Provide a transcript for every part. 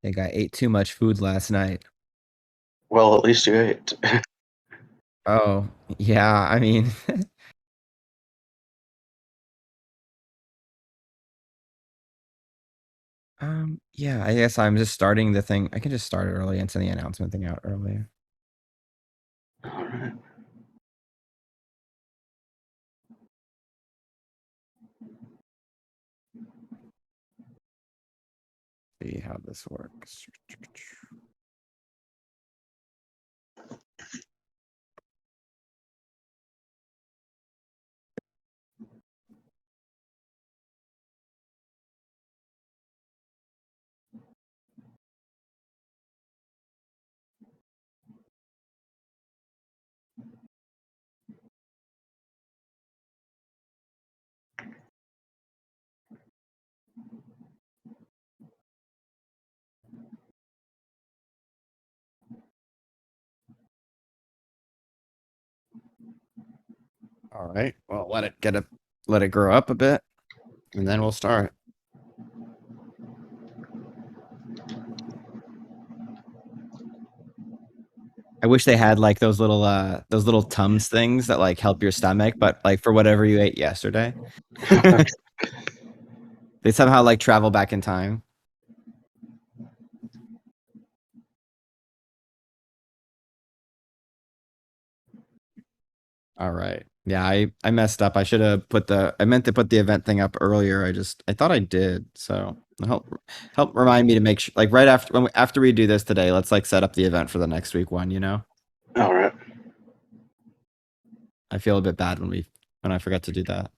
think I ate too much food last night. Well, at least you ate. Oh, yeah, I mean, yeah, I guess I'm just starting the thing. I can just start it early and send the announcement thing out earlier. All right. See how this works. All right. Well, let it grow up a bit, and then we'll start. I wish they had like those little Tums things that like help your stomach, but like for whatever you ate yesterday, they somehow like travel back in time. All right. Yeah, I messed up. I meant to put the event thing up earlier. I thought I did. So help remind me to make sure, like right after we do this today, let's like set up the event for the next week one, you know? All right. I feel a bit bad when I forget to do that.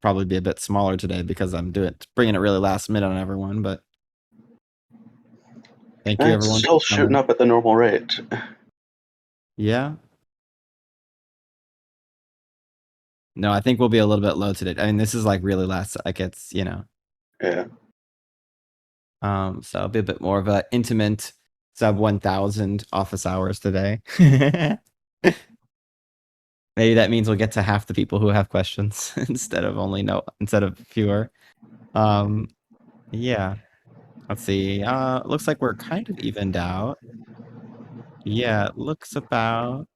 Probably be a bit smaller today because I'm bringing it really last minute on everyone, but thank you It's everyone. still shooting up at the normal rate. Yeah. No, I think we'll be a little bit low today. I mean, this is like really last, like it's, you know. Yeah. So it'll be a bit more of a intimate sub 1,000 office hours today. Maybe that means we'll get to half the people who have questions instead of fewer. Yeah. Let's see. Looks like we're kind of evened out. Yeah, it looks about.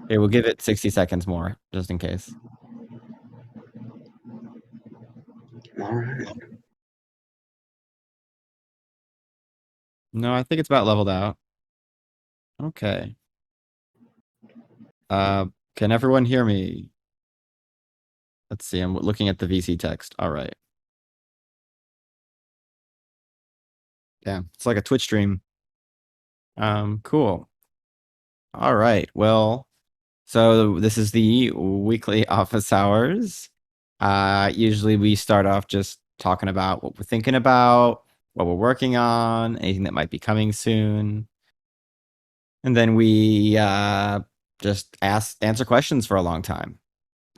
Okay, we'll give it 60 seconds more, just in case. All right. No, I think it's about leveled out. Okay. Can everyone hear me? Let's see, I'm looking at the VC text. All right. Yeah, it's like a Twitch stream. Cool. All right. Well, so this is the weekly office hours. Usually we start off just talking about what we're thinking about, what we're working on, anything that might be coming soon. And then we just answer questions for a long time.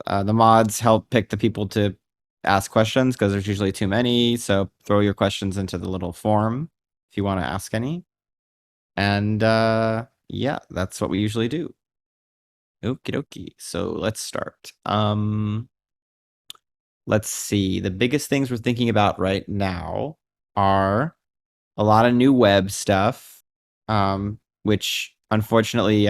The mods help pick the people to ask questions because there's usually too many. So throw your questions into the little form if you want to ask any. And yeah, that's what we usually do. Okie dokie. So let's start. Let's see. The biggest things we're thinking about right now are a lot of new web stuff, which unfortunately,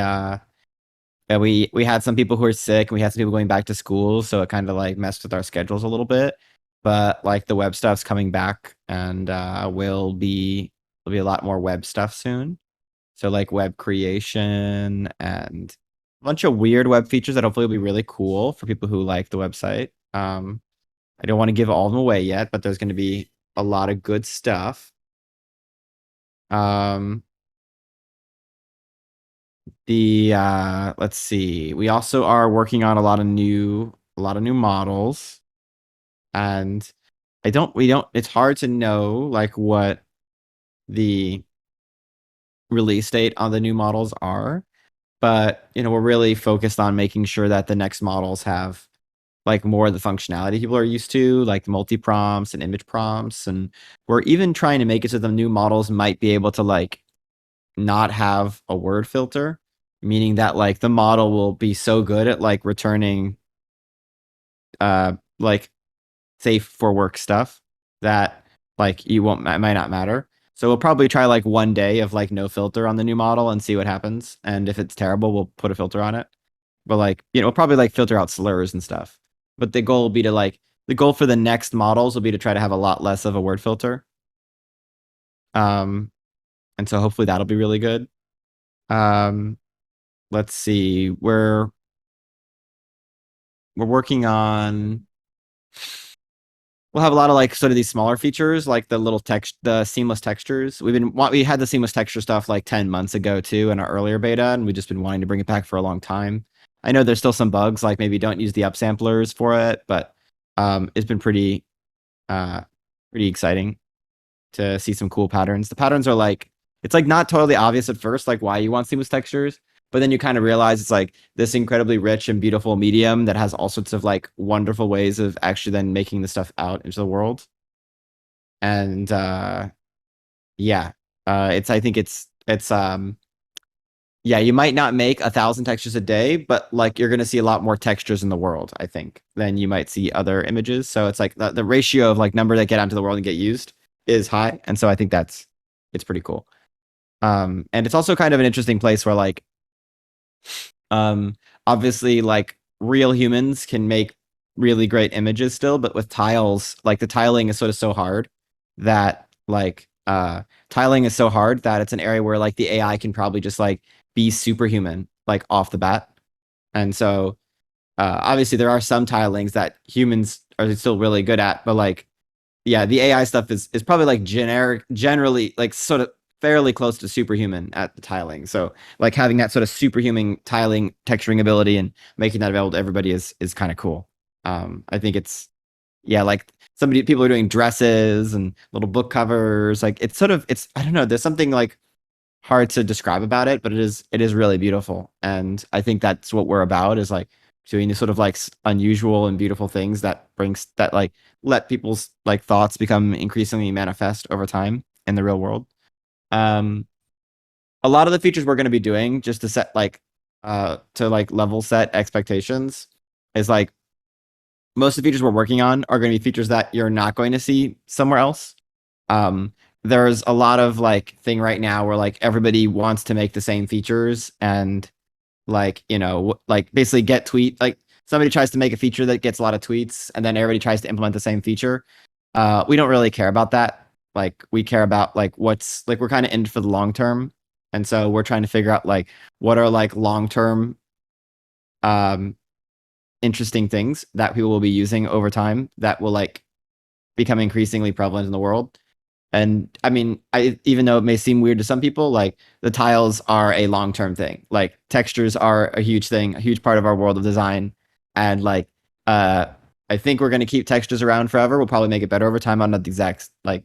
we had some people who are sick, and we had some people going back to school, so it kind of like messed with our schedules a little bit. But like the web stuff's coming back, and will be a lot more web stuff soon. So like web creation and a bunch of weird web features that hopefully will be really cool for people who like the website. I don't want to give all of them away yet, but there's going to be a lot of good stuff. Let's see. We also are working on a lot of new models. And it's hard to know like what the release date on the new models are, but you know, we're really focused on making sure that the next models have like more of the functionality people are used to, like multi prompts and image prompts. And we're even trying to make it so the new models might be able to like not have a word filter, meaning that like the model will be so good at like returning like safe for work stuff that like you won't might not matter. So we'll probably try like one day of like no filter on the new model and see what happens. And if it's terrible, we'll put a filter on it. But like, we'll probably like filter out slurs and stuff. But the goal will be to like the goal for the next models will be to try to have a lot less of a word filter. Um, and so hopefully that'll be really good. Um, let's see. We're working on we'll have a lot of like sort of these smaller features, like the little text, the seamless textures. We had the seamless texture stuff like 10 months ago too in our earlier beta, and we've just been wanting to bring it back for a long time. I know there's still some bugs, like maybe don't use the upsamplers for it, but it's been uh pretty exciting to see some cool patterns. The patterns are like it's like not totally obvious at first, like why you want seamless textures, but then you kind of realize it's like this incredibly rich and beautiful medium that has all sorts of like wonderful ways of actually then making the stuff out into the world. And yeah, it's I think it's yeah, you might not make 1,000 textures a day, but like you're gonna see a lot more textures in the world, I think, than you might see other images. So it's like the ratio of like number that get onto the world and get used is high, and so I think it's pretty cool. And it's also kind of an interesting place where like um, obviously, like real humans can make really great images still, but with tiles, like the tiling is sort of so hard that tiling is so hard that it's an area where like the AI can probably just like be superhuman like off the bat. And so obviously there are some tilings that humans are still really good at, but like yeah, the AI stuff is probably like generally like sort of fairly close to superhuman at the tiling. So like having that sort of superhuman tiling texturing ability and making that available to everybody is kind of cool. I think it's yeah, like people are doing dresses and little book covers. Like it's sort of it's I don't know. There's something like hard to describe about it, but it is really beautiful, and I think that's what we're about is like doing these sort of like unusual and beautiful things that brings that like let people's like thoughts become increasingly manifest over time in the real world. Um, a lot of the features we're going to be doing just to set like to like level set expectations is like most of the features we're working on are going to be features that you're not going to see somewhere else. Um, there's a lot of like thing right now where like everybody wants to make the same features and like, like basically get tweet like somebody tries to make a feature that gets a lot of tweets and then everybody tries to implement the same feature. We don't really care about that. Like we care about like what's like we're kind of in for the long term. And so we're trying to figure out like what are like long term um interesting things that people will be using over time that will like become increasingly prevalent in the world. And I mean, even though it may seem weird to some people, like the tiles are a long-term thing. Like textures are a huge thing, a huge part of our world of design. And like, I think we're going to keep textures around forever. We'll probably make it better over time. I don't know the exact like,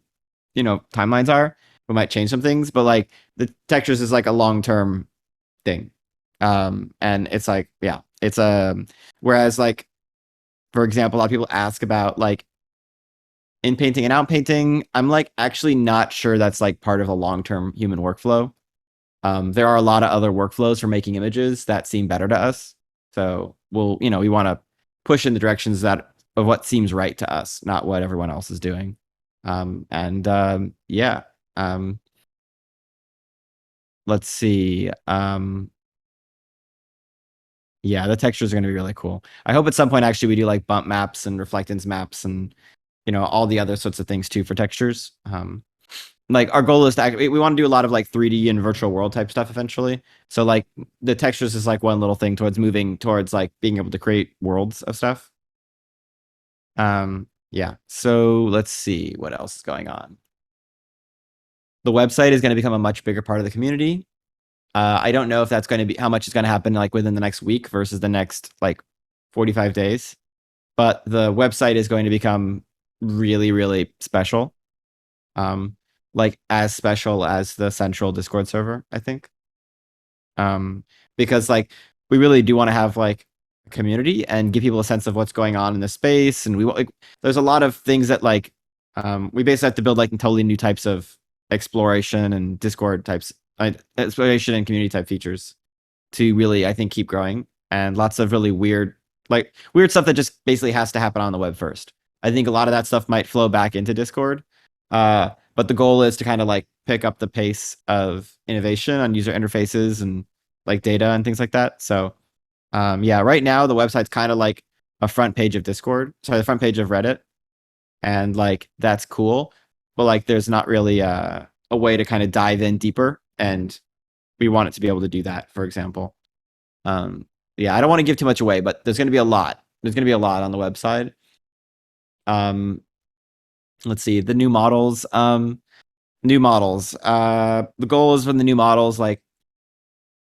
timelines are. We might change some things, but like the textures is like a long-term thing. And it's like, yeah, whereas like, for example, a lot of people ask about like in painting and out painting, I'm like actually not sure that's like part of a long-term human workflow. There are a lot of other workflows for making images that seem better to us. So we want to push in the directions that of what seems right to us, not what everyone else is doing. Yeah. Um, let's see. Yeah, the textures are going to be really cool. I hope at some point actually we do like bump maps and reflectance maps and all the other sorts of things too for textures. Like our goal is to we want to do a lot of like 3D and virtual world type stuff eventually. So like the textures is like one little thing towards moving towards like being able to create worlds of stuff. Yeah. So let's see what else is going on. The website is going to become a much bigger part of the community. I don't know if that's going to be how much is going to happen like within the next week versus the next like 45 days, but the website is going to become really, really special. Um, like as special as the central Discord server, I think. Because like we really do want to have like a community and give people a sense of what's going on in the space, and there's a lot of things that like we basically have to build like totally new types of exploration and Discord types, exploration and community type features to really I think keep growing, and lots of really weird stuff that just basically has to happen on the web first. I think a lot of that stuff might flow back into Discord. But the goal is to kind of like pick up the pace of innovation on user interfaces and like data and things like that. So yeah, right now the website's kind of like a front page of Discord. Sorry, the front page of Reddit. And like that's cool. But like there's not really a way to kind of dive in deeper. And we want it to be able to do that, for example. Yeah, I don't want to give too much away, but there's gonna be a lot. There's gonna be a lot on the website. Um, let's see, the new models. New models. The goal is from the new models, like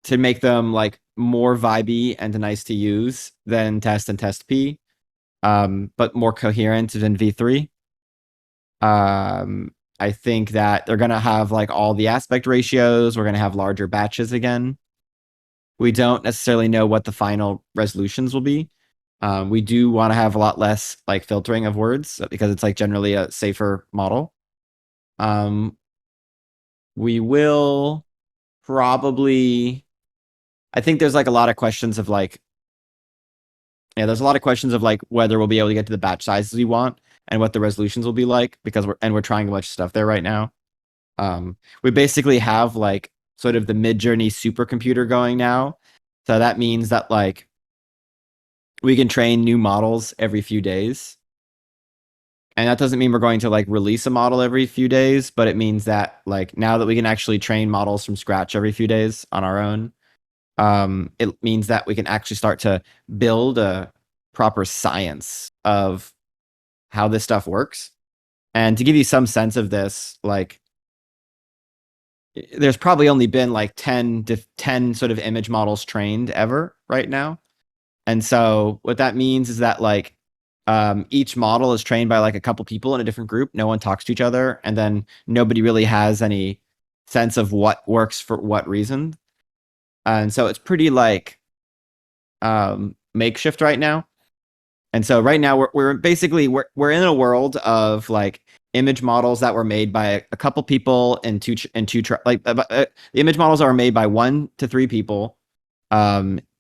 to make them like more vibey and nice to use than Test and Test P, but more coherent than V3. I think that they're gonna have like all the aspect ratios. We're gonna have larger batches again. We don't necessarily know what the final resolutions will be. We do want to have a lot less like filtering of words because it's like generally a safer model. Um, we will probably, I think there's like a lot of questions of like, yeah, there's a lot of questions of like whether we'll be able to get to the batch sizes we want and what the resolutions will be like because we're trying a bunch of stuff there right now. We basically have like sort of the MidJourney supercomputer going now. So that means that like we can train new models every few days. And that doesn't mean we're going to like release a model every few days, but it means that like now that we can actually train models from scratch every few days on our own, it means that we can actually start to build a proper science of how this stuff works. And to give you some sense of this, like there's probably only been like 10 sort of image models trained ever right now. And so what that means is that like each model is trained by like a couple people in a different group. No one talks to each other, and then nobody really has any sense of what works for what reason. And so it's pretty like makeshift right now. And so right now we're basically we're in a world of like image models that were made by a couple people and the image models are made by 1 to 3 people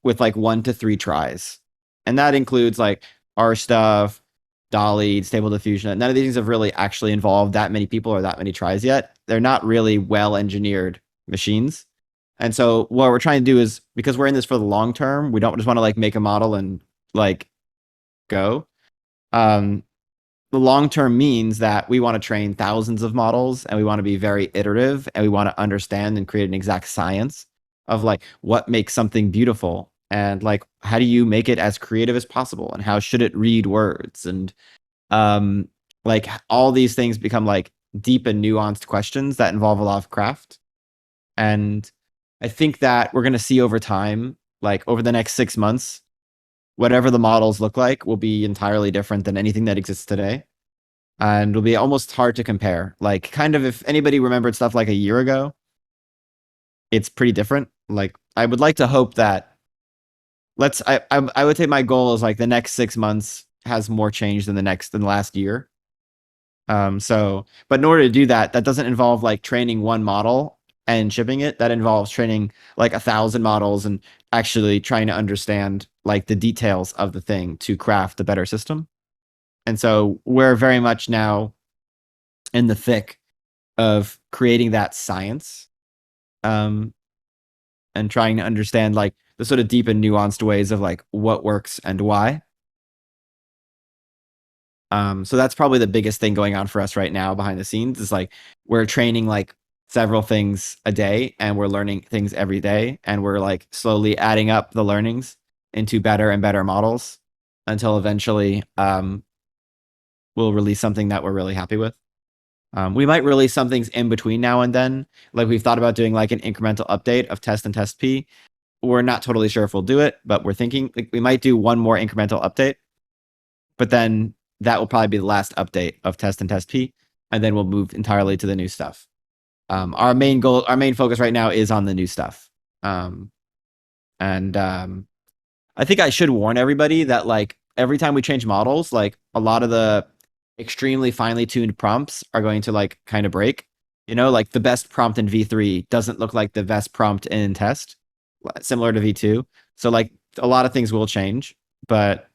with like 1 to 3 tries. And that includes like our stuff, Dolly, Stable Diffusion. None of these things have really actually involved that many people or that many tries yet. They're not really well engineered machines. And so what we're trying to do is because we're in this for the long term, we don't just want to like make a model and like go. Um, the long term means that we want to train thousands of models and we want to be very iterative and we want to understand and create an exact science of like what makes something beautiful and like how do you make it as creative as possible and how should it read words and like all these things become like deep and nuanced questions that involve a lot of craft. And I think that we're going to see over time, like over the next 6 months, whatever the models look like will be entirely different than anything that exists today. And it'll be almost hard to compare. Like, kind of, if anybody remembered stuff like a year ago, it's pretty different. Like, I would like to hope that I would say my goal is like the next 6 months has more change than the last year. But in order to do that, that doesn't involve like training one model and shipping it. That involves training like 1,000 models and actually trying to understand like the details of the thing to craft a better system. And so we're very much now in the thick of creating that science, um, and trying to understand like the sort of deep and nuanced ways of like what works and why. So that's probably the biggest thing going on for us right now behind the scenes is like we're training like several things a day and we're learning things every day and we're like slowly adding up the learnings into better and better models until eventually we'll release something that we're really happy with. We might release some things in between now and then. Like we've thought about doing like an incremental update of Test and Test P. We're not totally sure if we'll do it, but we're thinking like, we might do one more incremental update. But then that will probably be the last update of Test and Test P, and then we'll move entirely to the new stuff. Our main focus right now is on the new stuff. And I think I should warn everybody that like every time we change models, like a lot of the extremely finely tuned prompts are going to like kind of break. You know, like the best prompt in V3 doesn't look like the best prompt in test, similar to V2. So like a lot of things will change, but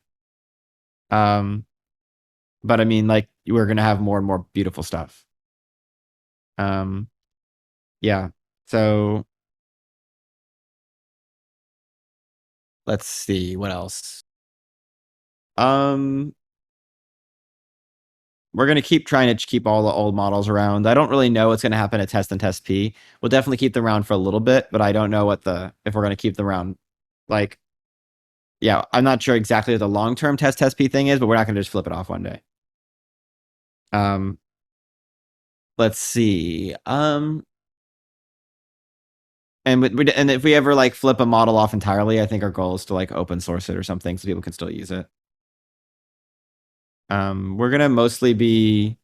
but I mean, like, we're gonna have more and more beautiful stuff. Um, yeah. So let's see what else. Um, we're gonna keep trying to keep all the old models around. I don't really know what's gonna happen at Test and Test P. We'll definitely keep them around for a little bit, but I don't know if we're gonna keep them around. Like, yeah, I'm not sure exactly what the long term Test P thing is, but we're not gonna just flip it off one day. Um, let's see. And if we ever like flip a model off entirely, I think our goal is to like open source it or something so people can still use it. We're gonna mostly be.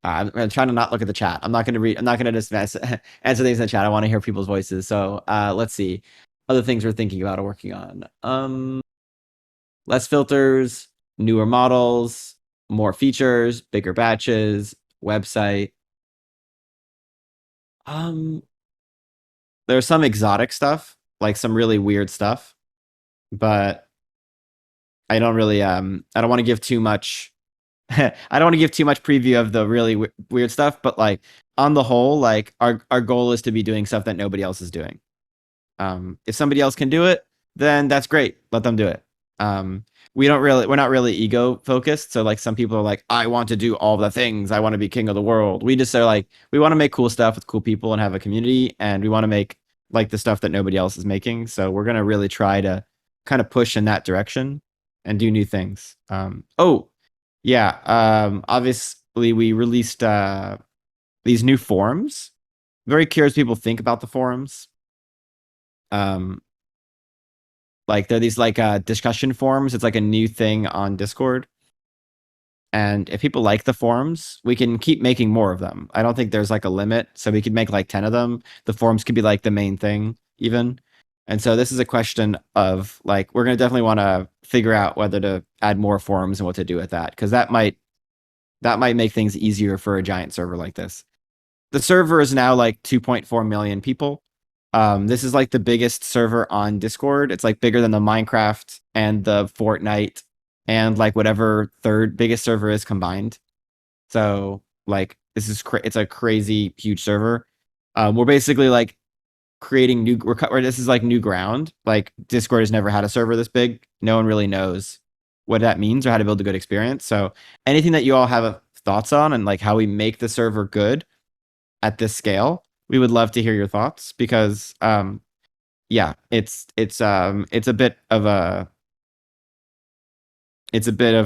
I'm trying to not look at the chat. I'm not gonna read. I'm not gonna just answer things in the chat. I want to hear people's voices. So let's see. Other things we're thinking about or working on. Less filters, newer models, more features, bigger batches, website. Um, there's some exotic stuff, like some really weird stuff, but I don't really I don't want to give too much I don't want to give too much preview of the really weird stuff, but like on the whole, like our goal is to be doing stuff that nobody else is doing. If somebody else can do it, then that's great. Let them do it. Um, we're not really ego focused. So like some people are like, I want to do all the things. I want to be king of the world. We just are like, we want to make cool stuff with cool people and have a community, and we want to make like the stuff that nobody else is making. So we're gonna really try to kind of push in that direction and do new things. Oh yeah. Obviously we released these new forums. Very curious people think about the forums. Um, like they're these like discussion forums. It's like a new thing on Discord. And if people like the forums, we can keep making more of them. I don't think there's like a limit. So we could make like 10 of them. The forums could be like the main thing, even. And so this is a question of like, we're going to definitely want to figure out whether to add more forums and what to do with that. Cause that might make things easier for a giant server like this. The server is now like 2.4 million people. This is like the biggest server on Discord. It's like bigger than the Minecraft and the Fortnite and like whatever third biggest server is combined. So like this is it's a crazy huge server. We're basically like creating this is like new ground. Like Discord has never had a server this big. No one really knows what that means or how to build a good experience. So anything that you all have thoughts on and like how we make the server good at this scale, we would love to hear your thoughts because yeah, it's a bit of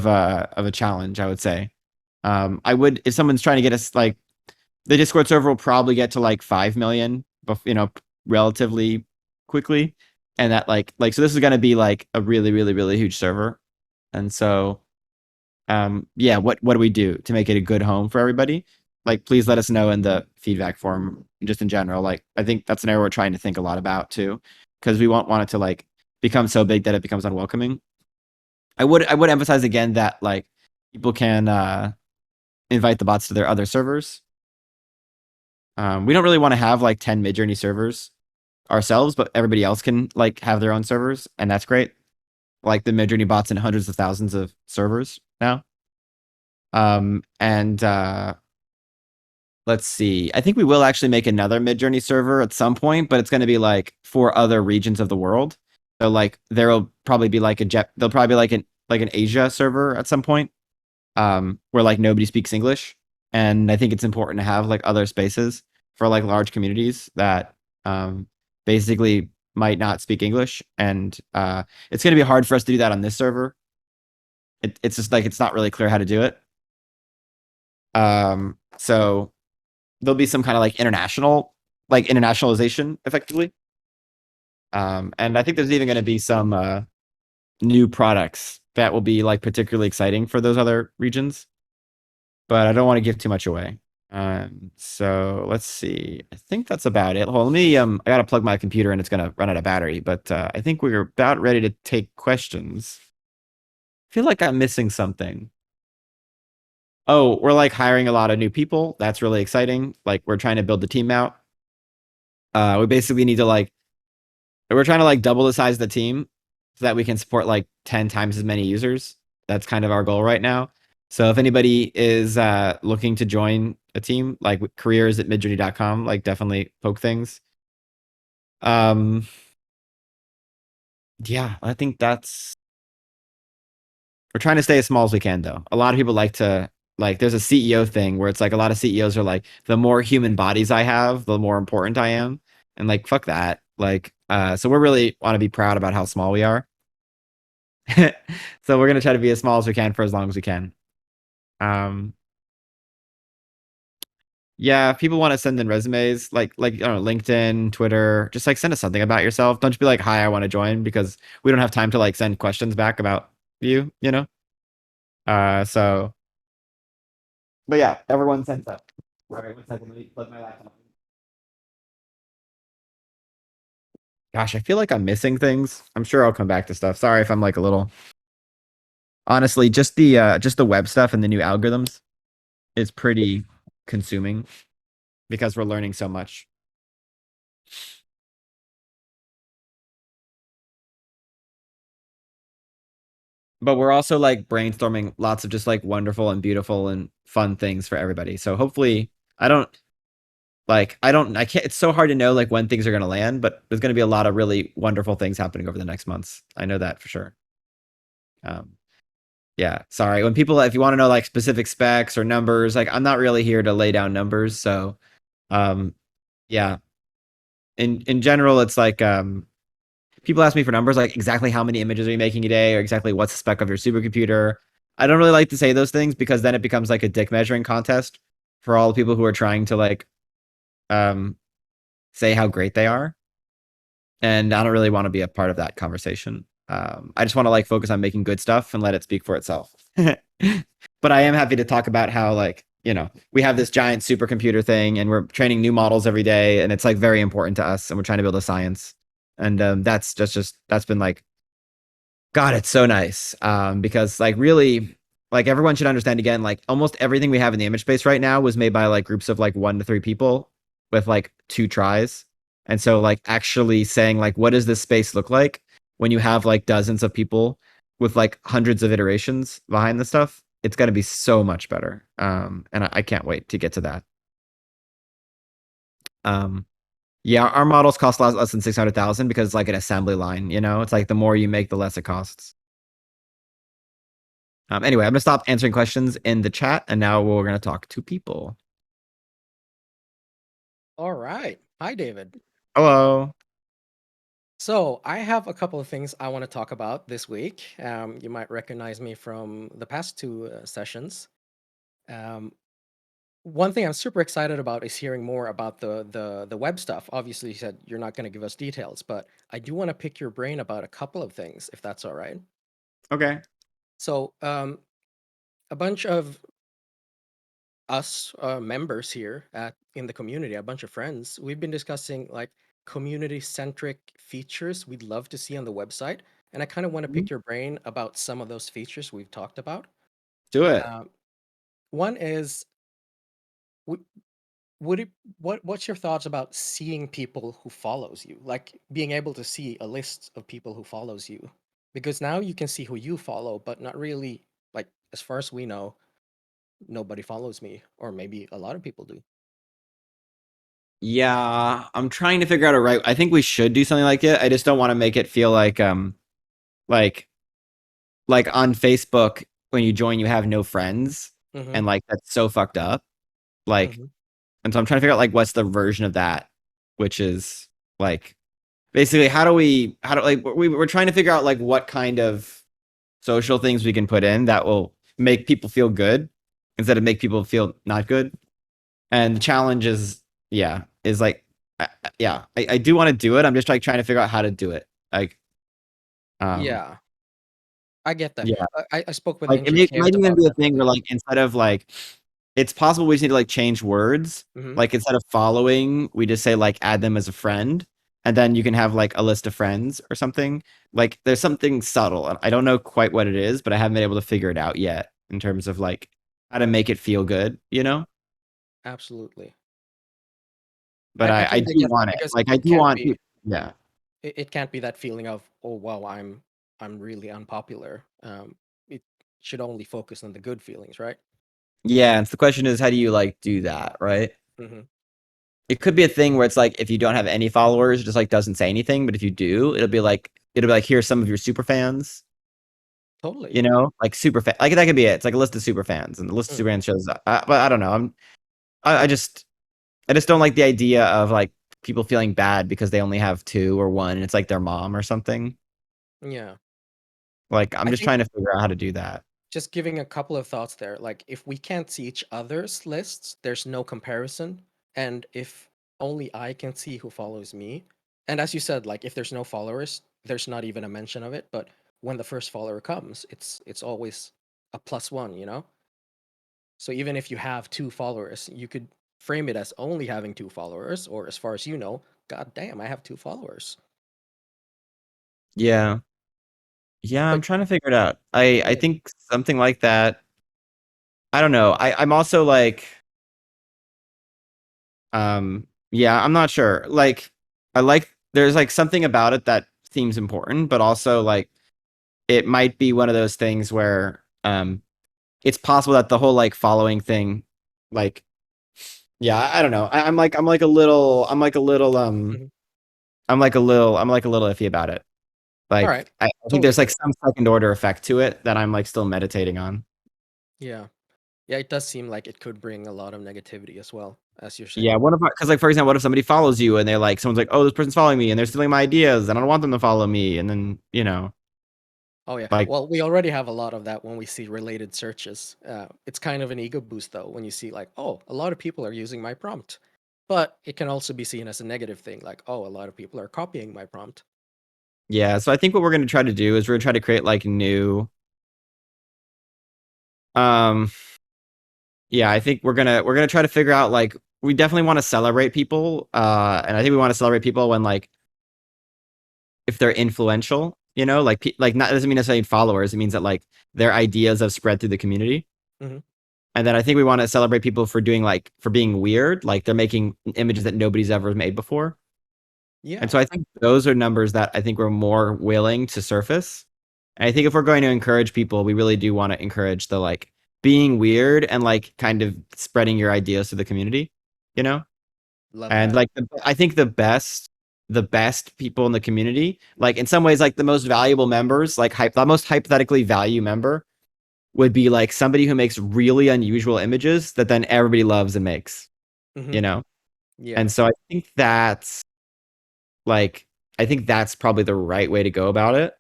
a of a challenge, I would say. I would if someone's trying to get us like the Discord server will probably get to like 5 million, you know, relatively quickly. And that like so this is going to be like a really huge server. And so yeah, what do we do to make it a good home for everybody? Like please let us know in the feedback form just in general. Like I think that's an area we're trying to think a lot about too, because we won't want it to like become so big that it becomes unwelcoming. I would emphasize again that like people can invite the bots to their other servers. We don't really want to have like 10 MidJourney servers ourselves, but everybody else can like have their own servers, and that's great. Like the MidJourney bots in hundreds of thousands of servers now. And let's see. I think we will actually make another MidJourney server at some point, but it's going to be like for other regions of the world. So like there'll probably be like there'll probably be like an Asia server at some point, where like nobody speaks English. And I think it's important to have like other spaces for like large communities that basically might not speak English. And it's going to be hard for us to do that on this server. It's just like it's not really clear how to do it. So there'll be some kind of like internationalization effectively. And I think there's even going to be some new products that will be like particularly exciting for those other regions, but I don't want to give too much away. So let's see. I think that's about it. Hold on, let me I gotta plug my computer and it's gonna run out of battery, but I think we're about ready to take questions. I feel like I'm missing something. Oh, we're like hiring a lot of new people. That's really exciting. Like we're trying to build the team out. We basically need to like we're trying to like double the size of the team so that we can support like 10 times as many users. That's kind of our goal right now. So if anybody is looking to join a team, like careers at midjourney.com, like definitely poke things. Um, yeah, I think that's we're trying to stay as small as we can though. A lot of people like to like there's a CEO thing where it's like a lot of CEOs are like the more human bodies I have, the more important I am. And like fuck that. Like so we're really want to be proud about how small we are. So we're gonna try to be as small as we can for as long as we can. Um yeah, if people want to send in resumes, like I don't know, LinkedIn, Twitter, just like send us something about yourself. Don't just be like, hi, I want to join because we don't have time to like send questions back about you, you know? So but yeah, everyone sends up. All right, one second, let me plug my laptop. Gosh, I feel like I'm missing things. I'm sure I'll come back to stuff. Sorry if I'm like a little honestly, just the web stuff and the new algorithms is pretty consuming because we're learning so much. But we're also like brainstorming lots of just like wonderful and beautiful and fun things for everybody. So hopefully I don't I can't it's so hard to know like when things are going to land, but there's going to be a lot of really wonderful things happening over the next months. I know that for sure. Um yeah, sorry. When people if you want to know like specific specs or numbers, like I'm not really here to lay down numbers, so um yeah. In general it's like people ask me for numbers like exactly how many images are you making a day or exactly what's the spec of your supercomputer. I don't really like to say those things because then it becomes like a dick measuring contest for all the people who are trying to like um say how great they are. And I don't really want to be a part of that conversation. I just want to like focus on making good stuff and let it speak for itself. But I am happy to talk about how like, you know, we have this giant supercomputer thing and we're training new models every day and it's like very important to us and we're trying to build a science. And that's just that's been like God, it's so nice. Because like really, like everyone should understand again, like almost everything we have in the image space right now was made by like groups of like 1 to 3 people with like 2 tries. And so like actually saying like what does this space look like when you have like dozens of people with like hundreds of iterations behind the stuff, it's gonna be so much better. And I can't wait to get to that. Um yeah, our models cost less than 600,000 because it's like an assembly line, you know? It's like the more you make, the less it costs. Anyway, I'm gonna stop answering questions in the chat, and now we're gonna talk to people. All right. Hi, David. Hello. So, I have a couple of things I want to talk about this week. You might recognize me from the past two sessions. Um, One thing I'm super excited about is hearing more about the web stuff. Obviously, you said you're not going to give us details, but I do want to pick your brain about a couple of things, if that's all right. Okay. So, a bunch of us members here at in the community, a bunch of friends, we've been discussing like community centric features we'd love to see on the website, and I kind of want to Mhm. pick your brain about some of those features we've talked about. Do it. Um, One is would would it what's your thoughts about seeing people who follows you, like being able to see a list of people who follows you, because now you can see who you follow, but not really like as far as we know, nobody follows me, or maybe a lot of people do. Yeah, I'm trying to figure out a right. I think we should do something like it. I just don't want to make it feel like like on Facebook when you join, you have no friends, Mm-hmm. and like that's so fucked up. Like, Mm-hmm. and so I'm trying to figure out like what's the version of that, which is like basically how do like we're trying to figure out like what kind of social things we can put in that will make people feel good instead of make people feel not good. And the challenge is, yeah, is like, yeah, I do want to do it. I'm just like trying to figure out how to do it. Like, um, Yeah. I get that. yeah, I spoke with like it engineers might even about be a that thing where too. like instead of like, it's possible we just need to like change words. Mhm. Like instead of following, we just say like add them as a friend, and then you can have like a list of friends or something. Like there's something subtle, and I don't know quite what it is, but I haven't been able to figure it out yet in terms of like how to make it feel good, you know? Absolutely. But I I totally do get that want it. because Like I it do can't want be people, yeah. it can't be that feeling of, "Oh, wow, I'm really unpopular." should only focus on the good feelings, right? Yeah, and so the question is, how do you like do that, right? Hmm. It could be a thing where it's like if you don't have any followers, it just like doesn't say anything. But if you do, it'll be like here's some of your super fans, Totally. like super fan. Like that could be it. It's like a list of super fans, and the list of super Hmm. fans shows up. But I don't know. I just don't like the idea of like people feeling bad because they only have two or one, and it's like their mom or something. Yeah. Like I'm I just think trying to figure out how to do that. just giving a couple of thoughts there. Like, if we can't see each other's lists, there's no comparison. And if only I can see who follows me, and as you said, like if there's no followers, there's not even a mention of it. But when the first follower comes, it's always a plus one, you know? So even if you have two followers, you could frame it as only having two followers, or as far as you know, God damn, I have two followers. Yeah, yeah. I'm But trying to figure it out. I yeah. think something like that. I don't know. I'm also like yeah, I'm not sure. Like I like there's like something about it that seems important, but also like it might be one of those things where it's possible that the whole like following thing like yeah, I don't know. Mhm. I'm like a little iffy about it. All right. Like I think Totally there's like get it. some second order effect to it that I'm like still meditating on. Yeah. Yeah, it does seem like it could bring a lot of negativity as well, as you're Yeah, saying. what if because like for example, what if somebody follows you and they're like someone's like, oh, this person's following me and they're stealing my ideas and I don't want them to follow me and then Oh yeah. like Well, we already have a lot of that when we see related searches. It's kind of an ego boost though when you see like, oh, a lot of people are using my prompt. But it can also be seen as a negative thing, like, oh, a lot of people are copying my prompt. yeah. So I think what we're gonna try to do is we're gonna try to create like new um yeah, I think we're gonna try to figure out like we definitely want to celebrate people and I think we want to celebrate people when like if they're influential, like not doesn't mean necessarily followers, it means that like their ideas have spread through the community. Hmm. And then I think we want to celebrate people for doing like for being weird, like they're making images that nobody's ever made before. And Yeah. so I think those are numbers that I think we're more willing to surface. And I think if we're going to encourage people, we really do want to encourage the like being weird and like kind of spreading your ideas to the community, you know? Love And that. like I think the best people in the community, like in some ways like the most valuable members, like the most hypothetically value member would be like somebody who makes really unusual images that then everybody loves and makes, Hmm. you know? Yeah. And so like I think that's probably the right way to go about it.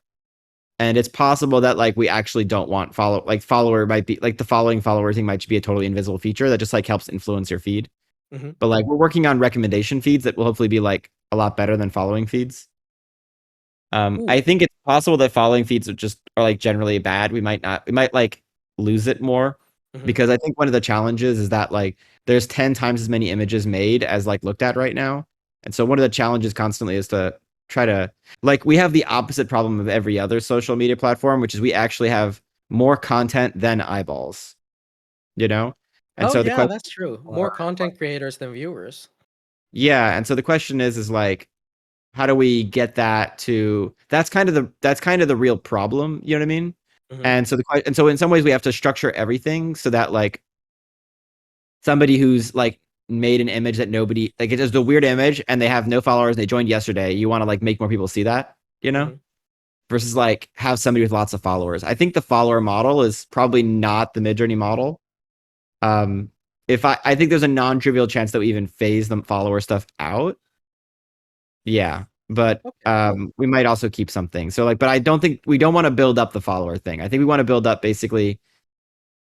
And it's possible that like we actually don't want follower might be like the following follower thing might be a totally invisible feature that just like helps influence your feed. Hmm. But like we're working on recommendation feeds that will hopefully be like a lot better than following feeds. I Ooh. think it's possible that following feeds are like generally bad. We might like lose it more Hmm. because I think one of the challenges is that like there's 10 times as many images made as like looked at right now. And so one of the challenges constantly is to try to like we have the opposite problem of every other social media platform, which is we actually have more content than eyeballs, you know? And Oh so the yeah, question that's true. More content creators than viewers. yeah, and so the question is like how do we get that to that's kind of the real problem, you know what I mean? Hmm. And so in some ways we have to structure everything so that like somebody who's like made an image that nobody like it is the weird image and they have no followers and they joined yesterday, you want to like make more people see that, you know? Hmm. Versus like have somebody with lots of followers. I think the follower model is probably not the MidJourney model. Um if I think there's a non-trivial chance that we even phase the follower stuff out. Yeah, but Okay, cool. we might also keep something. So like, but I don't think we don't want to build up the follower thing. I think we want to build up basically,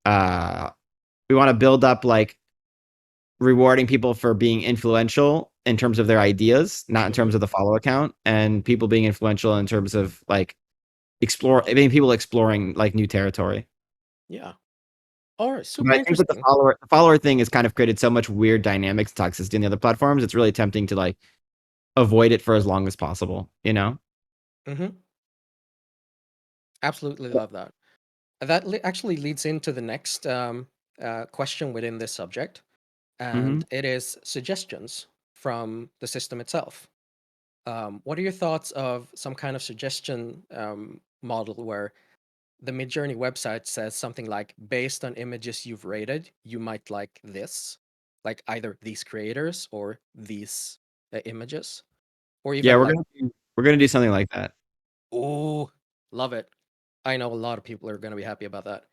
uh, we want to build up like rewarding people for being influential in terms of their ideas, not in Hmm. terms of the follow account, and people being influential in terms of like being people exploring like new territory. Yeah. All right. But Super I think with interesting. the follower thing has kind of created so much weird dynamics, toxicity in the other platforms. It's really tempting to like avoid it for as long as possible, you know? Hmm. Absolutely love that. That actually leads into the next question within this subject, Hmm. and it is suggestions from the system itself. What are your thoughts of some kind of suggestion model where the MidJourney website says something like, based on images you've rated, you might like this, like either these creators or these images, or Yeah, even like, we're gonna do something like that. oh, love it. I know a lot of people are going to be happy about that.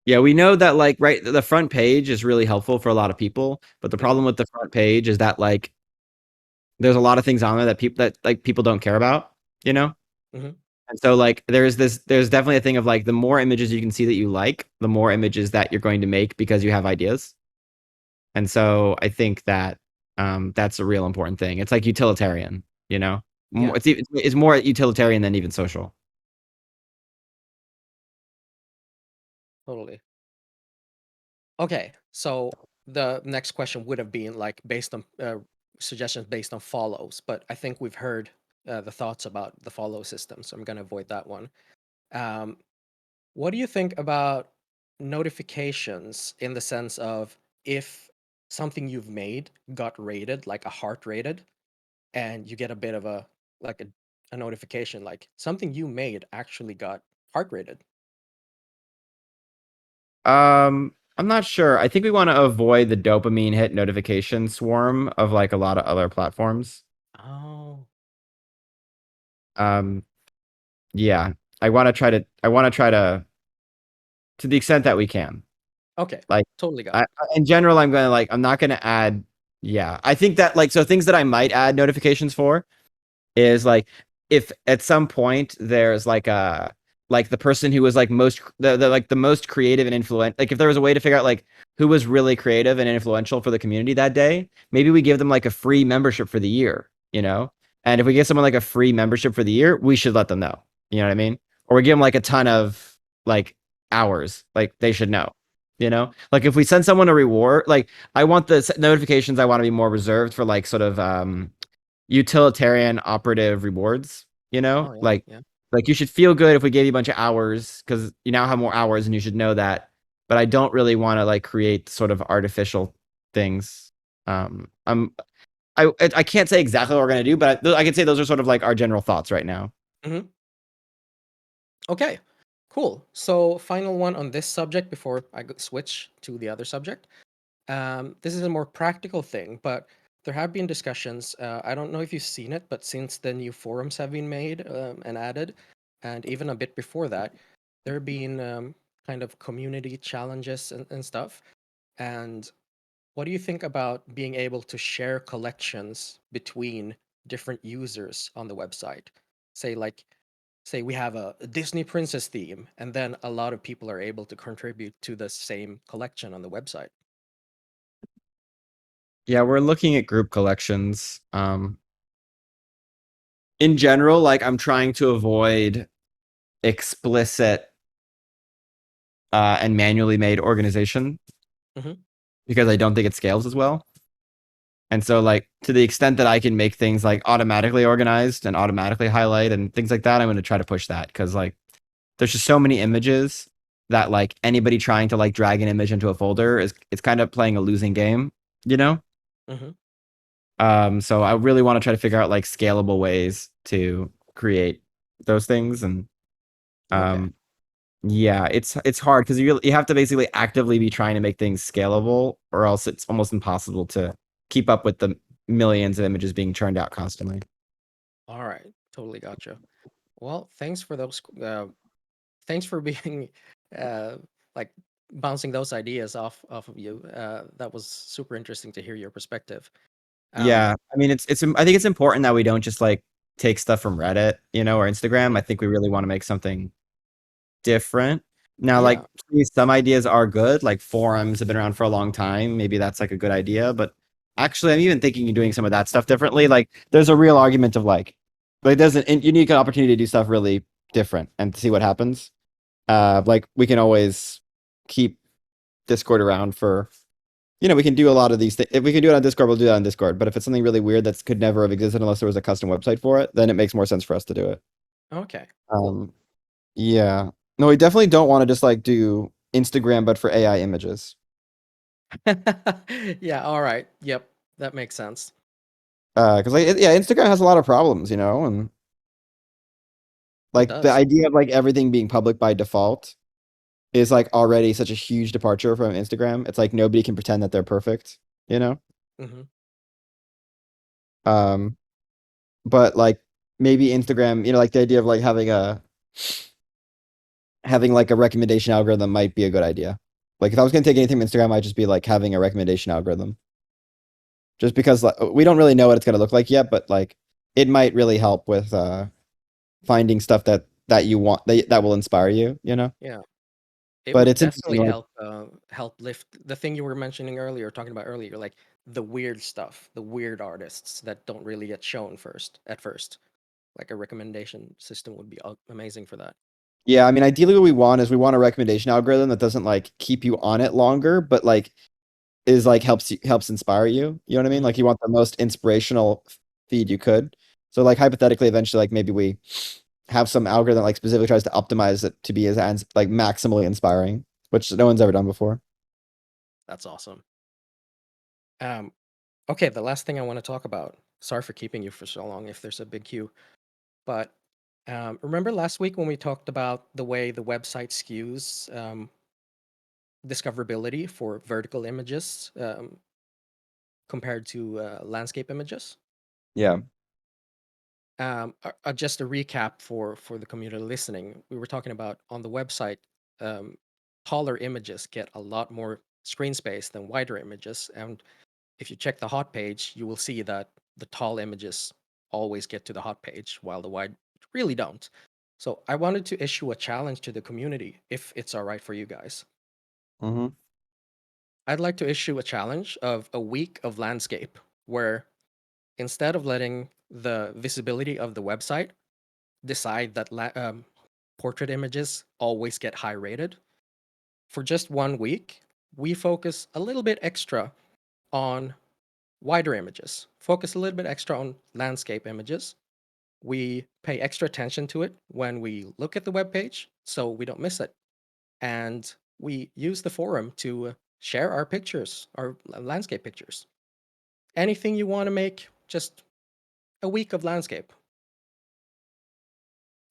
Yeah, we know that like right the front page is really helpful for a lot of people, but the Mhm, problem with the front page is that like there's a lot of things on there that like people don't care about, you know? mhm. And so like there's definitely a thing of like the more images you can see that you like, the more images that you're going to make because you have ideas. And so I think that that's a real important thing. It's like utilitarian, you know? Yeah, It's more utilitarian than even social. totally. Okay, so the next question would have been like based on suggestions based on follows, but I think we've heard the thoughts about the follow system, so I'm going to avoid that one. Um, what do you think about notifications in the sense of if something you've made got rated, like a heart rated, and you get a bit of a like a notification like something you made actually got heart rated? I'm not sure. I think we want to avoid the dopamine hit notification swarm of like a lot of other platforms. Oh, Um, yeah, I want to try to the extent that we can. okay, Like, totally got it. in general, I'm not gonna add. Yeah, I think that like so things that I might add notifications for is like if at some point there's like the person who was like the most creative and influential, like if there was a way to figure out like who was really creative and influential for the community that day, maybe we give them like a free membership for the year, you know? And if we give someone like a free membership for the year, we should let them know. You know what I mean? Or we give them like a ton of like hours, like they should know. You know, like if we send someone a reward, like I want the notifications, I want to be more reserved for like sort of utilitarian operative rewards, you know? Oh yeah, yeah. Like you should feel good if we gave you a bunch of hours because you now have more hours and you should know that. But I don't really want to like create sort of artificial things. I'm I can't say exactly what we're gonna do, but I can say those are sort of like our general thoughts right now. Hmm. Okay, cool. So final one on this subject before I switch to the other subject. This is a more practical thing, but there have been discussions. I don't know if you've seen it, but since the new forums have been made and added, and even a bit before that, there have been kind of community challenges and stuff. And what do you think about being able to share collections between different users on the website? Say, like, say we have a Disney princess theme, and then a lot of people are able to contribute to the same collection on the website. Yeah, we're looking at group collections. In general, like I'm trying to avoid explicit and manually made organization Hmm. because I don't think it scales as well. And so like to the extent that I can make things like automatically organized and automatically highlight and things like that, I'm going to try to push that because like there's just so many images that like anybody trying to like drag an image into a folder is it's kind of playing a losing game, you know? Hmm. So I really want to try to figure out like scalable ways to create those things and Okay. um yeah, it's hard because you have to basically actively be trying to make things scalable, or else it's almost impossible to keep up with the millions of images being churned out constantly. All right. Totally gotcha. Well, thanks for those. Thanks for being uh, like bouncing those ideas off of you. That was super interesting to hear your perspective. Um, Yeah, I mean it's I think it's important that we don't just like take stuff from Reddit, you know, or Instagram. mhm. I think we really want to make something different. Now, like Yeah. some ideas are good, like forums have been around for a long time. Maybe that's like a good idea, but actually, I'm even thinking of doing some of that stuff differently. Like, there's a real argument of like there's an unique opportunity to do stuff really different and to see what happens. Like we can always keep Discord around for, you know, we can do a lot of these things. If we can do it on Discord, we'll do that on Discord. But if it's something really weird that could never have existed unless there was a custom website for it, then it makes more sense for us to do it. Okay. Cool. Um, yeah. No, we definitely don't want to just like do Instagram, but for AI images. Yeah. All right. Yep. That makes sense. Because like, yeah, Instagram has a lot of problems, you know, and Like the does. idea of like everything being public by default is like already such a huge departure from Instagram. It's like nobody can pretend that they're perfect, you know? Hmm. Um, but like maybe Instagram, like the idea of like having like a recommendation algorithm might be a good idea. Like if I was gonna take anything from Instagram, I'd just be like having a recommendation algorithm. Just because like we don't really know what it's gonna look like yet, but like it might really help with finding stuff that you want that will inspire you, Yeah. It But would it's interesting, definitely like help lift the thing you were mentioning earlier, talking about earlier, like the weird stuff, the weird artists that don't really get shown at first. Like a recommendation system would be amazing for that. yeah, I mean ideally what we want a recommendation algorithm that doesn't like keep you on it longer, but like is like helps inspire you. You know what I mean? Hmm. Like you want the most inspirational feed you could. So like hypothetically, eventually, like maybe we have some algorithm like specifically tries to optimize it to be as like maximally inspiring, which no one's ever done before. That's awesome. Um, okay, the last thing I want to talk about. Sorry for keeping you for so long if there's a big queue. But remember last week when we talked about the way the website skews discoverability for vertical images compared to landscape images? Yeah. Just a recap for the community listening. We were talking about on the website, um, taller images get a lot more screen space than wider images, and if you check the hot page, you will see that the tall images always get to the hot page, while the wide really don't. So I wanted to issue a challenge to the community, if it's all right for you guys. Mm-hmm. I'd like to issue a challenge of a week of landscape, where instead of letting the visibility of the website decide that portrait images always get high rated, for just 1 week, we focus a little bit extra on wider images, focus a little bit extra on landscape images. We pay extra attention to it when we look at the web page so we don't miss it. And we use the forum to share our pictures, our landscape pictures. Anything you want to make, just a week of landscape.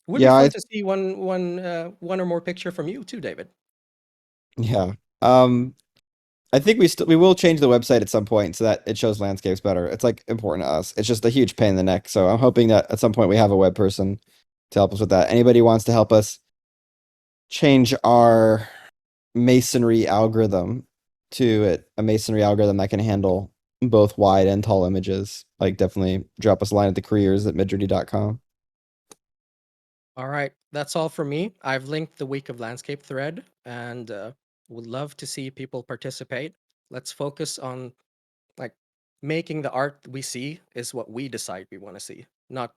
Would be Yeah, fun to see one or more picture from you too, David. yeah. Um, I think we will change the website at some point so that it shows landscapes better. It's like important to us. It's just a huge pain in the neck. So I'm hoping that at some point we have a web person to help us with that. Anybody wants to help us change our masonry algorithm to a masonry algorithm that can handle both wide and tall images, like definitely drop us a line at the careers at midjourney.com. All right, that's all for me. I've linked the Week of Landscape thread and would love to see people participate. Let's focus on like making the art we see is what we decide we want to see, not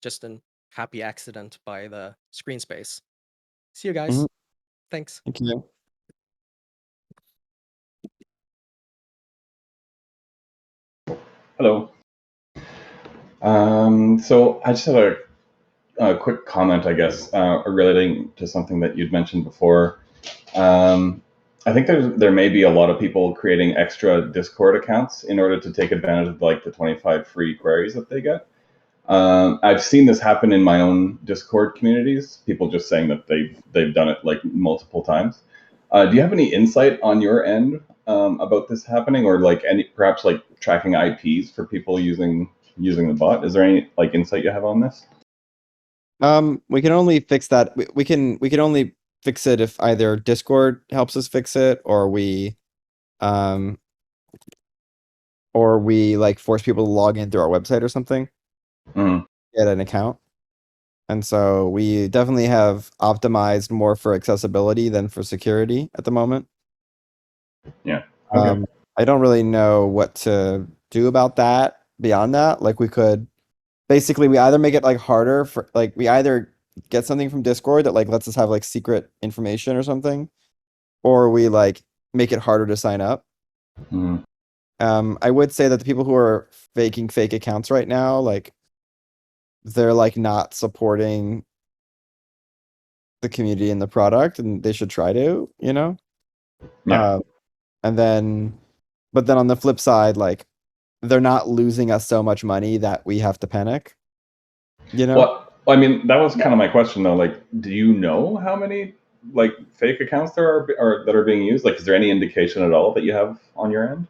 just an happy accident by the screen space. See you Mhm. guys. Thanks. Thank you. Hello. So I just have a quick comment, I guess, relating to something that you'd mentioned before. I think there may be a lot of people creating extra Discord accounts in order to take advantage of like the 25 free queries that they get. I've seen this happen in my own Discord communities. People just saying that they've done it like multiple times. Do you have any insight on your end about this happening, or like any perhaps like tracking IPs for people using the bot? Is there any like insight you have on this? We can only fix that. We can only fix it if either Discord helps us fix it um or we like force people to log in through our website or something, Mm, get an account. And so we definitely have optimized more for accessibility than for security at the moment. yeah. Okay. I don't really know what to do about that beyond that. Like we could basically we either make it like harder for like we either get something from Discord that like lets us have like secret information or something, or we like make it harder to sign up. Mm, I would say that the people who are faking fake accounts right now, like they're like not supporting the community and the product, and they should try to, you know? yeah. Um, and then, but then on the flip side, like they're not losing us so much money that we have to panic, you know? What? I mean, that was kind of my question though. Like, do you know how many like fake accounts there are or that are being used? Like, is there any indication at all that you have on your end?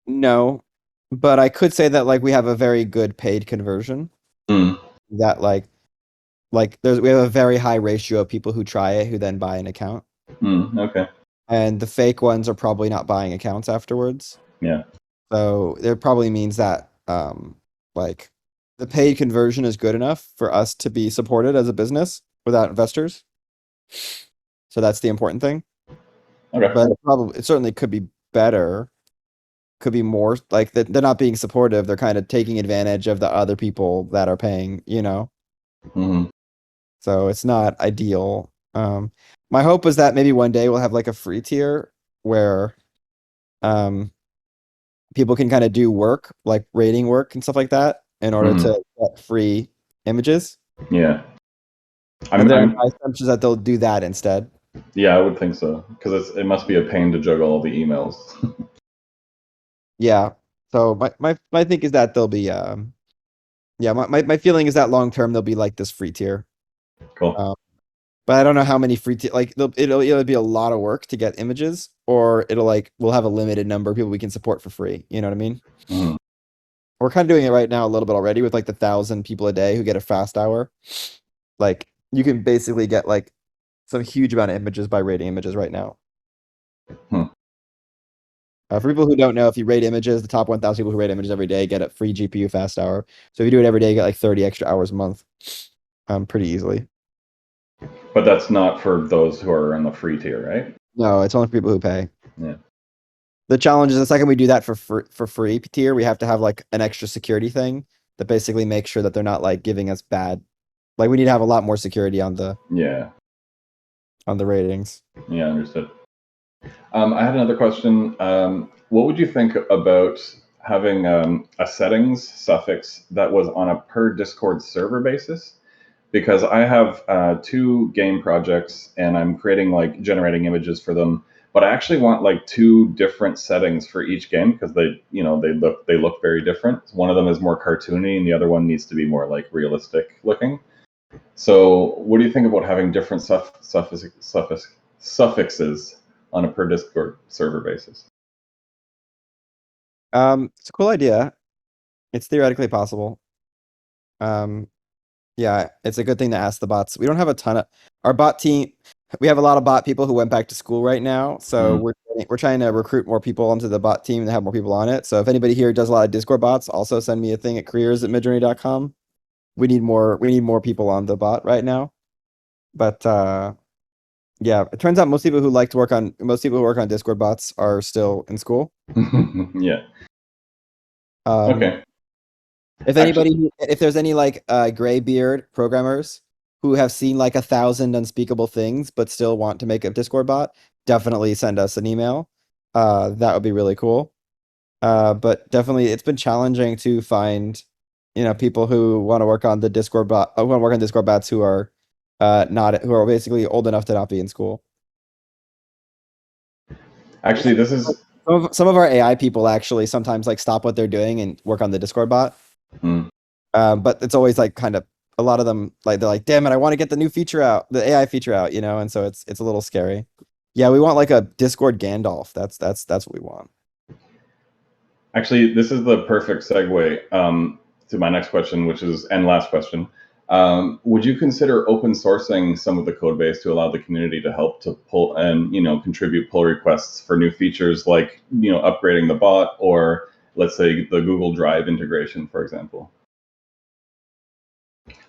No, but I could say that like we have a very good paid conversion. Mm. That like we have a very high ratio of people who try it who then buy an account. Okay. And the fake ones are probably not buying accounts afterwards. Yeah. So there probably means that like the paid conversion is good enough for us to be supported as a business without investors. So that's the important thing. Okay. But it certainly could be better. Could be more like they're not being supportive. They're kind of taking advantage of the other people that are paying, Hmm. So it's not ideal. My hope is that maybe one day we'll have like a free tier where um people can kind of do work, like rating work and stuff like that, in order Hmm. to get free images. Yeah. And then I'm my assumption is that they'll do that instead. yeah, I would think so because it must be a pain to juggle all the emails. Yeah. So my think is that they'll be yeah, my feeling is that long term they'll be like this free tier. Cool. But I don't know how many free tier like it'll either be a lot of work to get images or it'll like we'll have a limited number of people we can support for free. You know what I mean? Mhm. We're kind of doing it right now a little bit already with like the 1,000 people a day who get a fast hour. Like you can basically get like some huge amount of images by rating images right now. Hmm. For people who don't know, if you rate images, the top 1,000 people who rate images every day get a free GPU fast hour. So if you do it every day, you get like 30 extra hours a month, pretty easily. But that's not for those who are in the free tier, right? No, it's only for people who pay. Yeah. The challenge is the second we do that for free tier, we have to have like an extra security thing that basically makes sure that they're not like giving us bad. Like we need to have a lot more security on the Yeah. ratings. Yeah. Understood. I had another question. What would you think about having a settings suffix that was on a per Discord server basis? Because I have two game projects and I'm creating like generating images for them, but I actually want like two different settings for each game because they look very different. One of them is more cartoony and the other one needs to be more like realistic looking. So, what do you think about having different suffixes on a per Discord server basis? It's a cool idea. It's theoretically possible. Yeah, it's a good thing to ask the bots. We don't have a ton of our bot team. We have a lot of bot people who went back to school right now, so we're trying to recruit more people onto the bot team and have more people on it. So if anybody here does a lot of Discord bots, also send me a thing at careers@midjourney.com. We need more people on the bot right now. But yeah, it turns out most people who work on Discord bots are still in school. Yeah. Um, Okay. If there's any like gray beard programmers who have seen like 1,000 unspeakable things but still want to make a Discord bot, definitely send us an email. That would be really cool. But definitely it's been challenging to find, people who want to work on the Discord bot, who want to work on Discord bots who are who are basically old enough to not be in school. Actually, this is. Some of our AI people actually sometimes like stop what they're doing and work on the Discord bot. But it's always like kind of a lot of them like they're like, damn it, I want to get the new feature out, the AI feature out, and so it's a little scary. Yeah, we want like a Discord Gandalf. That's what we want. Actually, this is the perfect segue to my next question, and last question. Would you consider open sourcing some of the code base to allow the community to help to pull and contribute pull requests for new features like upgrading the bot or let's say the Google Drive integration, for example?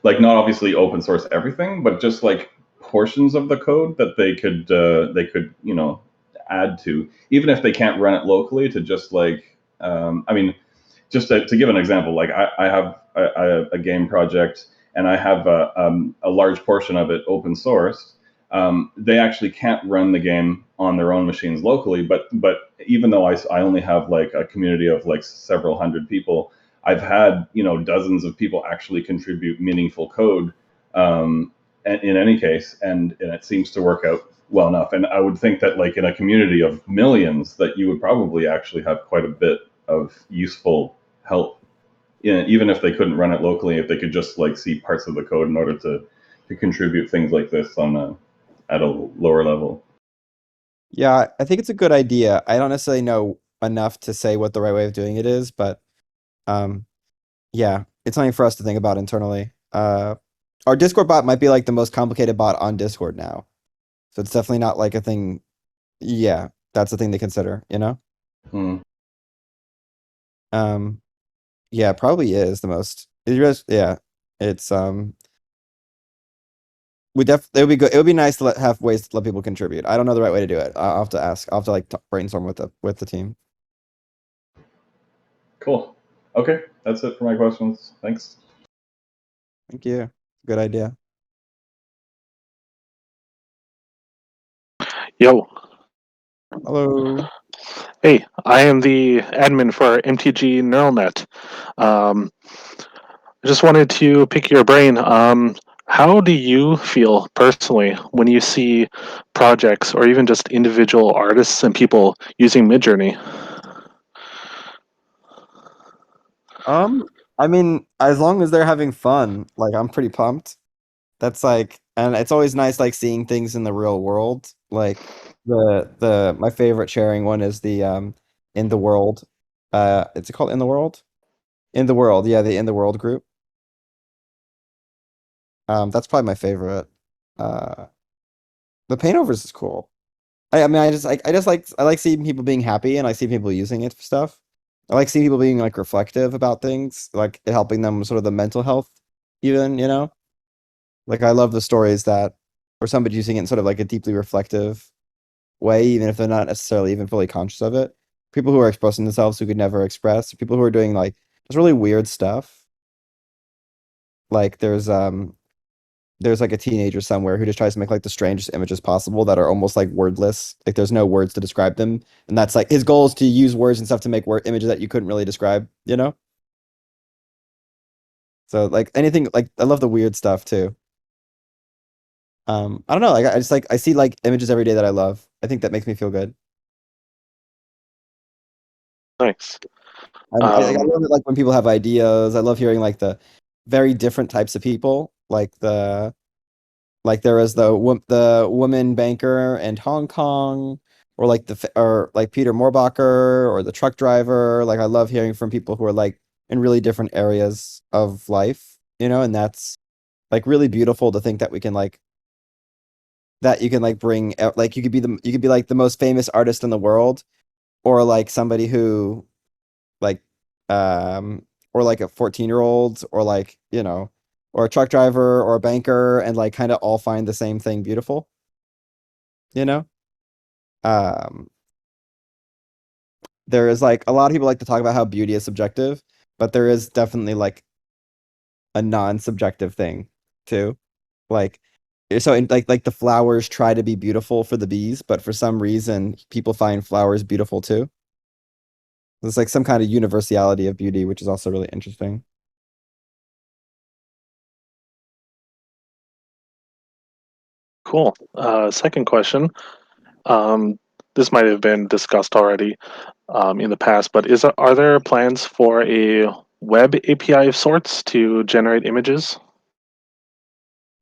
Like not obviously open source everything, but just like portions of the code that they could add to, even if they can't run it locally, to just like just to give an example, like I have a game project and I have a large portion of it open sourced. They actually can't run the game on their own machines locally, but even though I only have like a community of like several hundred people, I've had dozens of people actually contribute meaningful code in any case, and it seems to work out well enough. And I would think that like in a community of millions, that you would probably actually have quite a bit of useful help even if they couldn't run it locally, if they could just like see parts of the code in order to contribute things like this at a lower level. Yeah, I think it's a good idea. I don't necessarily know enough to say what the right way of doing it is, but yeah, it's something for us to think about internally. Our Discord bot might be like the most complicated bot on Discord now. So it's definitely not like a thing. Yeah, that's a thing to consider, you know? Hmm. Yeah, it probably is the most. Yeah, it's it would be good. It would be nice to have ways to let people contribute. I don't know the right way to do it. I'll have to ask. I'll have to like brainstorm with the team. Cool. Okay, that's it for my questions. Thanks. Thank you. Good idea. Yo, Hello. hey, I am the admin for MTG NeuralNet. I just wanted to pick your brain. How do you feel personally when you see projects or even just individual artists and people using MidJourney? I mean, as long as they're having fun, like I'm pretty pumped. That's like, and it's always nice like seeing things in the real world. Like my favorite sharing one is the in the world. Is it called In the World? In the World, yeah, the In the World group. That's probably my favorite. Uh, the Paintovers is cool. I mean, I like seeing people being happy and I see people using it for stuff. I like seeing people being like reflective about things, like it helping them sort of the mental health, even, you know? Like I love the stories that or somebody using it in sort of like a deeply reflective way, even if they're not necessarily even fully conscious of it. People who are expressing themselves who could never express, people who are doing like just really weird stuff. Like there's like a teenager somewhere who just tries to make like the strangest images possible that are almost like wordless. Like there's no words to describe them. And that's like his goal is to use words and stuff to make word images that you couldn't really describe, you know? So like anything like I love the weird stuff too. I don't know, like I just like I see like images every day that I love. I think that makes me feel good. Nice. I love it like when people have ideas. I love hearing like the very different types of people, like there was the woman banker in Hong Kong, or like or like Peter Moorbacher, or the truck driver. Like I love hearing from people who are like in really different areas of life, you know, and that's like really beautiful to think that we can like that you can like bring like you could be like the most famous artist in the world, or like somebody who like um or like a 14-year-old, or like, you know, or a truck driver or a banker, and like kind of all find the same thing beautiful, you know. um there is like a lot of people like to talk about how beauty is subjective, but there is definitely like a non-subjective thing too. Like so in, like the flowers try to be beautiful for the bees, but for some reason people find flowers beautiful too. There's like some kind of universality of beauty, which is also really interesting. Cool. Second question. Um, this might have been discussed already in the past, but are there plans for a web API of sorts to generate images?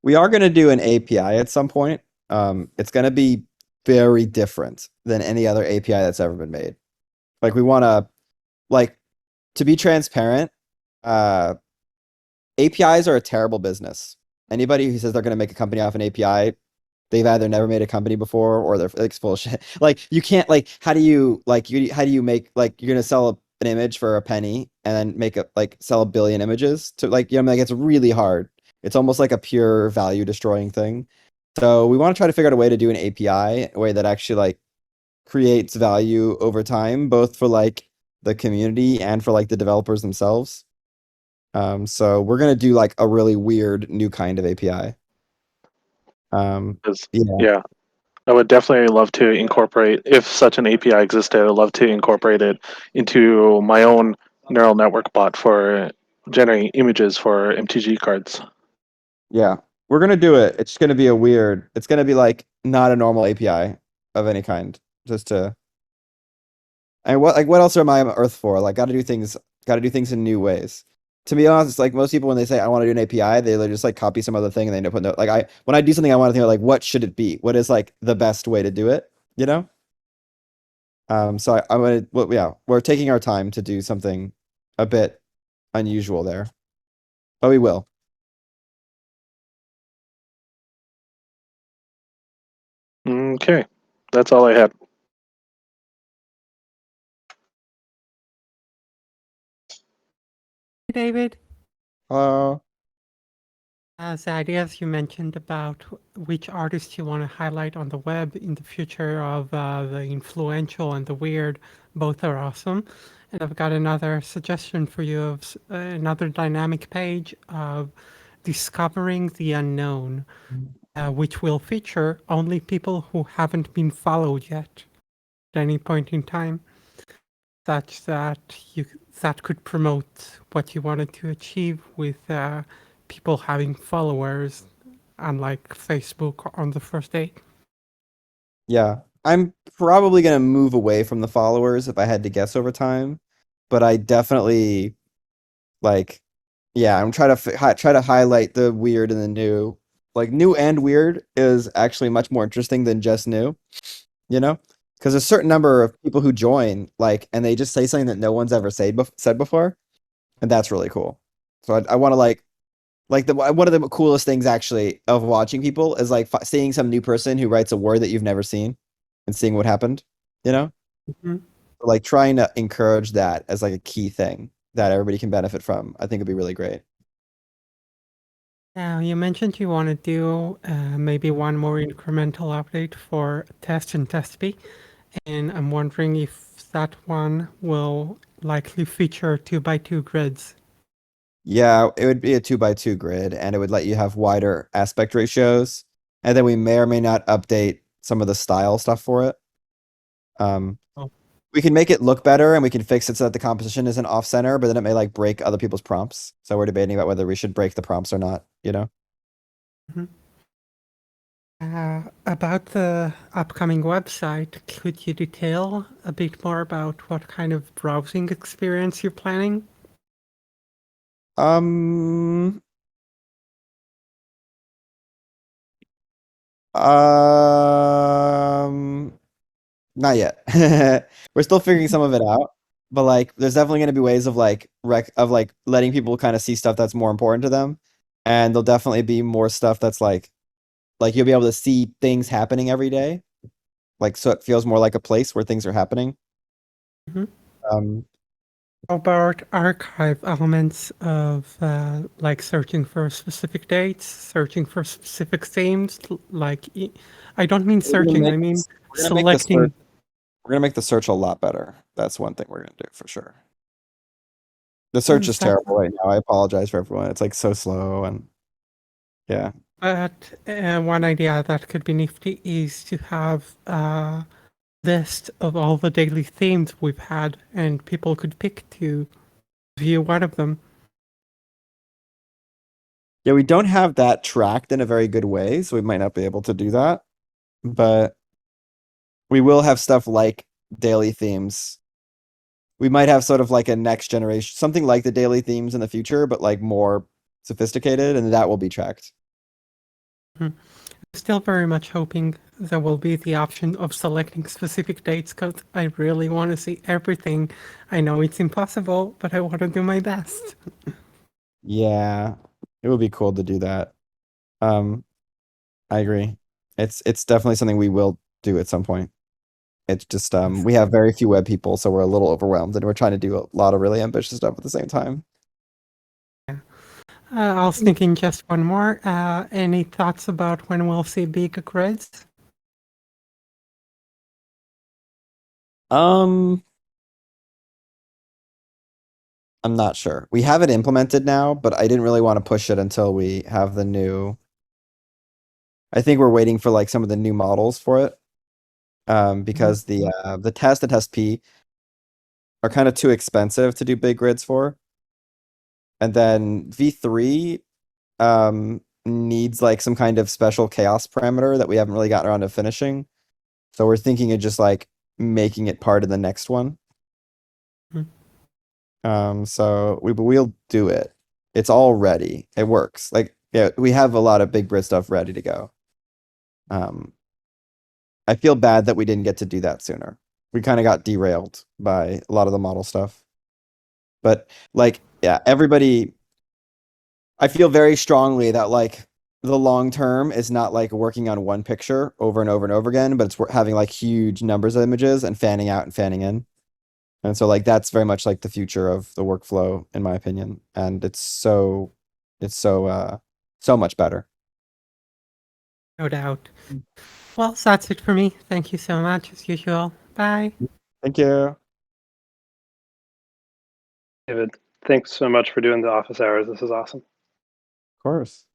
We are going to do an API at some point. It's going to be very different than any other API that's ever been made. Like we want to, like, to be transparent, APIs are a terrible business. Anybody who says they're going to make a company off an API, they've either never made a company before or they're like full of shit. Like you can't like how do you make like you're going to sell an image for a penny and then make a like sell a billion images to like, you know, like it's really hard. It's almost like a pure value destroying thing. So we want to try to figure out a way to do an API, a way that actually like creates value over time, both for like the community and for like the developers themselves. So we're gonna do like a really weird new kind of API. 'Cause, Yeah, yeah, I would definitely love to incorporate, if such an API existed, I'd love to incorporate it into my own neural network bot for generating images for MTG cards. yeah, we're gonna do it. It's gonna be it's gonna be like not a normal API of any kind. Just to, and what else am I on Earth for? Like, got to do things in new ways. to be honest, it's like most people when they say I want to do an API, they just like copy some other thing and they end up putting like when I do something I want to think like what should it be? What is like the best way to do it? You know? So I would well, yeah, we're taking our time to do something a bit unusual there. But we will. Okay, that's all I had. David, Uh as ideas you mentioned about which artists you want to highlight on the web in the future of the influential and the weird, both are awesome. And I've got another suggestion for you of another dynamic page of discovering the unknown, which will feature only people who haven't been followed yet at any point in time, such that that could promote what you wanted to achieve with people having followers, unlike Facebook on the first date. yeah. I'm probably gonna move away from the followers if I had to guess over time, but I definitely like yeah, I'm trying to try to highlight the weird and the new. Like new and weird is actually much more interesting than just new, you know? Because a certain number of people who join, like, and they just say something that no one's ever said before, and that's really cool. So I want to like the one of the coolest things actually of watching people is like seeing some new person who writes a word that you've never seen, and seeing what happened, you know? Mhm. Like trying to encourage that as like a key thing that everybody can benefit from. I think it'd be really great. Now, you mentioned you want to do maybe one more incremental update for test and test B, and I'm wondering if that one will likely feature 2x2 grids. Yeah, it would be a 2x2 grid, and it would let you have wider aspect ratios. And then we may or may not update some of the style stuff for it. Oh. We can make it look better, and we can fix it so that the composition isn't off center, but then it may like break other people's prompts. So we're debating about whether we should break the prompts or not. You know? About the upcoming website, could you detail a bit more about what kind of browsing experience you're planning? Um. Um. Not yet. We're still figuring some of it out, but like there's definitely going to be ways of like letting people kind of see stuff that's more important to them. And there'll definitely be more stuff that's like you'll be able to see things happening every day. Like so it feels more like a place where things are happening. Mhm. Um How about archive elements of like searching for specific dates, searching for specific themes? I don't mean we're gonna searching, I make mean we're gonna make the search selecting. we're gonna make the search a lot better. That's one thing we're gonna do for sure. The search is That, terrible right now. I apologize for everyone. It's like so slow and yeah. but one idea that could be nifty is to have a list of all the daily themes we've had, and people could pick to view one of them. Yeah, we don't have that tracked in a very good way, so we might not be able to do that. But we will have stuff like daily themes. We might have sort of like a next generation, something like the daily themes in the future, but like more sophisticated, and that will be tracked. Still very much hoping there will be the option of selecting specific dates because I really want to see everything. I know it's impossible, but I want to do my best. Yeah, it would be cool to do that. I agree. It's definitely something we will do at some point. It's just we have very few web people, so we're a little overwhelmed, and we're trying to do a lot of really ambitious stuff at the same time. I was thinking just one more. Any thoughts about when we'll see big grids? I'm not sure. We have it implemented now, but I didn't really want to push it until we have the new. I think we're waiting for like some of the new models for it, because the test and test P are kind of too expensive to do big grids for, and then V3 needs like some kind of special chaos parameter that we haven't really gotten around to finishing. So we're thinking of just like making it part of the next one. Hmm. So we'll do it. It's all ready. It works. Like, yeah, we have a lot of big Brit stuff ready to go. I feel bad that we didn't get to do that sooner. We kind of got derailed by a lot of the model stuff. But like, yeah, I feel very strongly that like the long term is not like working on one picture over and over and over again, but it's having like huge numbers of images and fanning out and fanning in. And so like that's very much like the future of the workflow, in my opinion. And it's so much better. No doubt. Well, so that's it for me. Thank you so much, as usual. Bye. Thank you. Of David, thanks so much for doing the office hours. This is awesome. course.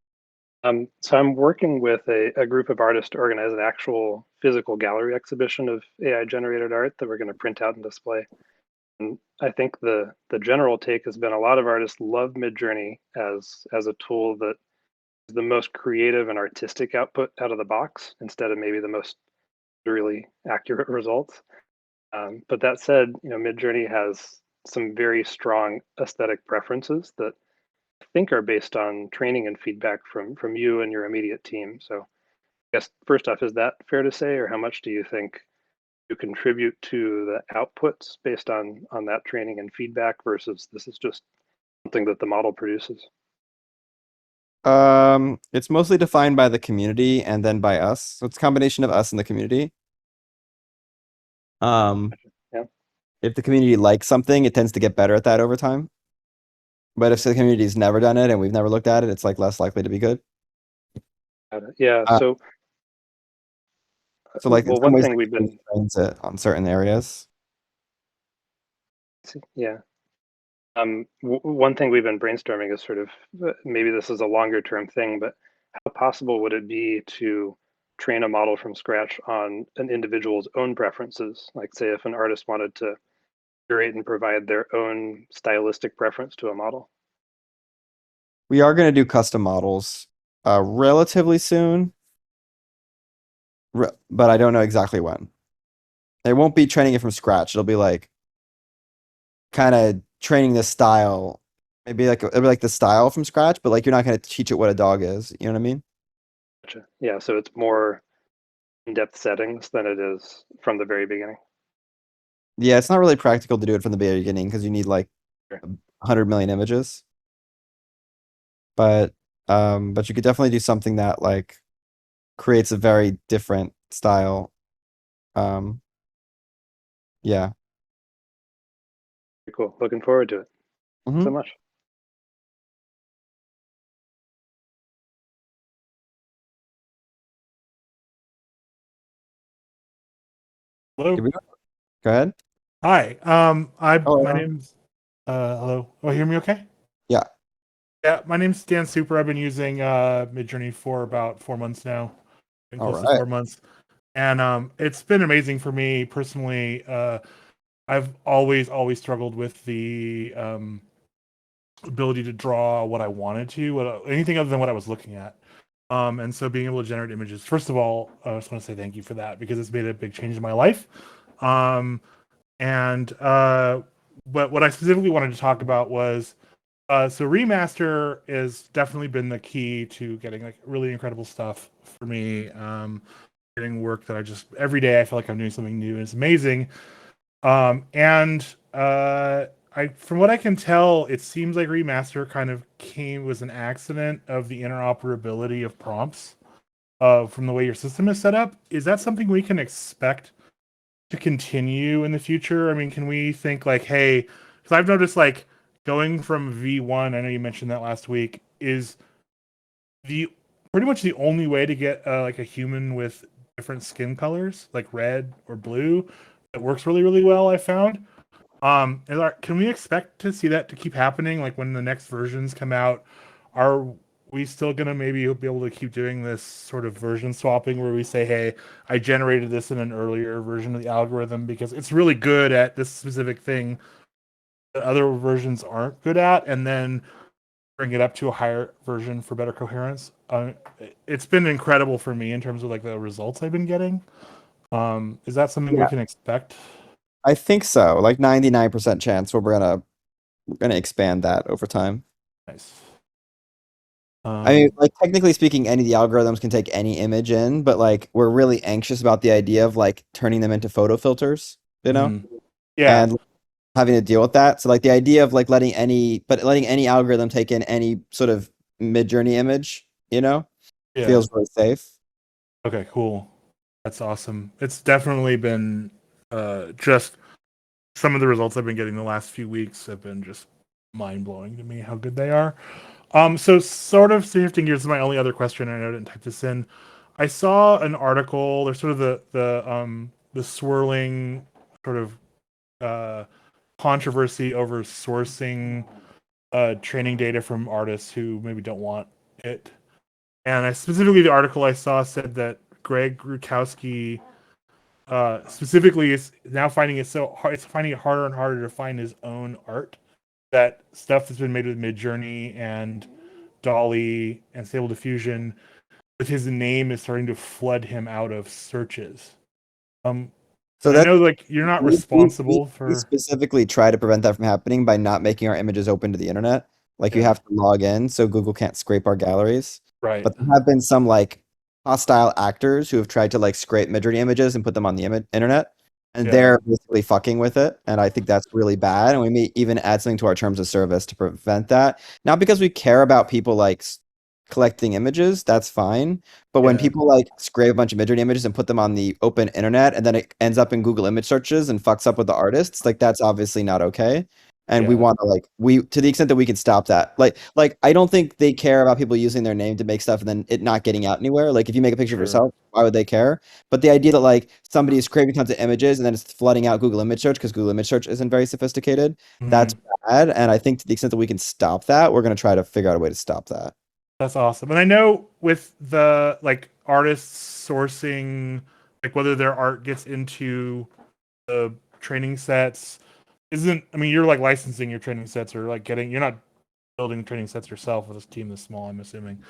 So I'm working with a group of artists to organize an actual physical gallery exhibition of AI generated art that we're going to print out and display. And I think the general take has been a lot of artists love MidJourney as a tool that is the most creative and artistic output out of the box instead of maybe the most really accurate results. But that said, MidJourney has some very strong aesthetic preferences that I think are based on training and feedback from you and your immediate team. So I guess first off, is that fair to say, or how much do you think you contribute to the outputs based on that training and feedback versus this is just something that the model produces? It's mostly defined by the community and then by us. So it's a combination of us and the community. Yeah. If the community likes something, it tends to get better at that over time. But if the community's never done it and we've never looked at it, it's like less likely to be good. Yeah. So like in well, some one ways, thing we've been trains it on certain areas. yeah. One thing we've been brainstorming is sort of maybe this is a longer term thing, but how possible would it be to train a model from scratch on an individual's own preferences? Like, say, if an artist wanted to curate and provide their own stylistic preference to a model. We are going to do custom models relatively soon, but I don't know exactly when. It won't be training it from scratch. It'll be like kind of training the style, maybe like it'll be like the style from scratch, but like you're not going to teach it what a dog is. You know what I mean? Gotcha. Yeah, so it's more in-depth settings than it is from the very beginning. Yeah, it's not really practical to do it from the very beginning because you need like 100 million images. But you could definitely do something that like creates a very different style. Yeah. Very cool. Looking forward to it. Thanks so much. Hello. Go ahead. Hi. Hello. My name's hello. Oh, hear me okay? Yeah. Yeah, my name's Dan Super. I've been using MidJourney for about 4 months now. Been close to 4 months. And it's been amazing for me personally. I've always struggled with the ability to draw what I wanted to, anything other than what I was looking at. And so being able to generate images, first of all, I just want to say thank you for that because it's made a big change in my life. But what I specifically wanted to talk about was so remaster has definitely been the key to getting like really incredible stuff for me. Getting work that I just every day I feel like I'm doing something new and it's amazing. From what I can tell, it seems like remaster kind of was an accident of the interoperability of prompts from the way your system is set up. Is that something we can expect to continue in the future? I mean, can we think like, hey, because I've noticed like going from V1, I know you mentioned that last week, is pretty much the only way to get like a human with different skin colors, like red or blue. It works really, really well, I found. Can we expect to see that to keep happening? Like when the next versions come out, are we still gonna maybe be able to keep doing this sort of version swapping where we say, hey, I generated this in an earlier version of the algorithm because it's really good at this specific thing that other versions aren't good at, and then bring it up to a higher version for better coherence? It's been incredible for me in terms of like the results I've been getting. Is that something we can expect? I think so. Like 99% chance we're gonna expand that over time. Nice. I mean, like technically speaking, any of the algorithms can take any image in, but like we're really anxious about the idea of like turning them into photo filters, you know, Yeah. and having to deal with that. So like the idea of like letting any algorithm take in any sort of MidJourney image, you know, Yeah. feels really safe. Okay, cool. That's awesome. It's definitely been just some of the results I've been getting the last few weeks have been just mind blowing to me how good they are. So sort of shifting gears is my only other question. I know I didn't type this in. I saw an article. There's sort of the swirling sort of controversy over sourcing training data from artists who maybe don't want it. And specifically, the article I saw said that Greg Rukowski specifically is now finding it so hard. It's finding it harder and harder to find his own art. That stuff that's been made with MidJourney and Dolly and Stable Diffusion, with his name is starting to flood him out of searches. So I know like you're not responsible we for specifically try to prevent that from happening by not making our images open to the internet. Like you have to log in so Google can't scrape our galleries. right. But there have been some like hostile actors who have tried to like scrape MidJourney images and put them on the internet, and Yeah. they're basically fucking with it. And I think that's really bad. And we may even add something to our terms of service to prevent that. Not because we care about people like collecting images, that's fine. But when Yeah. people like scrape a bunch of MidJourney images and put them on the open internet, and then it ends up in Google image searches and fucks up with the artists, like that's obviously not okay. And we Yeah. want to like to the extent that we can stop that. Like I don't think they care about people using their name to make stuff and then it not getting out anywhere. Like if you make a picture of Sure. yourself, why would they care? But the idea that like somebody is scraping tons of images and then it's flooding out Google image search because Google image search isn't very sophisticated, that's bad. And I think to the extent that we can stop that, we're going to try to figure out a way to stop that. That's awesome. And I know with the like artists sourcing, like whether their art gets into the training sets, I mean, you're like licensing your training sets or like you're not building training sets yourself with a team this small, I'm assuming.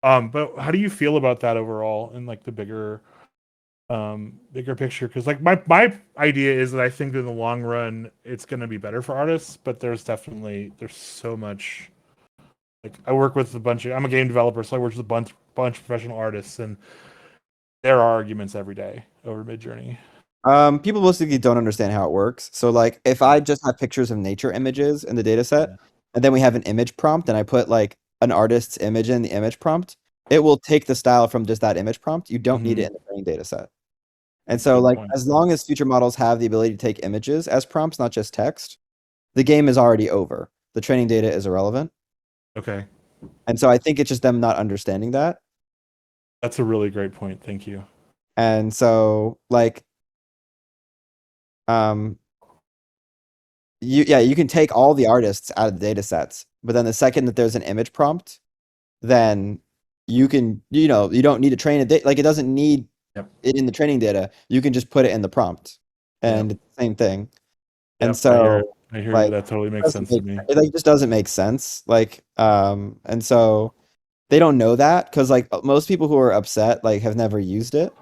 But how do you feel about that overall in like the bigger picture? Because like my idea is that I think that in the long run it's going to be better for artists, but there's so much. Like I work with I'm a game developer, so I work with a bunch of professional artists, and there are arguments every day over MidJourney. People mostly don't understand how it works. So like if I just have pictures of nature images in the data set, and then we have an image prompt and I put like an artist's image in the image prompt, it will take the style from just that image prompt. You don't need it in the training data set. And so like as long as future models have the ability to take images as prompts, not just text, the game is already over. The training data is irrelevant. Okay. And so I think it's just them not understanding that. That's a really great point. Thank you. And so like you can take all the artists out of the data sets, but then the second that there's an image prompt, then you can, you don't need to train it. Like it doesn't need it in the training data. You can just put it in the prompt and it's the same thing. And so I hear like, you. That totally makes sense to me. It like just doesn't make sense. Like, and so they don't know that because like most people who are upset like have never used it.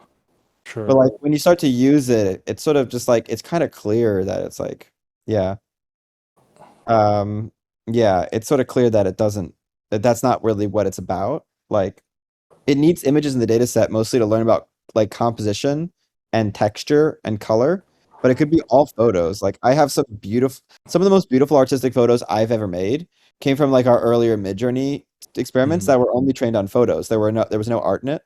Sure. But like when you start to use it, it's sort of just like it's kind of clear that it's like, yeah. It's sort of clear that that's not really what it's about. Like it needs images in the data set mostly to learn about like composition and texture and color, but it could be all photos. Like I have some of the most beautiful artistic photos I've ever made came from like our earlier MidJourney experiments that were only trained on photos. There was no art in it.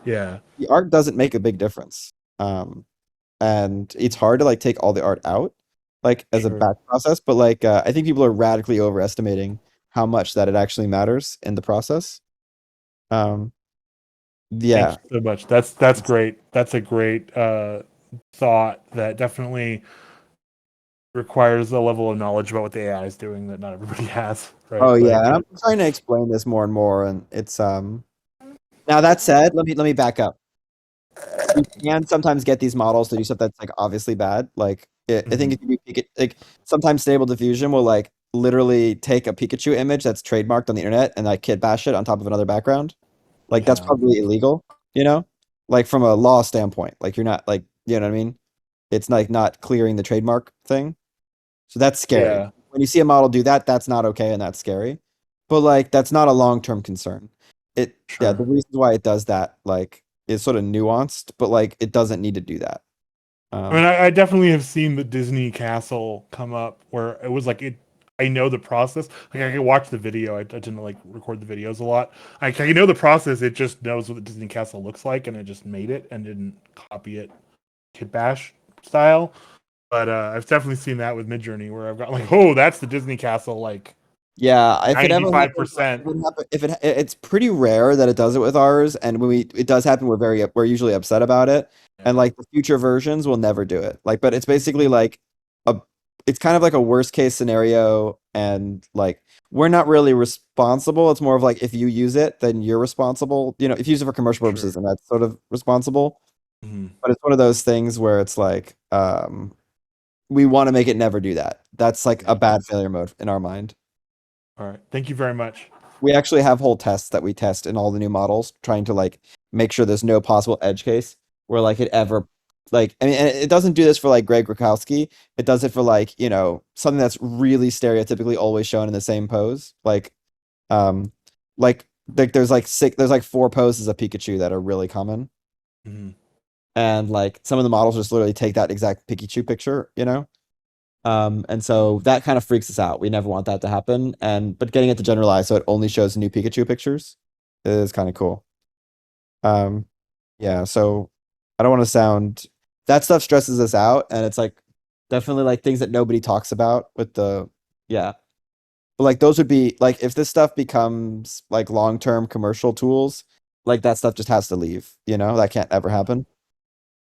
Yeah. The art doesn't make a big difference. And it's hard to like take all the art out like as a batch process, but like I think people are radically overestimating how much that it actually matters in the process. Thank you so much. That's great. That's a great thought that definitely requires a level of knowledge about what the AI is doing that not everybody has. Right? Oh yeah, I'm trying to explain this more and more, and it's now that said, let me back up. You can sometimes get these models to do stuff that's like obviously bad. Like I think it can be like sometimes Stable Diffusion will like literally take a Pikachu image that's trademarked on the internet and like kit bash it on top of another background. Like that's probably illegal, like from a law standpoint. Like you're not like, you know what I mean? It's like not clearing the trademark thing. So that's scary. Yeah. When you see a model do that, that's not okay and that's scary. but like that's not a long-term concern. Yeah, the Sure. reason why it does that like is sort of nuanced, but like it doesn't need to do that. I mean, I definitely have seen the Disney castle come up where it was like it. I know the process. Like I can watch the video. I didn't like record the videos a lot. I know the process. It just knows what the Disney castle looks like, and it just made it and didn't copy it, Kid Bash style. But I've definitely seen that with MidJourney, where I've got like, oh, that's the Disney castle, like Yeah, if it ever happens, 95%. if it's pretty rare that it does it with ours, and when it does happen, we're usually upset about it, and like the future versions will never do it. Like, but it's basically like a, it's kind of like a worst case scenario, and like we're not really responsible. It's more of like if you use it, then you're responsible. You know, if you use it for commercial purposes, Sure. then that's sort of responsible. Mhm. But it's one of those things where it's like, we want to make it never do that. That's like a bad failure mode in our mind. All right. Thank you very much. We actually have whole tests that we test in all the new models, trying to like make sure there's no possible edge case where like it ever like I mean and it doesn't do this for like Greg Rakowski. It does it for like, you know, something that's really stereotypically always shown in the same pose. Um like there's like four poses of Pikachu that are really common. Mhm. And like some of the models just literally take that exact Pikachu picture, you know? And so that kind of freaks us out. We never want that to happen. But getting it to generalize so it only shows new Pikachu pictures is kind of cool. Yeah, so I don't want to sound that stuff stresses us out, and it's like definitely like things that nobody talks about with the yeah. But like those would be like if this stuff becomes like long-term commercial tools, like that stuff just has to leave, you know? That can't ever happen.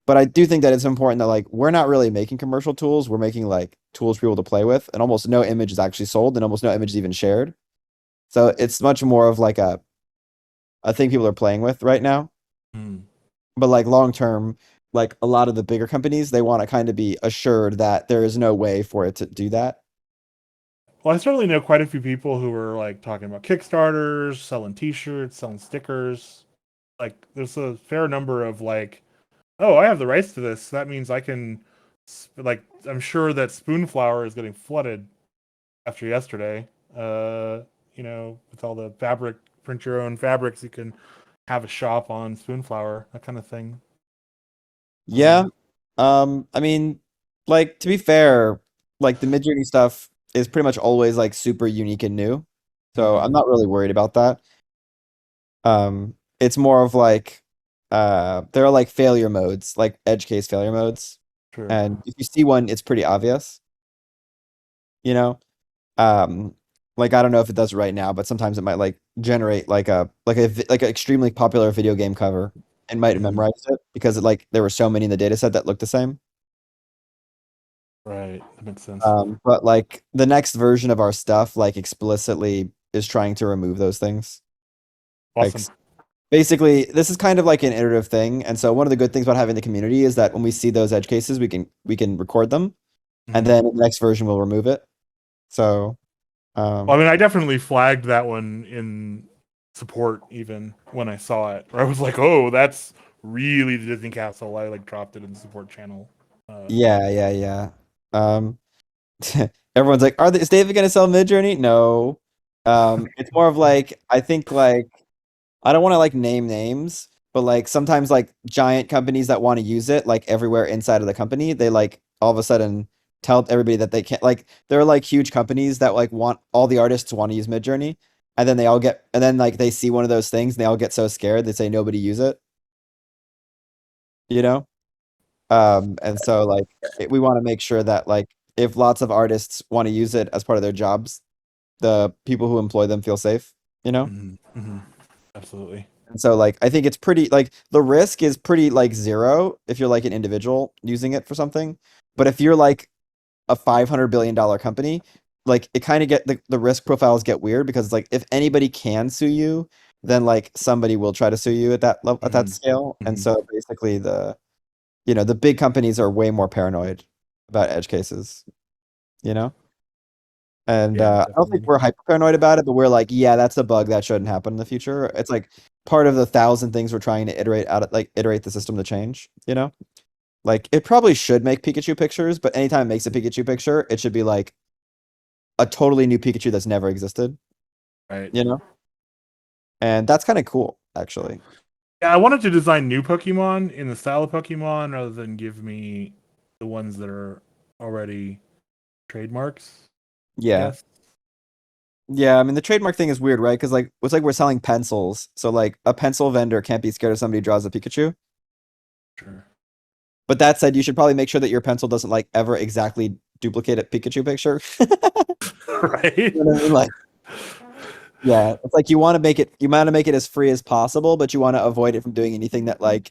But I do think that it's important that like we're not really making commercial tools. We're making like tools for people to play with, and almost no image is actually sold, and almost no image is even shared. So it's much more of like a thing people are playing with right now. Mm. But like long term, like a lot of the bigger companies, they want to kind of be assured that there is no way for it to do that. Well, I certainly know quite a few people who are like talking about Kickstarters, selling T-shirts, selling stickers. Like, there's a fair number of like, oh, I have the rights to this. That means I can, like, I'm sure that Spoonflower is getting flooded after yesterday. You know, with all the fabric, print your own fabrics, you can have a shop on Spoonflower, that kind of thing. Yeah. I mean, like to be fair, like the Midjourney stuff is pretty much always like super unique and new. So I'm not really worried about that. It's more of like there are like failure modes, like edge case failure modes. Sure. And if you see one, it's pretty obvious, you know? Like I don't know if it does right now, but sometimes it might like generate like an extremely popular video game cover and might Mhm. memorize it because it like there were so many in the data set that looked the same. Right. That makes sense. But like the next version of our stuff like explicitly is trying to remove those things. Like Awesome. basically this is kind of like an iterative thing. And so one of the good things about having the community is that when we see those edge cases, we can record them and Mhm. then in the next version we'll remove it. So Well, I mean, I definitely flagged that one in support even when I saw it. Where I was like, "Oh, that's really the Disney Castle." I like dropped it in the support channel. yeah. Um everyone's like, is David gonna sell Midjourney? No. It's more of like I think like I don't want to like name names, but like sometimes like giant companies that want to use it like everywhere inside of the company, they like all of a sudden tell everybody that they can't like there are like huge companies that like want all the artists to want to use Midjourney, and then like they see one of those things and they all get so scared they say nobody use it, you know? And so like we want to make sure that like if lots of artists want to use it as part of their jobs, the people who employ them feel safe, you know? Absolutely. And so like I think it's pretty like the risk is pretty like zero if you're like an individual using it for something. But if you're like a $500 billion company, like it kind of get the risk profiles get weird because it's like if anybody can sue you, then like somebody will try to sue you at that level at that scale. And so basically the big companies are way more paranoid about edge cases, you know? And Yeah, I don't think definitely. we're hyper paranoid about it, but we're like, yeah, that's a bug that shouldn't happen in the future. It's like part of the thousand things we're trying to iterate the system to change, you know? Like it probably should make Pikachu pictures, but anytime it makes a Pikachu picture, it should be like a totally new Pikachu that's never existed. Right. you know? And that's kind of cool, actually. Yeah, I wanted to design new Pokemon in the style of Pokemon rather than give me the ones that are already trademarks. I Yeah. guess. Yeah, I mean the trademark thing is weird, right? Because like it's like we're selling pencils. So like a pencil vendor can't be scared if somebody draws a Pikachu. Sure. But that said, you should probably make sure that your pencil doesn't like ever exactly duplicate a Pikachu picture. Right. You know what I mean? Like, yeah, it's like you want to make it as free as possible, but you want to avoid it from doing anything that like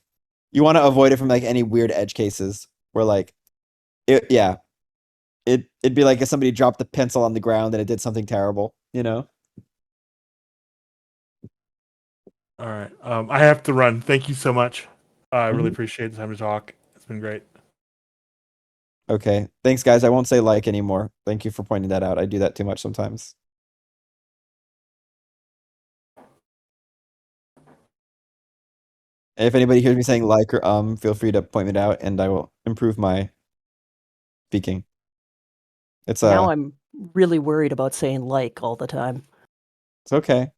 you want to avoid it from like any weird edge cases where like yeah, it'd be like if somebody dropped the pencil on the ground and it did something terrible, you know? All right. I have to run. Thank you so much. I really Mhm. appreciate the time to talk. It's been great. Okay. Thanks, guys. I won't say like anymore. Thank you for pointing that out. I do that too much sometimes. If anybody hears me saying like or feel free to point it out and I will improve my speaking. It's Now I'm really worried about saying like all the time. it's okay.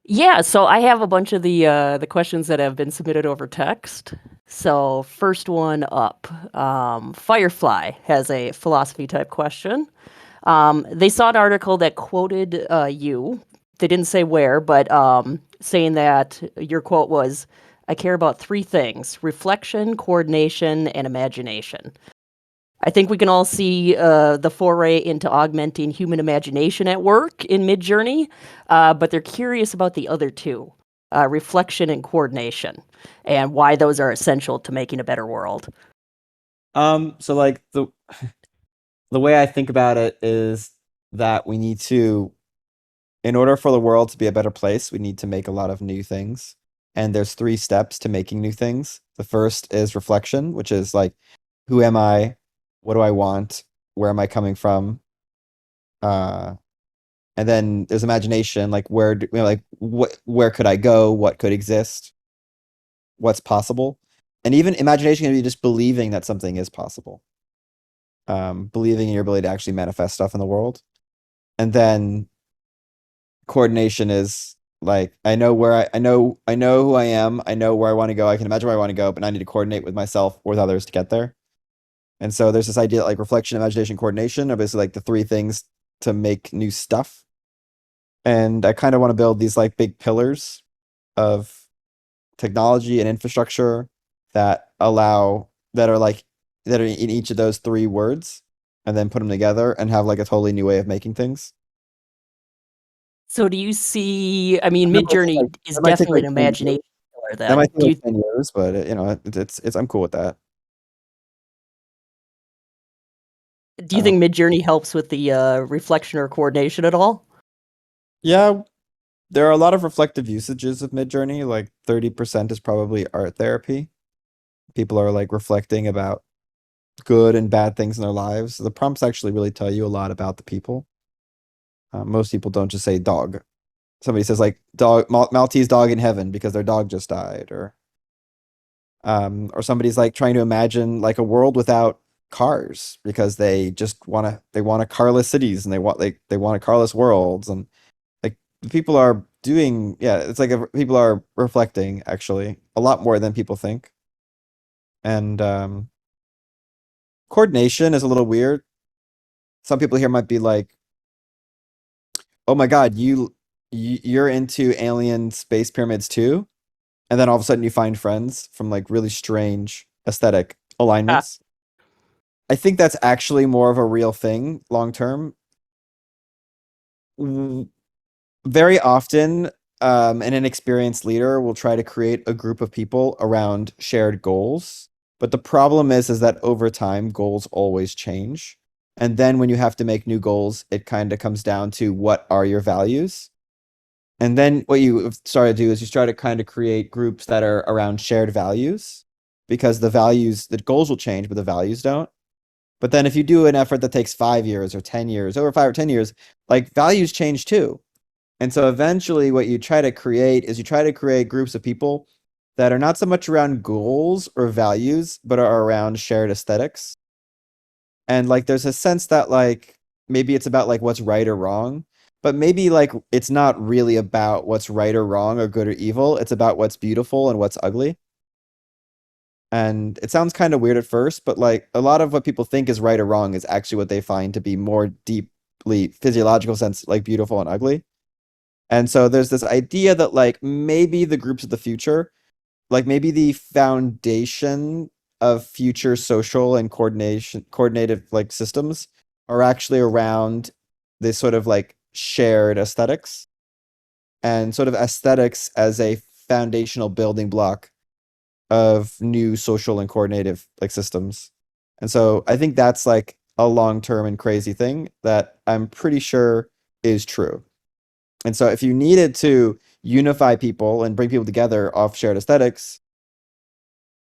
Yeah, so I have a bunch of the questions that have been submitted over text. So first one up, Firefly has a philosophy type question. They saw an article that quoted you. They didn't say where, but saying that your quote was, "I care about three things: reflection, coordination, and imagination." I think we can all see the foray into augmenting human imagination at work in MidJourney, but they're curious about the other two, reflection and coordination, and why those are essential to making a better world. So like the way I think about it is that we need to, in order for the world to be a better place, we need to make a lot of new things. And there's 3 steps to making new things. The first is reflection, which is like, who am I? What do I want? Where am I coming from? And then there's imagination, like like where could I go? What could exist? What's possible? And even imagination can be just believing that something is possible. Believing in your ability to actually manifest stuff in the world. And then coordination is like I know who I am, I know where I want to go, I can imagine where I want to go, but I need to coordinate with myself or with others to get there. And so there's this idea like reflection, imagination, coordination are basically like the 3 things to make new stuff. And I kind of want to build these like big pillars of technology and infrastructure that are in each of those 3 words and then put them together and have like a totally new way of making things. So do you see, I mean, That might take, MidJourney like- is that might take, definitely like, an 10 years. imagination killer That then. might Do take you, like 10 years, but it's I'm cool with that. do you think MidJourney helps with the reflection or coordination at all? Yeah, there are a lot of reflective usages of MidJourney. Like 30% is probably art therapy. People are like reflecting about good and bad things in their lives. The prompts actually really tell you a lot about the people. Most people don't just say dog. Somebody says like Maltese dog in heaven because their dog just died, or somebody's like trying to imagine like a world without cars because they want a carless cities and they want a carless worlds, and like people are doing, yeah, it's like people are reflecting actually a lot more than people think. And coordination is a little weird. Some people here might be like, oh my god, you're into alien space pyramids too, and then all of a sudden you find friends from like really strange aesthetic alignments. I think that's actually more of a real thing long term. Very often, an inexperienced leader will try to create a group of people around shared goals. But the problem is that over time, goals always change. And then when you have to make new goals, it kind of comes down to what are your values? And then what you start to do is you start to kind of create groups that are around shared values because the goals will change, but the values don't. But then if you do an effort that takes 5 years or 10 years, over 5 or 10 years, like values change too. And so eventually what you try to create is you try to create groups of people that are not so much around goals or values, but are around shared aesthetics. And like there's a sense that like maybe it's about like what's right or wrong, but maybe like it's not really about what's right or wrong or good or evil. It's about what's beautiful and what's ugly. And it sounds kind of weird at first, but like a lot of what people think is right or wrong is actually what they find to be more deeply physiological sense, like beautiful and ugly. And so there's this idea that like maybe the groups of the future, like maybe the foundation of future social and coordinated like systems are actually around this sort of like shared aesthetics and sort of aesthetics as a foundational building block of new social and coordinative like systems. And so I think that's like a long-term and crazy thing that I'm pretty sure is true. And so if you needed to unify people and bring people together off shared aesthetics,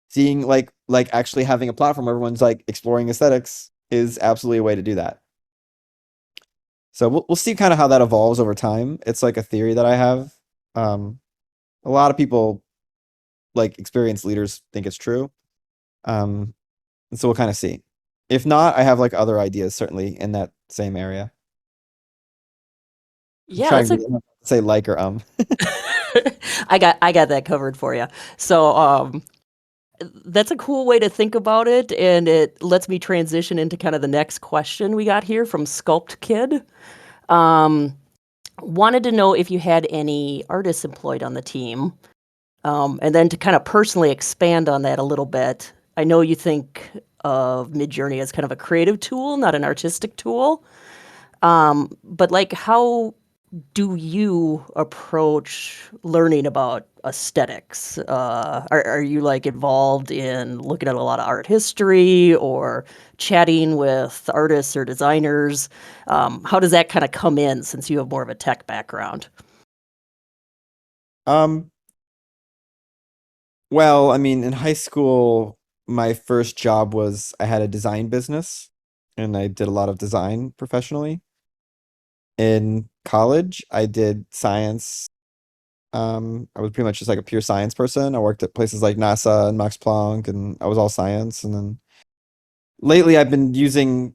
seeing like actually having a platform where everyone's like exploring aesthetics is absolutely a way to do that. So we'll see kind of how that evolves over time. It's like a theory that I have. A lot of people like experienced leaders think it's true. And so we'll kind of see. If not, I have like other ideas certainly in that same area. Yeah, Trying that's a to say like or I got that covered for you. So that's a cool way to think about it, and it lets me transition into kind of the next question we got here from Sculpt Kid. Wanted to know if you had any artists employed on the team, and then to kind of personally expand on that a little bit. I know you think of MidJourney as kind of a creative tool, not an artistic tool. But like, how do you approach learning about aesthetics? Are you like involved in looking at a lot of art history or chatting with artists or designers? How does that kind of come in since you have more of a tech background? Well, I mean, in high school, my first job was I had a design business and I did a lot of design professionally. In college, I did science. I was pretty much just like a pure science person. I worked at places like NASA and Max Planck, and I was all science. And then lately, I've been using,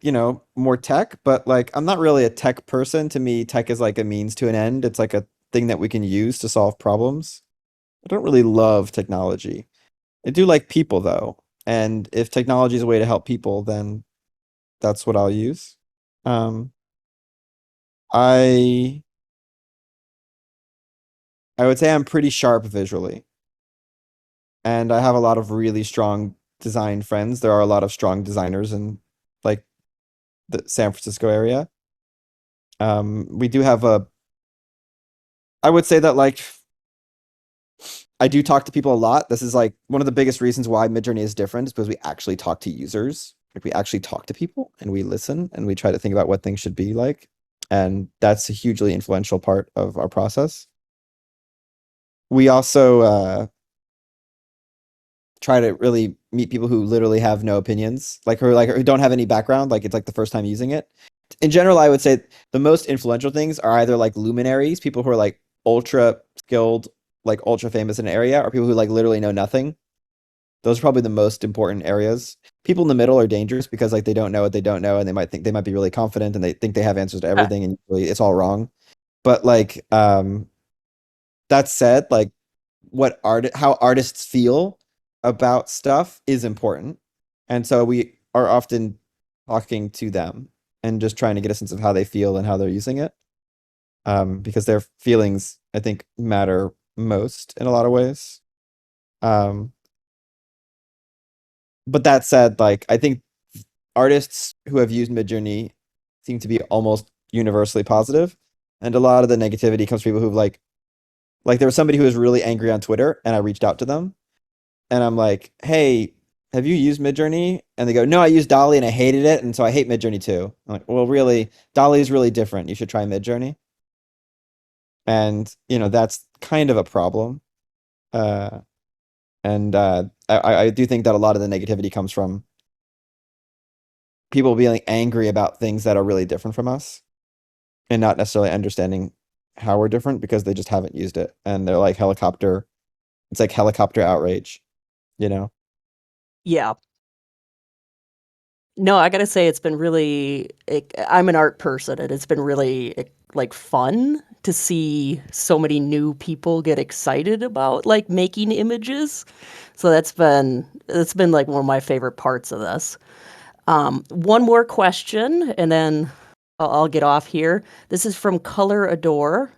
more tech, but like I'm not really a tech person. To me, tech is like a means to an end. It's like a thing that we can use to solve problems. I don't really love technology. I do like people though. And if technology is a way to help people, then that's what I'll use. Um, I I would say I'm pretty sharp visually, and I have a lot of really strong design friends. There are a lot of strong designers in like the San Francisco area. We do have I would say that like I do talk to people a lot. This is like one of the biggest reasons why MidJourney is different is because we actually talk to users. Like we actually talk to people and we listen and we try to think about what things should be like. And that's a hugely influential part of our process. We also try to really meet people who literally have no opinions, who don't have any background, like it's like the first time using it. In general, I would say the most influential things are either like luminaries, people who are like ultra skilled, like ultra famous in an area, or people who like literally know nothing. Those are probably the most important areas. People in the middle are dangerous because like they don't know what they don't know, and they might think they might be really confident and they think they have answers to everything, and usually it's all wrong. But like that said, like how artists feel about stuff is important. And so we are often talking to them and just trying to get a sense of how they feel and how they're using it. Because their feelings, I think, matter most in a lot of ways. But that said, like I think artists who have used MidJourney seem to be almost universally positive, and a lot of the negativity comes from people who've like there was somebody who was really angry on Twitter, and I reached out to them, and I'm like, "Hey, have you used MidJourney?" And they go, "No, I used Dolly and I hated it, and so I hate MidJourney too." I'm like, "Well, really, Dolly is really different. You should try MidJourney." And that's kind of a problem. Uh, and I do think that a lot of the negativity comes from people being angry about things that are really different from us, and not necessarily understanding how we're different because they just haven't used it, and they're like helicopter. It's like helicopter outrage, you know. Yeah. No, I gotta say it's been really. I'm an art person, and it's been really like fun to see so many new people get excited about like making images. So that's been like one of my favorite parts of this. One more question, and then I'll get off here. This is from Color Adore.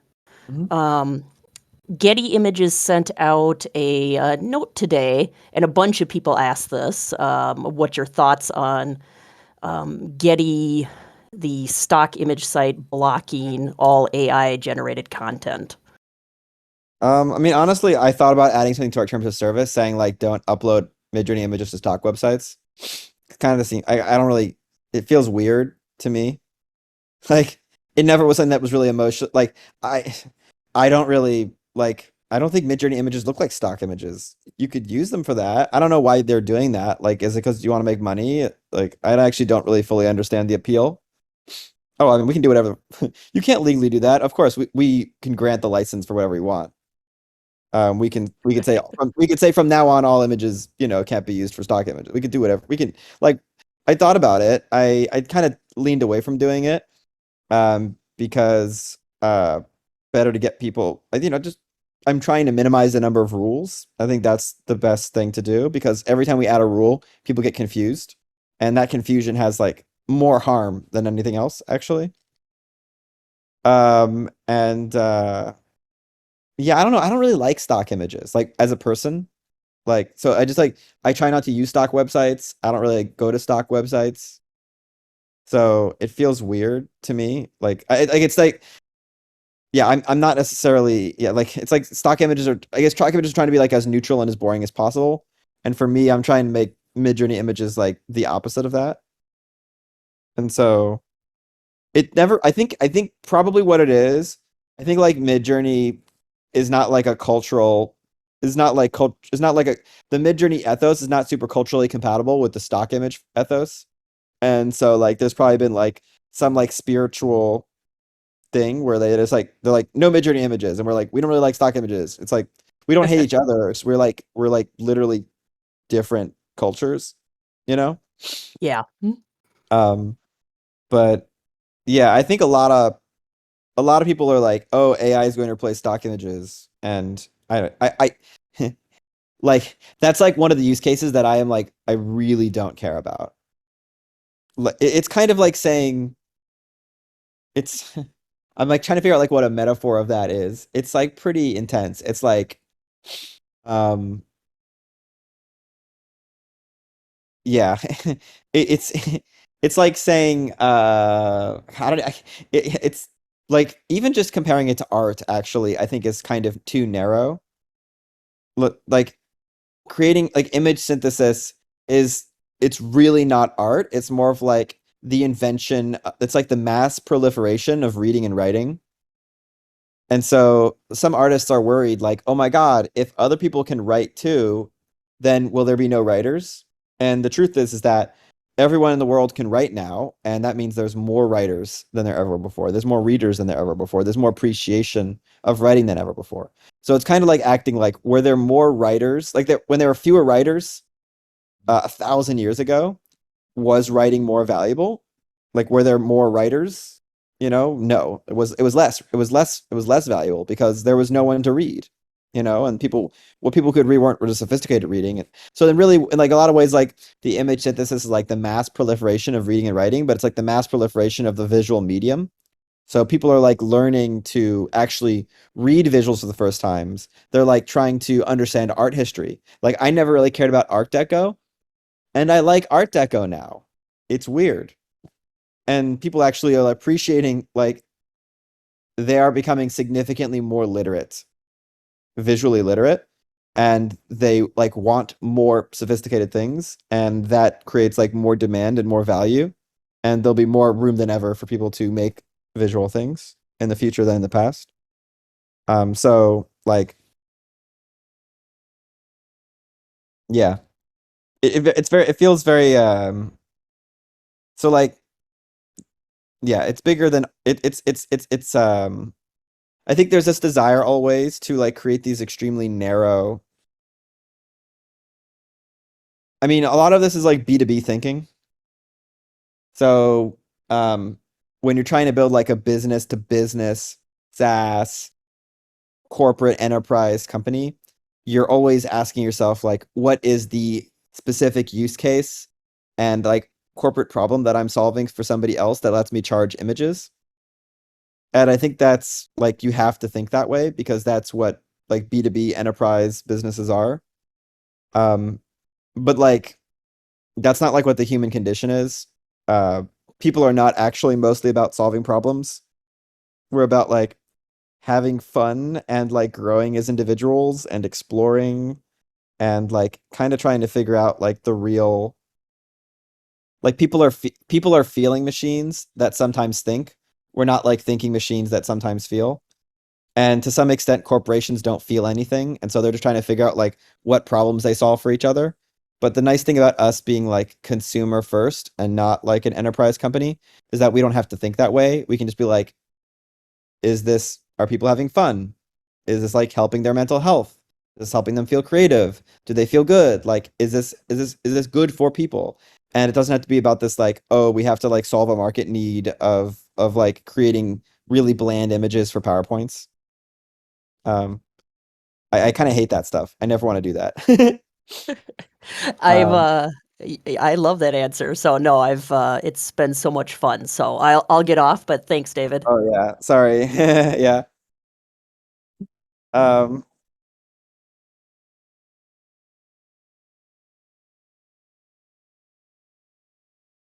Mhm. Getty Images sent out a note today, and a bunch of people asked this. What your thoughts on Getty, the stock image site, blocking all AI generated content? I mean, honestly, I thought about adding something to our terms of service, saying like, don't upload MidJourney images to stock websites. It's kind of the same. I don't really. It feels weird to me. Like, it never was something that was really emotional. Like, I don't really like. I don't think MidJourney images look like stock images. You could use them for that. I don't know why they're doing that. Like, is it because you want to make money? Like, I actually don't really fully understand the appeal. Oh, I mean, we can do whatever. You can't legally do that. Of course, we can grant the license for whatever we want. We could say from now on all images, can't be used for stock images. We could do whatever. We can like I thought about it. I kind of leaned away from doing it because better to get people, just I'm trying to minimize the number of rules. I think that's the best thing to do because every time we add a rule, people get confused, and that confusion has like more harm than anything else actually. And yeah, I don't know. I don't really like stock images like as a person. Like, so I try not to use stock websites. I don't really go to stock websites. So it feels weird to me. It's like, yeah, I'm not necessarily, yeah, like it's like stock images are, I guess stock images are trying to be like as neutral and as boring as possible. And for me, I'm trying to make MidJourney images like the opposite of that. And so I think probably what it is, I think like MidJourney is not like a cultural, is not like a, the MidJourney ethos is not super culturally compatible with the stock image ethos. And so like there's probably been like some like spiritual thing where they're like no MidJourney images, and we're like we don't really like stock images. It's like we don't hate each other. So we're like literally different cultures, you know? Yeah. Um but yeah, I think a lot of people are like, "Oh, AI is going to replace stock images." And I like that's like one of the use cases that I am like I really don't care about. It's kind of like saying it's I'm like trying to figure out like what a metaphor of that is. It's like pretty intense. It's like um yeah. It's it's like saying how did I it's like even just comparing it to art actually I think is kind of too narrow. Look, like creating like image synthesis is it's really not art. It's more of like the invention, it's like the mass proliferation of reading and writing. And so some artists are worried, like, oh my God, if other people can write too, then will there be no writers? And the truth is that everyone in the world can write now, and that means there's more writers than there ever before. There's more readers than there ever before. There's more appreciation of writing than ever before. So it's kind of like acting like were there more writers, like when there were fewer writers 1,000 years ago, was writing more valuable? Like were there more writers? No, it was less. It was less valuable because there was no one to read, and what people could read were just sophisticated reading. And so then really in like a lot of ways, like the image synthesis is like the mass proliferation of reading and writing, but it's like the mass proliferation of the visual medium. So people are like learning to actually read visuals for the first times. They're like trying to understand art history. Like I never really cared about Art Deco, and I like Art Deco now. It's weird. And people actually are appreciating like they are becoming significantly more literate, visually literate, and they like want more sophisticated things, and that creates like more demand and more value, and there'll be more room than ever for people to make visual things in the future than in the past. So like yeah, it feels very so like yeah, it's bigger than it's I think there's this desire always to like create these extremely narrow. I mean, a lot of this is like B2B thinking. So when you're trying to build like a business to business SaaS corporate enterprise company, you're always asking yourself like, what is the specific use case and like corporate problem that I'm solving for somebody else that lets me charge images? And I think that's like you have to think that way because that's what like B2B enterprise businesses are. But like that's not like what the human condition is. Uh, People are not actually mostly about solving problems. We're about like having fun and like growing as individuals and exploring and like kind of trying to figure out like the real like people are feeling machines that sometimes think. We're not like thinking machines that sometimes feel. And to some extent, corporations don't feel anything, and so they're just trying to figure out like what problems they solve for each other. But the nice thing about us being like consumer first and not like an enterprise company is that we don't have to think that way. We can just be like, are people having fun? Is this like helping their mental health? Is this helping them feel creative? Do they feel good? Like, is this good for people? And it doesn't have to be about this like, oh, we have to like solve a market need of like creating really bland images for PowerPoints. I kind of hate that stuff. I never want to do that. I've Um, I love that answer. So no, I've it's been so much fun. So I'll get off, but thanks, David. oh yeah, sorry. Yeah. Um,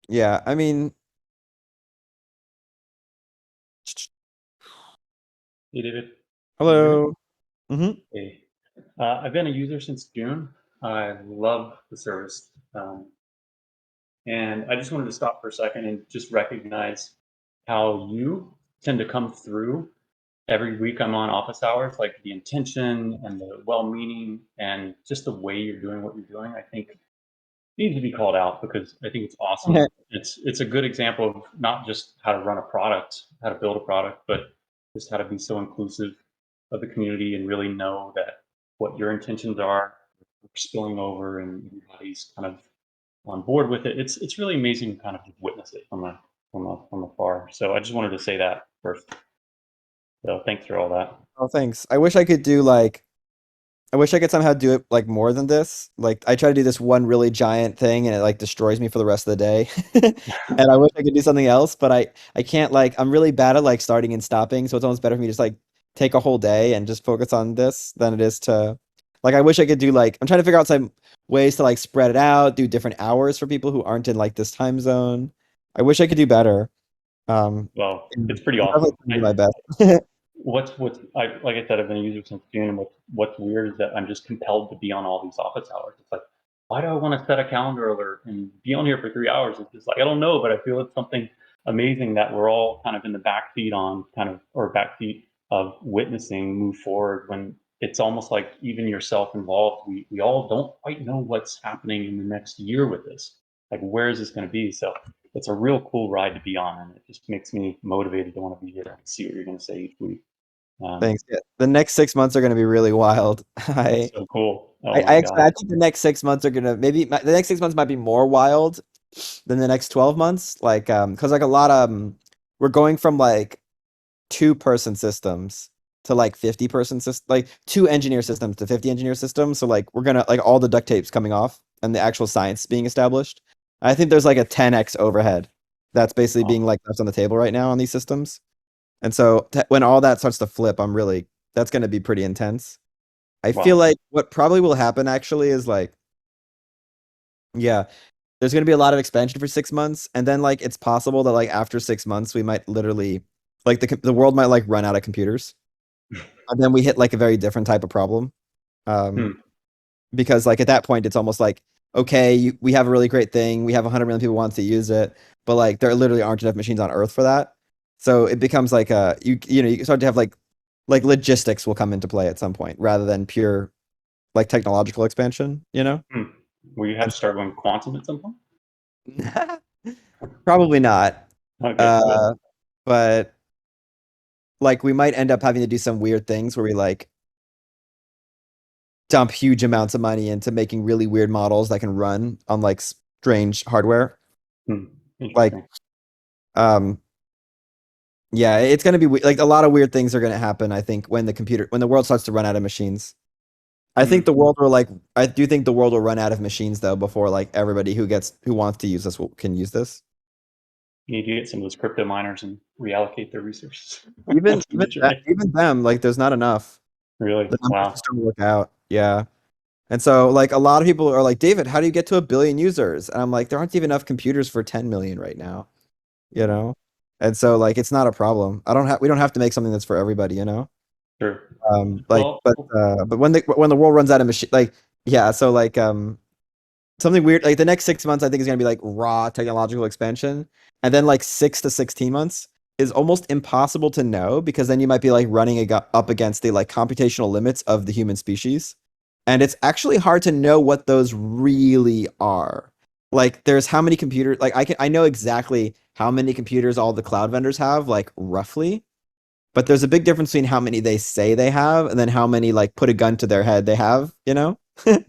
yeah, I mean, Hey, David. Can you hear me? hello. Hmm. Hey. I've been a user since June. I love the service. And I just wanted to stop for a second and just recognize how you tend to come through every week I'm on office hours, like the intention and the well-meaning and just the way you're doing what you're doing. I think needs to be called out because I think it's awesome. It's a good example of not just how to run a product, how to build a product, but just how to be so inclusive of the community and really know that what your intentions are spilling over and everybody's kind of on board with it. It's really amazing to kind of witness it from afar. So I just wanted to say that first. So thanks for all that. Oh, thanks. I wish I could somehow do it like more than this. Like I try to do this one really giant thing and it like destroys me for the rest of the day. And I wish I could do something else, but I can't like I'm really bad at like starting and stopping, so it's almost better for me to just like take a whole day and just focus on this than it is to like I wish I could do like I'm trying to figure out some ways to like spread it out, do different hours for people who aren't in like this time zone. I wish I could do better. Well, And it's pretty I'm definitely awesome. trying to do my best. What's I like I said, I've been a user since June, and what's weird is that I'm just compelled to be on all these office hours. It's like, why do I want to set a calendar alert and be on here for 3 hours? It's just like I don't know, but I feel it's something amazing that we're all kind of in the backseat on kind of or backseat of witnessing move forward when it's almost like even yourself involved, we all don't quite know what's happening in the next year with this. Like where is this going to be? So it's a real cool ride to be on, and it just makes me motivated to want to be here and see what you're going to say each week. Thanks. Yeah. The next 6 months are going to be really wild. That's so cool. Oh I my actually God. I think the next 6 months are gonna the next 6 months might be more wild than the next 12 months. Like because like a lot of we're going from like 2-person systems to like 50-person system like 2 engineer systems to 50 engineer systems. So like we're gonna like all the duct tape's coming off and the actual science being established. I think there's like a 10x overhead that's basically being Wow. like left on the table right now on these systems. And so when all that starts to flip, that's gonna be pretty intense. I feel Wow. like what probably will happen actually is like, yeah, there's gonna be a lot of expansion for 6 months, and then like it's possible that like after 6 months we might literally like the world might like run out of computers, and then we hit like a very different type of problem. Um, Hmm. because like at that point it's almost like okay, we have a really great thing, we have 100 million people wants to use it, but like there literally aren't enough machines on Earth for that. So it becomes like you start to have like logistics will come into play at some point rather than pure like technological expansion, you know? Hmm. Will you have to start going quantum at some point? Probably not. Okay, good. Uh, but like we might end up having to do some weird things where we like dump huge amounts of money into making really weird models that can run on like strange hardware. Hmm. Like, Interesting. yeah, it's gonna be like a lot of weird things are gonna happen. I think when the world starts to run out of machines. I think the world will like. I do think the world will run out of machines though before like everybody who wants to use this can use this. You need to get some of those crypto miners and reallocate their resources. Even to MidJourney. even them, like there's not enough. Really? The numbers Wow. just don't work out. Yeah. And so like a lot of people are like, David, how do you get to 1 billion users? And I'm like, there aren't even enough computers for 10 million right now, you know? And so like it's not a problem. We don't have to make something that's for everybody, you know? Sure. Like Well, but when the world runs out of machine, like yeah, so like something weird like the next 6 months I think is going to be like raw technological expansion, and then like 6 to 16 months is almost impossible to know, because then you might be like running up against the like computational limits of the human species, and it's actually hard to know what those really are. Like there's how many computers, like I know exactly how many computers all the cloud vendors have, like roughly, but there's a big difference between how many they say they have and then how many like put a gun to their head they have, you know?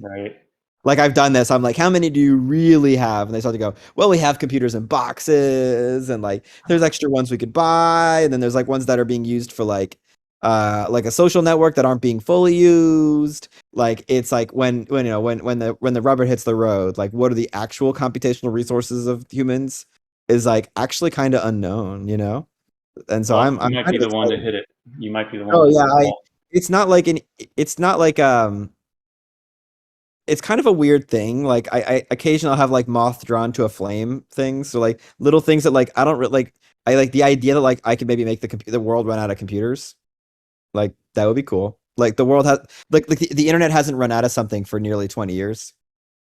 right. Like I've done this. I'm like, how many do you really have? And they start to go, well, we have computers in boxes, and like there's extra ones we could buy, and then there's like ones that are being used for like a social network that aren't being fully used. Like it's like when you know when the rubber hits the road, like what are the actual computational resources of humans is like actually kind of unknown, you know? And so Well, I'm you might kind be of the one to excited. hit it. You might be the one Oh to yeah, hit the wall. it's not like it's kind of a weird thing. Like I occasionally I'll have like moth drawn to a flame things. So like little things that like I don't really like. I like the idea that like I could maybe make the world run out of computers. Like that would be cool. Like the world has like the internet hasn't run out of something for nearly 20 years.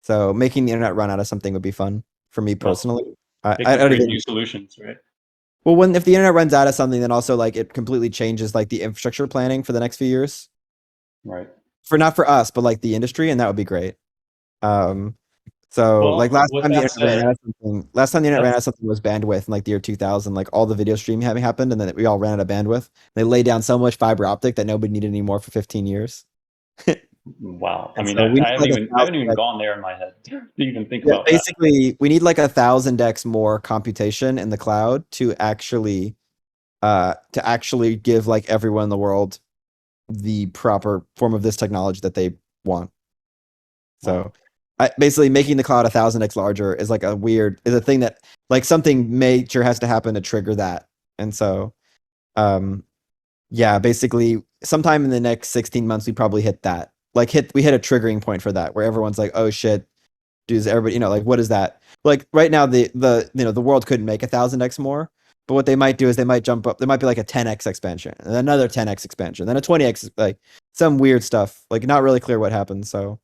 So making the internet run out of something would be fun for me Well, personally. it I could don't create even new solutions, right? well when if the internet runs out of something, then also like it completely changes like the infrastructure planning for the next few years. Right. For not for us, but like the industry, and that would be great. Um, so like Well, with that said, last time the internet ran that's out of something was bandwidth in like the year 2000. Like all the video streaming having happened, and then we all ran out of bandwidth. They laid down so much fiber optic that nobody needed anymore for 15 years. wow. I And mean, so we I need haven't like even I haven't 1,000 even gone there in my head to even think yeah, about that. basically we need like 1,000x more computation in the cloud to actually give like everyone in the world the proper form of this technology that they want. Wow. So basically making the cloud 1,000x larger is like is a thing that like something major has to happen to trigger that. And so yeah, basically sometime in the next 16 months we probably hit that. Like we hit a triggering point for that where everyone's like, oh shit, does everybody, you know, like what is that? Like right now the you know the world couldn't make 1,000x more. But what they might do is they might jump up. There might be like a 10x expansion, and another 10x expansion, then a 20x, like some weird stuff. Like not really clear what happens. So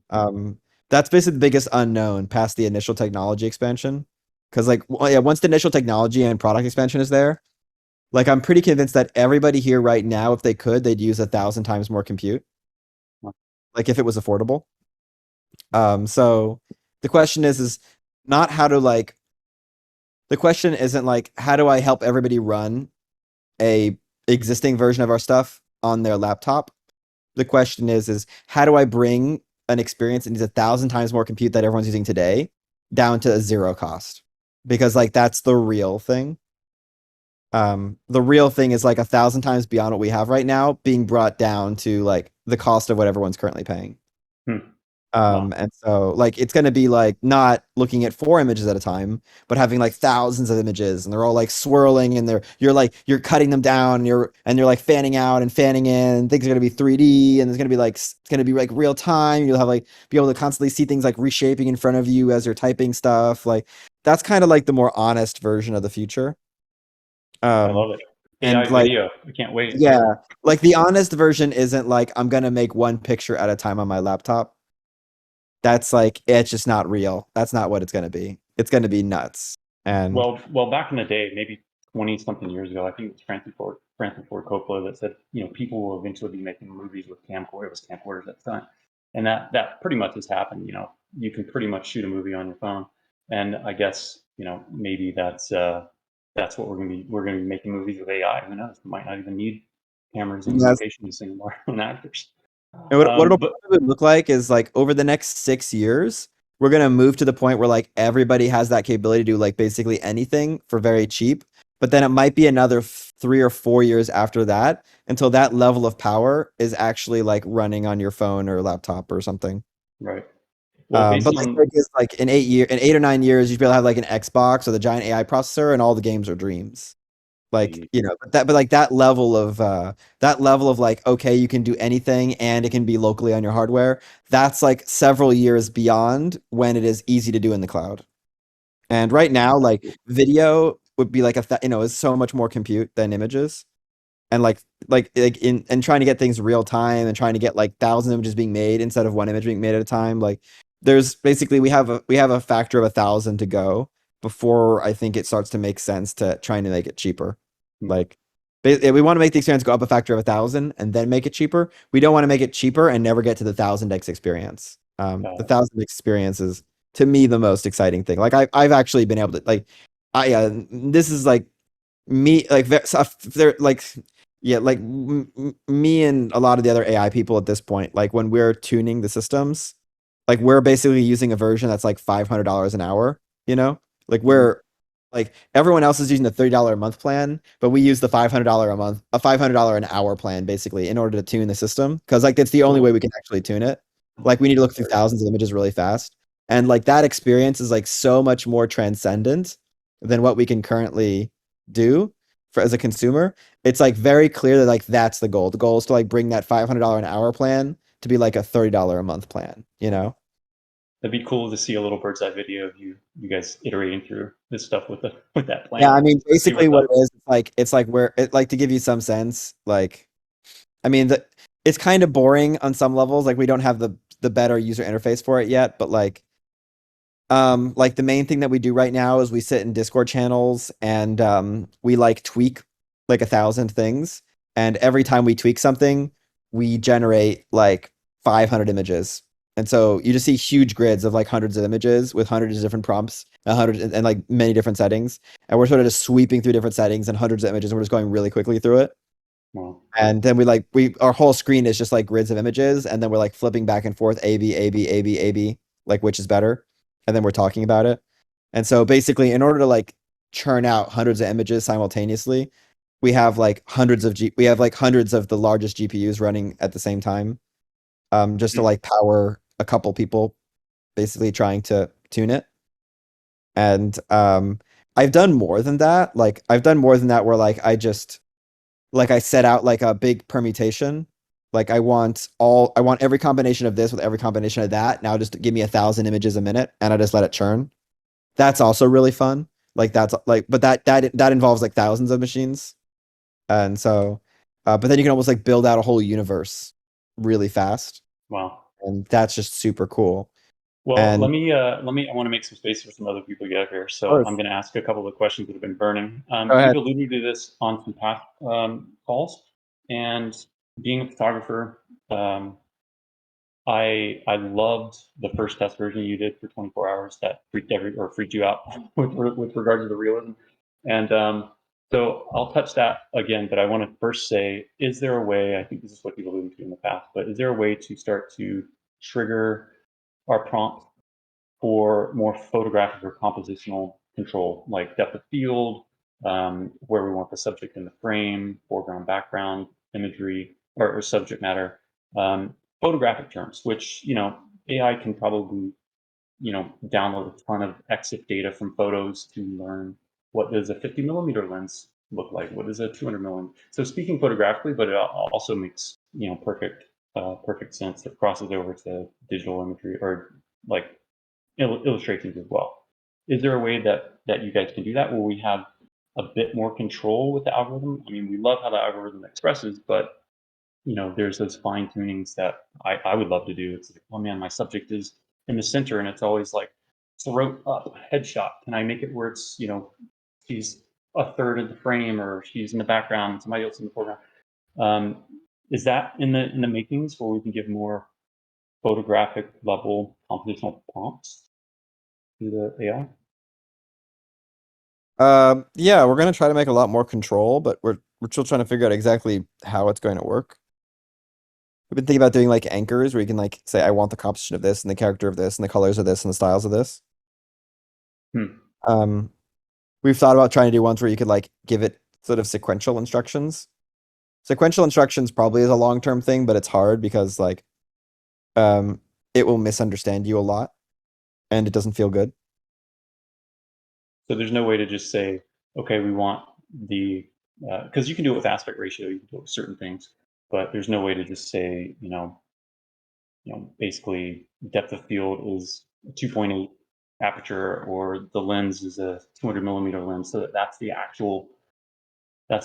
um, that's basically the biggest unknown past the initial technology expansion. Because like, well, yeah, once the initial technology and product expansion is there, like I'm pretty convinced that everybody here right now, if they could, they'd use 1,000 times more compute. Like if it was affordable. So the question is not how to like. The question isn't like how do I help everybody run a existing version of our stuff on their laptop. The question is how do I bring an experience that needs 1,000 times more compute that everyone's using today down to a zero cost? Because like that's the real thing. The real thing is like 1,000 times beyond what we have right now being brought down to like the cost of what everyone's currently paying. Hmm. Wow. And so like it's gonna be like not looking at 4 images at a time, but having like thousands of images, and they're all like swirling, and you're cutting them down, and you're like fanning out and fanning in. And things are gonna be 3D, and it's gonna be like real time. You'll have like be able to constantly see things like reshaping in front of you as you're typing stuff. Like that's kind of like the more honest version of the future. I Um, love it. AI and like video. I can't wait. yeah, like the honest version isn't like I'm gonna make one picture at a time on my laptop. That's like it's just not real. That's not what it's going to be. It's going to be nuts. And Well, back in the day, maybe 20 something years ago, I think it was Francis Ford Coppola that said, you know, people will eventually be making movies with camcorders. It was camcorders at the time, and that pretty much has happened. You know, you can pretty much shoot a movie on your phone, and I guess you know maybe that's what we're gonna be making movies with AI. Who knows? We might not even need cameras and yes, locations anymore and actors. and what it'll But probably look like is like over the next 6 years, we're gonna move to the point where like everybody has that capability to do like basically anything for very cheap. But then it might be another 3 or 4 years after that until that level of power is actually like running on your phone or laptop or something. Right. Well, based But like, on the idea is, like in 8 or 9 years, you'd be able to have like an Xbox or the giant AI processor, and all the games are dreams. Like, you know, but like that level of like, okay, you can do anything and it can be locally on your hardware. That's like several years beyond when it is easy to do in the cloud. And right now, like video would be like is so much more compute than images. And like in and trying to get things real time and trying to get like thousands of images being made instead of one image being made at a time. Like there's basically we have a factor of 1,000 to go before I think it starts to make sense to trying to make it cheaper. Like we want to make the experience go up a factor of 1,000 and then make it cheaper. We don't want to make it cheaper and never get to the 1,000x experience. The 1,000 experience is to me the most exciting thing. Like I've actually been able to like this is like me like they're like yeah like me and a lot of the other AI people at this point, like when we're tuning the systems, like we're basically using a version that's like $500 an hour, you know, like we're like everyone else is using the $30 a month plan, but we use the $500 an hour plan basically in order to tune the system, because like it's the only way we can actually tune it. Like we need to look through thousands of images really fast, and like that experience is like so much more transcendent than what we can currently do for as a consumer. It's like very clear that like that's the goal. The goal is to like bring that $500 an hour plan to be like a $30 a month plan, you know? That'd be cool to see a little bird's eye video of you guys iterating through this stuff with that plan. Yeah, I mean, Let's see basically what what's it is, it's like where it like to give you some sense, like I mean it's kind of boring on some levels. Like we don't have the better user interface for it yet, but like the main thing that we do right now is we sit in Discord channels and we like tweak like 1,000 things, and every time we tweak something, we generate like 500 images. And so you just see huge grids of like hundreds of images with hundreds of different prompts, and like many different settings. And we're sort of just sweeping through different settings and hundreds of images, and we're just going really quickly through it. Wow. And then our whole screen is just like grids of images, and then we're like flipping back and forth, A, B, A, B, A, B, A, B, like which is better. And then we're talking about it. And so basically, in order to like churn out hundreds of images simultaneously, we have like hundreds of the largest GPUs running at the same time, just to like power a couple people basically trying to tune it. And I've done more than that. Like I've done more than that where like I set out like a big permutation. Like I want every combination of this with every combination of that. Now just give me 1,000 images a minute, and I just let it churn. That's also really fun. Like that's like, but that involves like thousands of machines. And so, but then you can almost like build out a whole universe really fast. Wow. And that's just super cool. Well, And I want to make some space for some other people to get up here. So I'm going to ask a couple of questions that have been burning. Go ahead. You've alluded to this on some past calls, and being a photographer, I loved the first test version you did for 24 hours that freaked you out with regard to the realism. And so I'll touch that again, but I want to first say, is there a way, I think this is what you've alluded to in the past, but is there a way to start to trigger our prompt for more photographic or compositional control, like depth of field, where we want the subject in the frame, foreground, background, imagery, or subject matter, photographic terms, which, AI can probably, download a ton of EXIF data from photos to learn what does a 50 millimeter lens look like, what is a 200 millimeter. So speaking photographically, but it also makes, perfect sense. It crosses over to digital imagery or like illustrations as well. Is there a way that you guys can do that where we have a bit more control with the algorithm? I mean, we love how the algorithm expresses, but there's those fine tunings that I would love to do. It's like, oh man, my subject is in the center and it's always like throat up, headshot. Can I make it where it's, she's a third of the frame, or she's in the background, somebody else in the foreground? Is that in the makings where we can give more photographic level compositional prompts to the AI? Yeah, we're gonna try to make a lot more control, but we're still trying to figure out exactly how it's going to work. We've been thinking about doing like anchors where you can like say, I want the composition of this and the character of this and the colors of this and the styles of this. Hmm. We've thought about trying to do ones where you could like give it sort of sequential instructions. Sequential instructions probably is a long-term thing, but it's hard because like it will misunderstand you a lot and it doesn't feel good. So there's no way to just say, okay, we want the, because you can do it with aspect ratio, you can do it with certain things, but there's no way to just say, basically depth of field is a 2.8 aperture, or the lens is a 200 millimeter lens, so that's the actual I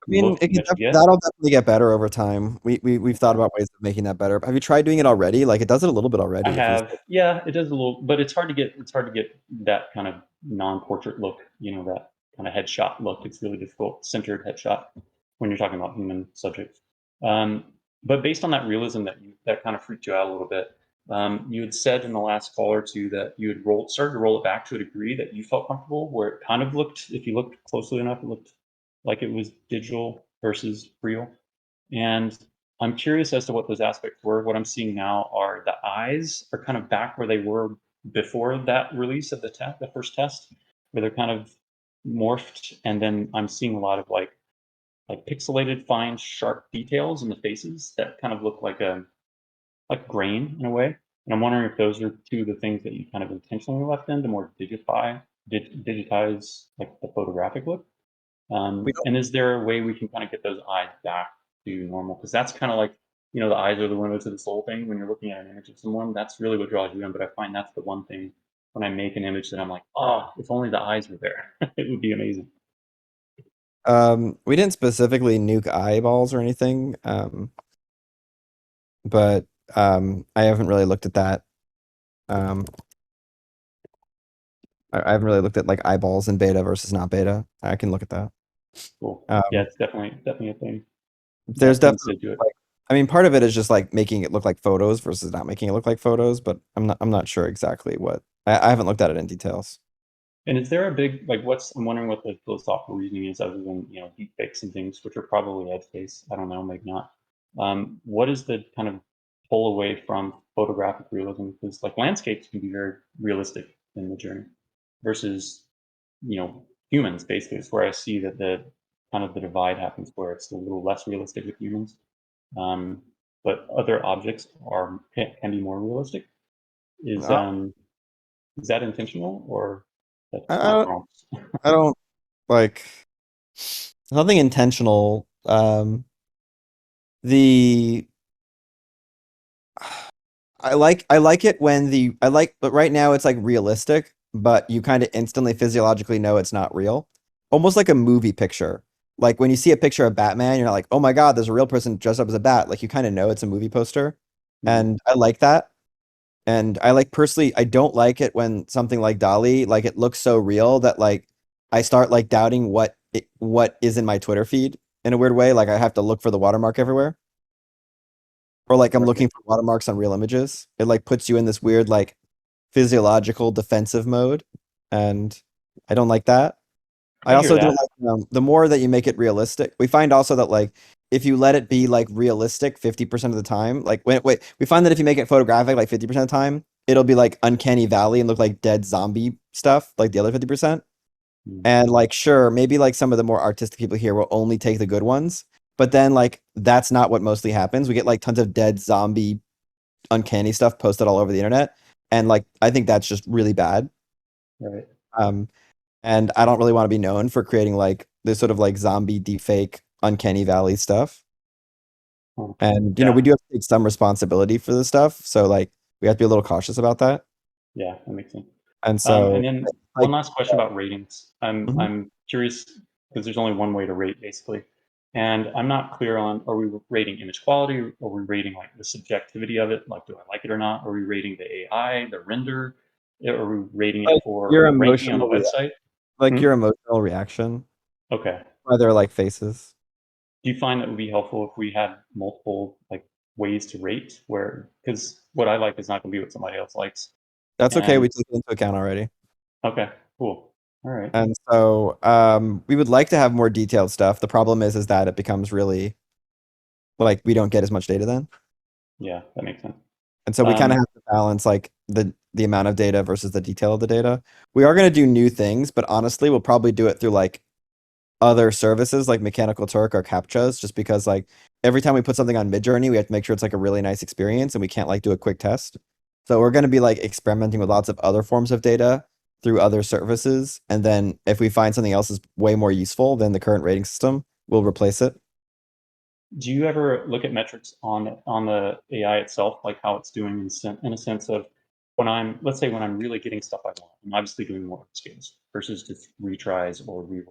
mean, look that you get. that'll definitely get better over time. We've thought about ways of making that better. Have you tried doing it already? Like it does it a little bit already. I have, yeah, it does a little, but it's hard to get that kind of non-portrait look, that kind of headshot look. It's really difficult, centered headshot when you're talking about human subjects. But based on that realism that kind of freaked you out a little bit, you had said in the last call or two that you had started to roll it back to a degree that you felt comfortable, where it kind of looked, if you looked closely enough, it looked like it was digital versus real. And I'm curious as to what those aspects were. What I'm seeing now are the eyes are kind of back where they were before that release of the first test, where they're kind of morphed. And then I'm seeing a lot of like pixelated, fine, sharp details in the faces that kind of look like grain in a way. And I'm wondering if those are two of the things that you kind of intentionally left in to more digitize like the photographic look. And is there a way we can kind of get those eyes back to normal? Because that's kind of like, the eyes are the window to the soul thing. When you're looking at an image of someone, that's really what draws you in. But I find that's the one thing when I make an image that I'm like, oh, if only the eyes were there, it would be amazing. We didn't specifically nuke eyeballs or anything. But I haven't really looked at that. I haven't really looked at like eyeballs in beta versus not beta. I can look at that. Cool. Yeah, it's definitely a thing. There's That seems definitely to do it. like, I mean, part of it is just like making it look like photos versus not making it look like photos, but I'm not sure exactly what. I haven't looked at it in details. And is there a big I'm wondering what the philosophical reasoning is, other than deep fakes and things, which are probably edge case. I don't know, maybe not. What is the kind of pull away from photographic realism? Because like landscapes can be very realistic in MidJourney, versus humans. Basically, it's where I see that the kind of the divide happens, where it's a little less realistic with humans, but other objects can be more realistic. Is that intentional, or that's not wrong? I don't like nothing intentional. The I like it when but right now it's like realistic, but you kind of instantly physiologically know it's not real. Almost like a movie picture. Like when you see a picture of Batman, you're not like, oh my God, there's a real person dressed up as a bat. Like you kind of know it's a movie poster. And I like that. And I like personally, I don't like it when something like Dolly, like it looks so real that like I start like doubting what is in my Twitter feed in a weird way. Like I have to look for the watermark everywhere. Or like I'm looking for watermarks on real images. It like puts you in this weird like physiological defensive mode, and I don't like that. I also don't like the more that you make it realistic. We find also that like if you let it be like realistic 50% of the time, like we find that if you make it photographic like 50% of the time, it'll be like uncanny valley and look like dead zombie stuff like the other 50%. And like sure, maybe like some of the more artistic people here will only take the good ones, but then like that's not what mostly happens. We get like tons of dead zombie uncanny stuff posted all over the internet, and like I think that's just really bad. Right. And I don't really want to be known for creating like this sort of like zombie deepfake uncanny valley stuff. And we do have to take some responsibility for this stuff, so like we have to be a little cautious about that. Yeah, that makes sense. And so and then one last question about ratings. I'm curious, because there's only one way to rate basically, and I'm not clear on, are we rating image quality, or are we rating like the subjectivity of it, like do I like it or not? Are we rating the AI, the render? Are we rating it for your ranking on the emotional website? like your emotional reaction? Okay. Why they're like faces. Do you find that would be helpful if we had multiple like ways to rate, because what I like is not going to be what somebody else likes? That's okay. We took it into account already. Okay, cool. All right. And so we would like to have more detailed stuff. The problem is that it becomes really like we don't get as much data then. Yeah, that makes sense. And so we kind of have to balance like the amount of data versus the detail of the data. We are going to do new things, but honestly, we'll probably do it through like other services like Mechanical Turk or CAPTCHAs, just because like every time we put something on MidJourney, we have to make sure it's like a really nice experience and we can't like do a quick test. So we're going to be like experimenting with lots of other forms of data through other services. And then if we find something else is way more useful than the current rating system, we'll replace it. Do you ever look at metrics on the AI itself, like how it's doing in a sense of let's say when I'm really getting stuff I want, I'm obviously doing more scales versus just retries or rerolls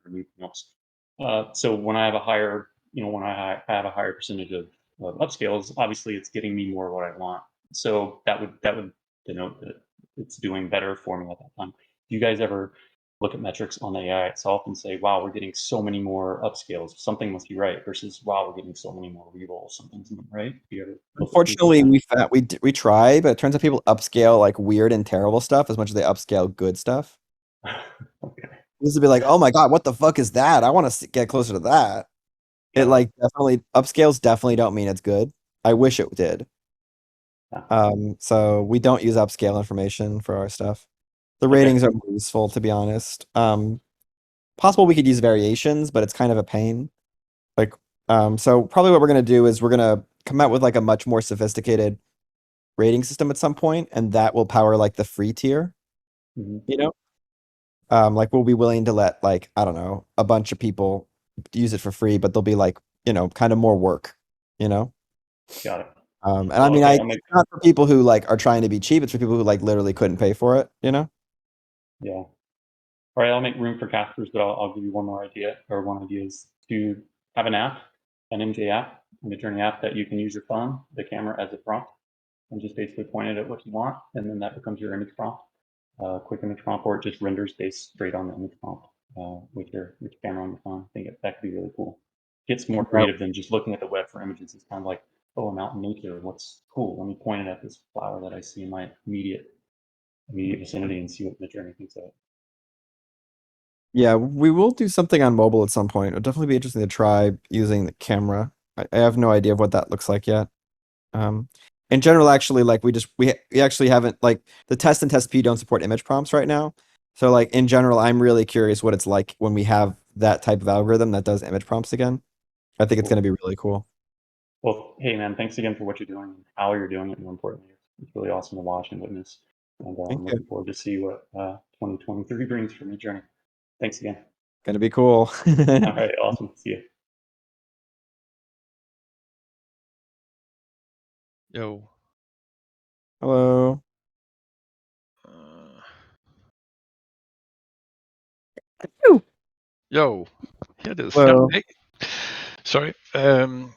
or anything else. So when I have a higher, when I have a higher percentage of upscales, obviously it's getting me more what I want. So that would denote that it's doing better for me at that time. Do you guys ever look at metrics on the AI itself and say, wow, we're getting so many more upscales, something must be right, versus wow, we're getting so many more rerolls, something's not right? Unfortunately, we try, but it turns out people upscale like weird and terrible stuff as much as they upscale good stuff. Okay. This would be like, oh my god, what the fuck is that? I want to get closer to that. It like definitely upscales definitely don't mean it's good. I wish it did. So we don't use upscale information for our stuff. The ratings are more useful, to be honest. Possible we could use variations, but it's kind of a pain. Like, so probably what we're gonna do is we're gonna come out with like a much more sophisticated rating system at some point, and that will power like the free tier. You know, like we'll be willing to let like I don't know a bunch of people use it for free, but they'll be like kind of more work. Got it. And I mean, it's not for people who like are trying to be cheap. It's for people who like literally couldn't pay for it. Yeah. All right, I'll make room for casters, but I'll give you one more idea, or one idea is to have an app, an MJ app, a MidJourney app that you can use your phone, the camera as a prompt, and just basically point it at what you want, and then that becomes your image prompt, quick image prompt, or it just renders based straight on the image prompt with your camera on your phone. I think that could be really cool. Gets more creative than just looking at the web for images. It's kind of like, oh, I'm out in nature. What's cool? Let me point it at this flower that I see in my immediate vicinity and see what MidJourney thinks of it. Yeah, we will do something on mobile at some point. It'll definitely be interesting to try using the camera. I have no idea of what that looks like yet. In general, actually, like we actually haven't like the test and test P don't support image prompts right now. So like in general, I'm really curious what it's like when we have that type of algorithm that does image prompts again. I think it's going to be really cool. Well, hey man, thanks again for what you're doing and how you're doing it. More importantly, it's really awesome to watch and witness. And I'm looking forward to see what 2023 brings for MidJourney. Thanks again. Gonna be cool. All right, awesome. See you. Yo. Hello. Yo, here it is. Hello. Hey. Sorry.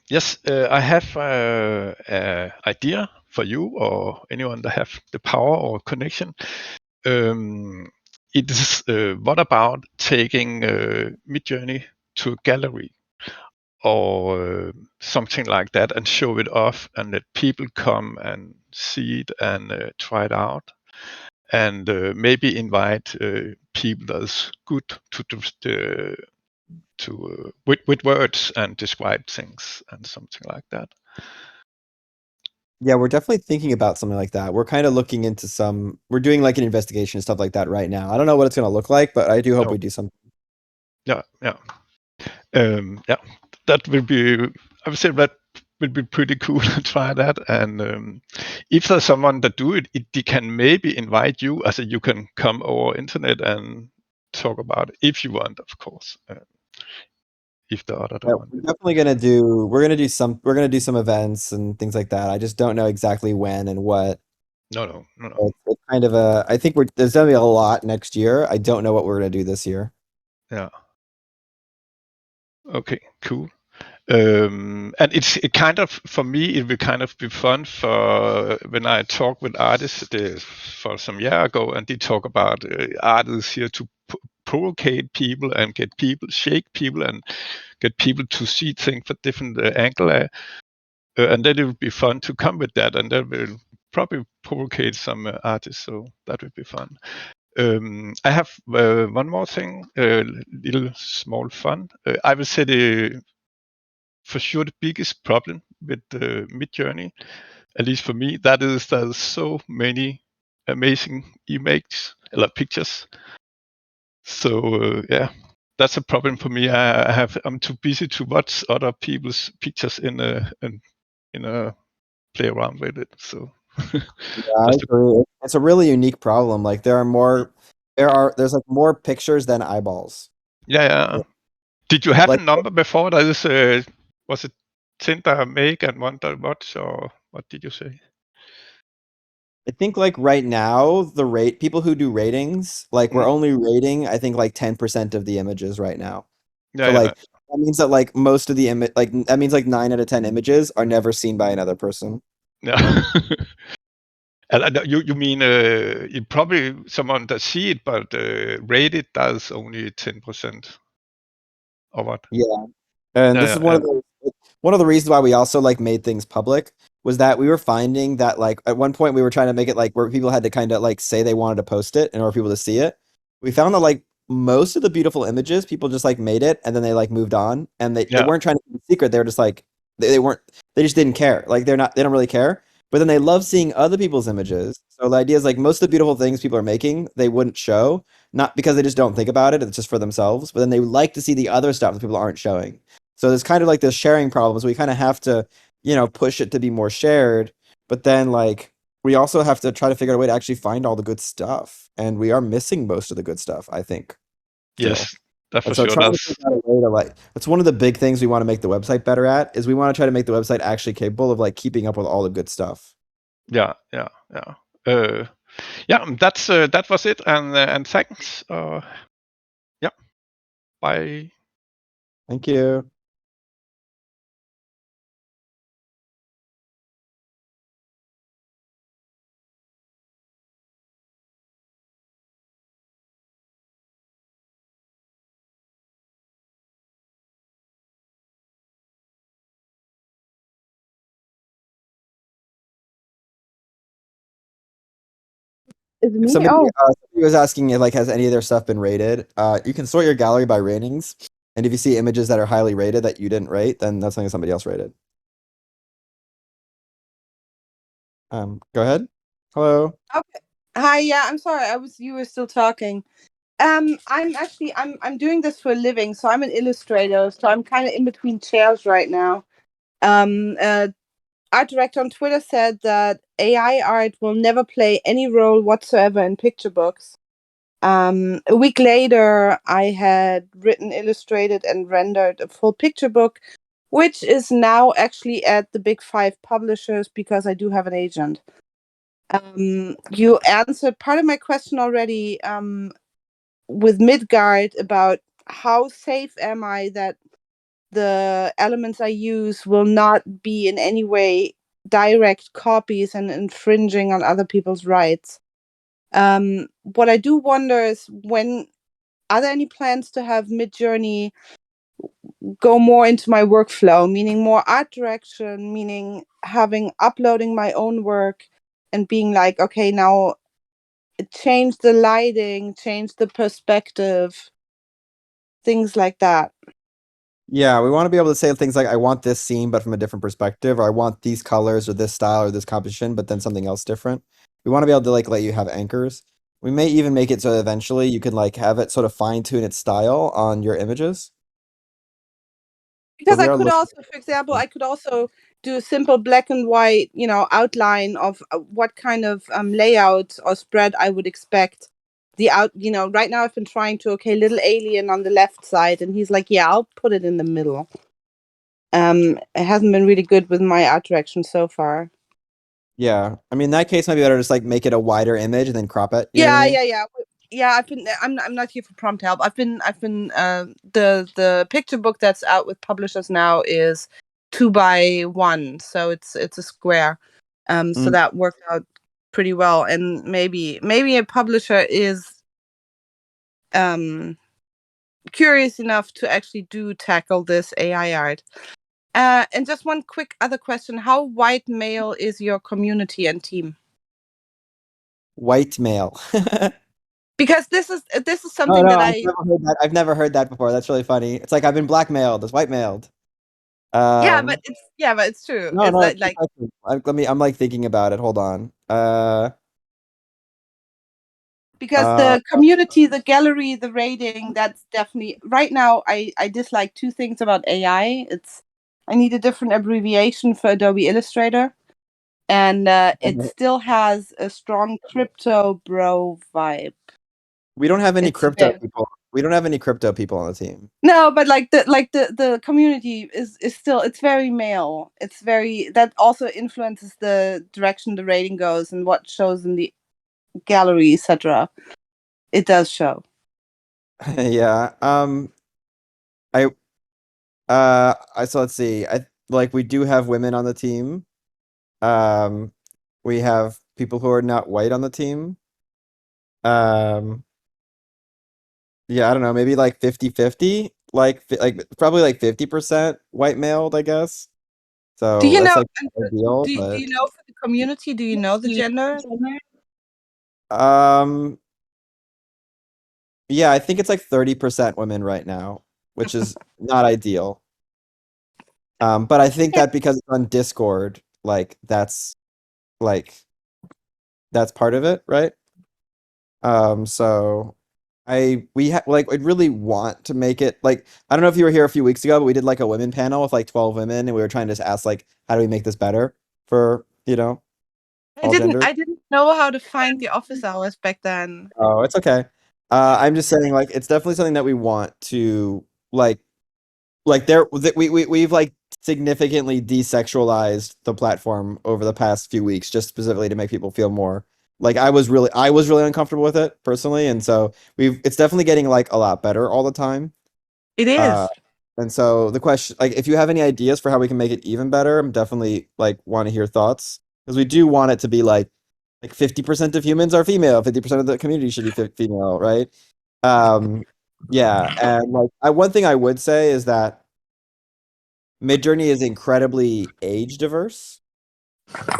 Yes, I have an idea for you or anyone that have the power or connection. It is what about taking MidJourney to a gallery or something like that and show it off and let people come and see it and try it out, and maybe invite people that's good with words and describe things and something like that. Yeah, we're definitely thinking about something like that. We're kind of looking into we're doing like an investigation and stuff like that right now. I don't know what it's going to look like, but I do hope we do something. Yeah. That will be, I would say that would be pretty cool to try that. And if there's someone that do it, they can maybe invite you, as you can come over internet and talk about it if you want, of course. If the other don't want. We're definitely we're gonna do some events and things like that. I just don't know exactly when and what. No. It's kind of I think there's gonna be a lot next year. I don't know what we're gonna do this year. Yeah. Okay, cool. And it kind of, for me, it will kind of be fun for when I talk with artists for some year ago, and they talk about artists here to provocate people and shake people and get people to see things from different angle. And then it would be fun to come with that, and that will probably provocate some artists. So that would be fun. I have one more thing, little small fun. I will say for sure the biggest problem with MidJourney, at least for me, that is there's so many amazing images, like pictures. So yeah, that's a problem for me. I'm too busy to watch other people's pictures in a play around with it. So Yeah, I agree. It's a really unique problem. Like there's like more pictures than eyeballs. yeah. Did you have a Like number before that is was it Tinder make and Wonder Watch, or what did you say? I think like right now the people who do ratings, like we're only rating I think like 10% of the images right now. So Yeah. like that means that like most of the image like that means like 9 out of 10 images are never seen by another person. Yeah. And you mean probably someone that see it, but rate it does only 10%, or what? Yeah. And this is Yeah. one of the reasons why we also like made things public was that we were finding that like at one point we were trying to make it like where people had to kind of like say they wanted to post it in order for people to see it. We found that like most of the beautiful images people just like made it and then they like moved on and they weren't trying to be secret. They were just like they just didn't care. Like they don't really care. But then they love seeing other people's images. So the idea is like most of the beautiful things people are making, they wouldn't show, not because they just don't think about it, it's just for themselves, but then they like to see the other stuff that people aren't showing. So there's kind of like this sharing problem. So we kind of have to, push it to be more shared. But then like we also have to try to figure out a way to actually find all the good stuff. And we are missing most of the good stuff, I think. Still. Yes, that's for And so sure. trying to figure out a way to like that's one of the big things we want to make the website better at is we want to try to make the website actually capable of like keeping up with all the good stuff. Yeah. That's that was it, and thanks. Yeah. Bye. Thank you. Is it me? Somebody, Oh, somebody was asking if like has any of their stuff been rated. You can sort your gallery by ratings, and if you see images that are highly rated that you didn't rate, then that's something somebody else rated. Go ahead. Hello. okay. Hi, yeah, I'm sorry. You were still talking. I'm doing this for a living, so I'm an illustrator, so I'm kind of in between chairs right now. Art director on Twitter said that AI art will never play any role whatsoever in picture books. A week later, I had written, illustrated, and rendered a full picture book, which is now actually at the big 5 publishers because I do have an agent. You answered part of my question already with Midgard about how safe am I that the elements I use will not be in any way direct copies and infringing on other people's rights. What I do wonder is are there any plans to have MidJourney go more into my workflow, meaning more art direction, meaning uploading my own work and being like, okay, now change the lighting, change the perspective, things like that. Yeah, we want to be able to say things like, I want this scene, but from a different perspective, or I want these colors or this style or this composition, but then something else different. We want to be able to like let you have anchors. We may even make it so that eventually you can like have it sort of fine tune its style on your images. Because I could also, for example, I could also do a simple black and white, outline of what kind of layout or spread I would expect. Right now I've been trying to, little alien on the left side, and he's like, yeah, I'll put it in the middle. It hasn't been really good with my art direction so far. Yeah, I mean, in that case, might be better to just like make it a wider image and then crop it. You know what I mean? Yeah. I'm not here for prompt help. I've been the picture book that's out with publishers now is 2x1, so it's a square. So that worked out pretty well, and maybe a publisher is curious enough to actually tackle this AI art. And just one quick other question: how white male is your community and team? White male. Because this is something No, that I've never heard that. I've never heard that before. That's really funny. It's like I've been blackmailed. It's white mailed. Yeah, Um, but it's true. no, It's no, like I'm like thinking about it. Hold on. because Uh, the community, the gallery, the rating, that's definitely right now. I dislike two things about AI. It's I need a different abbreviation for Adobe Illustrator, and it still has a strong crypto bro vibe. we don't have any It's crypto very, people. We don't have any crypto people on the team. no, but the community is still it's very male. It's very that also influences the direction the rating goes and what shows in the gallery, etc. It does show. Yeah. I so let's see. I like we do have women on the team. We have people who are not white on the team. Um, yeah, I don't know, maybe like 50-50, like probably like 50% white male, I guess. Do So you that's know? like ideal, Do but you know for the community? Do you know the gender? um, yeah, I think it's like 30% women right now, which is not ideal. But I think that because it's on Discord, like that's part of it, right? So like I'd really want to make it like I don't know if you were here a few weeks ago, but we did like a women panel with like 12 women, and we were trying to just ask like how do we make this better for, all genders. I didn't know how to find the office hours back then. Oh, it's okay. I'm just saying like it's definitely something that we want to like we've like significantly desexualized the platform over the past few weeks just specifically to make people feel more like I was really uncomfortable with it personally, and so it's definitely getting like a lot better all the time. It Uh is. and so the question, like if you have any ideas for how we can make it even better, I'm definitely like want to hear thoughts because we do want it to be like 50% of humans are female, 50% of the community should be female, right? Yeah, and like one thing I would say is that MidJourney is incredibly age diverse,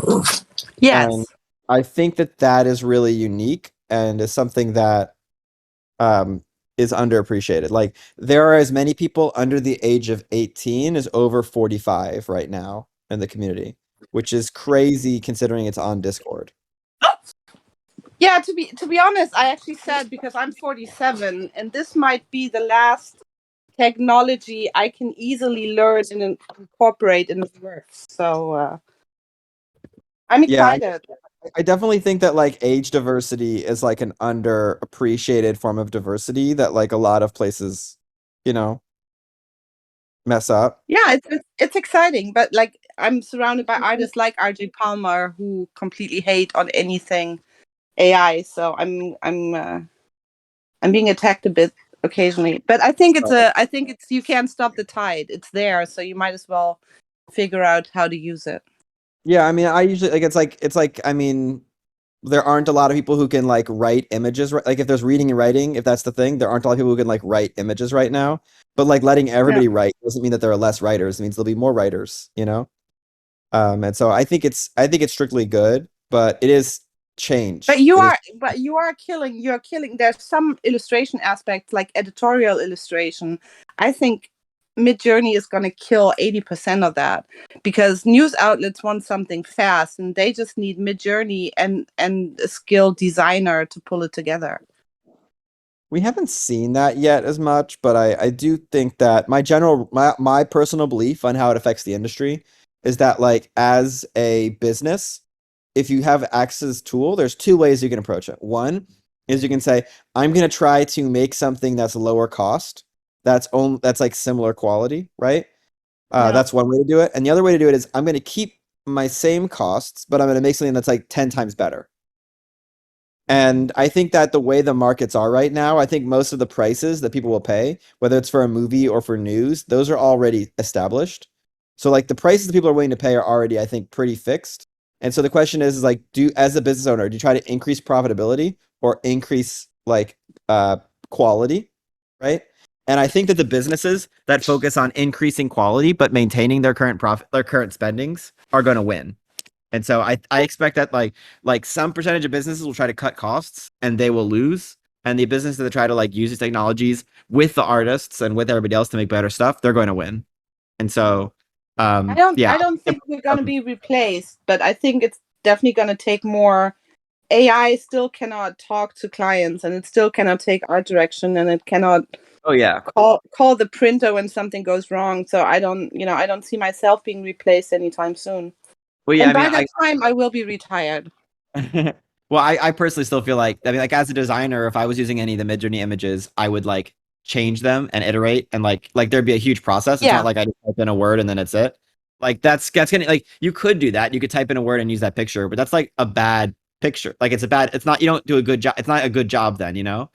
and Yes. I think that that is really unique and is something that um, is underappreciated. Like there are as many people under the age of 18 as over 45 right now in the community, which is crazy considering it's on Discord. Yeah, to be honest, I actually said because I'm 47 and this might be the last technology I can easily learn and incorporate in the work. So I'm Yeah, excited. I definitely think that like age diversity is like an underappreciated form of diversity that like a lot of places, you know, mess up. Yeah, it's exciting, but like I'm surrounded by artists like RJ Palmer who completely hate on anything AI. So I'm being attacked a bit occasionally, but I think it's you can't stop the tide. It's there, so you might as well figure out how to use it. Yeah, I mean, I usually like it's like I mean, there aren't a lot of people who can like write images, right? Like if there's reading and writing, if that's the thing, there aren't a lot of people who can like write images right now. But like letting Yeah. everybody write doesn't mean that there are less writers. It means there'll be more writers, you know? And so I think it's strictly good, but it is But change. It is you're killing there's some illustration aspects like editorial illustration. I think MidJourney is going to kill 80% of that because news outlets want something fast and they just need MidJourney and a skilled designer to pull it together. we haven't seen that yet as much, but I do think that my personal belief on how it affects the industry is that like as a business, if you have access tool, there's two ways you can approach it. One is you can say, I'm gonna try to make something that's lower cost, that's like similar quality, right? Yeah. That's one way to do it. And the other way to do it is I'm gonna keep my same costs, but I'm gonna make something that's like 10 times better. And I think that the way the markets are right now, I think most of the prices that people will pay, whether it's for a movie or for news, those are already established. So like the prices that people are willing to pay are already, I think, pretty fixed. And so the question is like, as a business owner, do you try to increase profitability or increase like quality, right? And I think that the businesses that focus on increasing quality but maintaining their current profit, their current spendings, are going to win. And so I expect that like some percentage of businesses will try to cut costs and they will lose. And the businesses that try to like use these technologies with the artists and with everybody else to make better stuff, they're going to win. And so Yeah. I don't think we're gonna be replaced, but I think it's definitely gonna take more. AI still cannot talk to clients, and it still cannot take art direction, and it cannot Oh yeah. call the printer when something goes wrong. So I don't see myself being replaced anytime soon. Well, yeah. And I mean, by that time, I will be retired. well, I personally still feel like, I mean, like as a designer, if I was using any of the MidJourney images, I would like change them and iterate, and like there'd be a huge process. It's Yeah. not like I just type in a word and then it's it. Like that's gonna, like, you could do that. You could type in a word and use that picture, but that's like a bad picture. Like it's not, you don't do a good job. It's not a good job then, you know?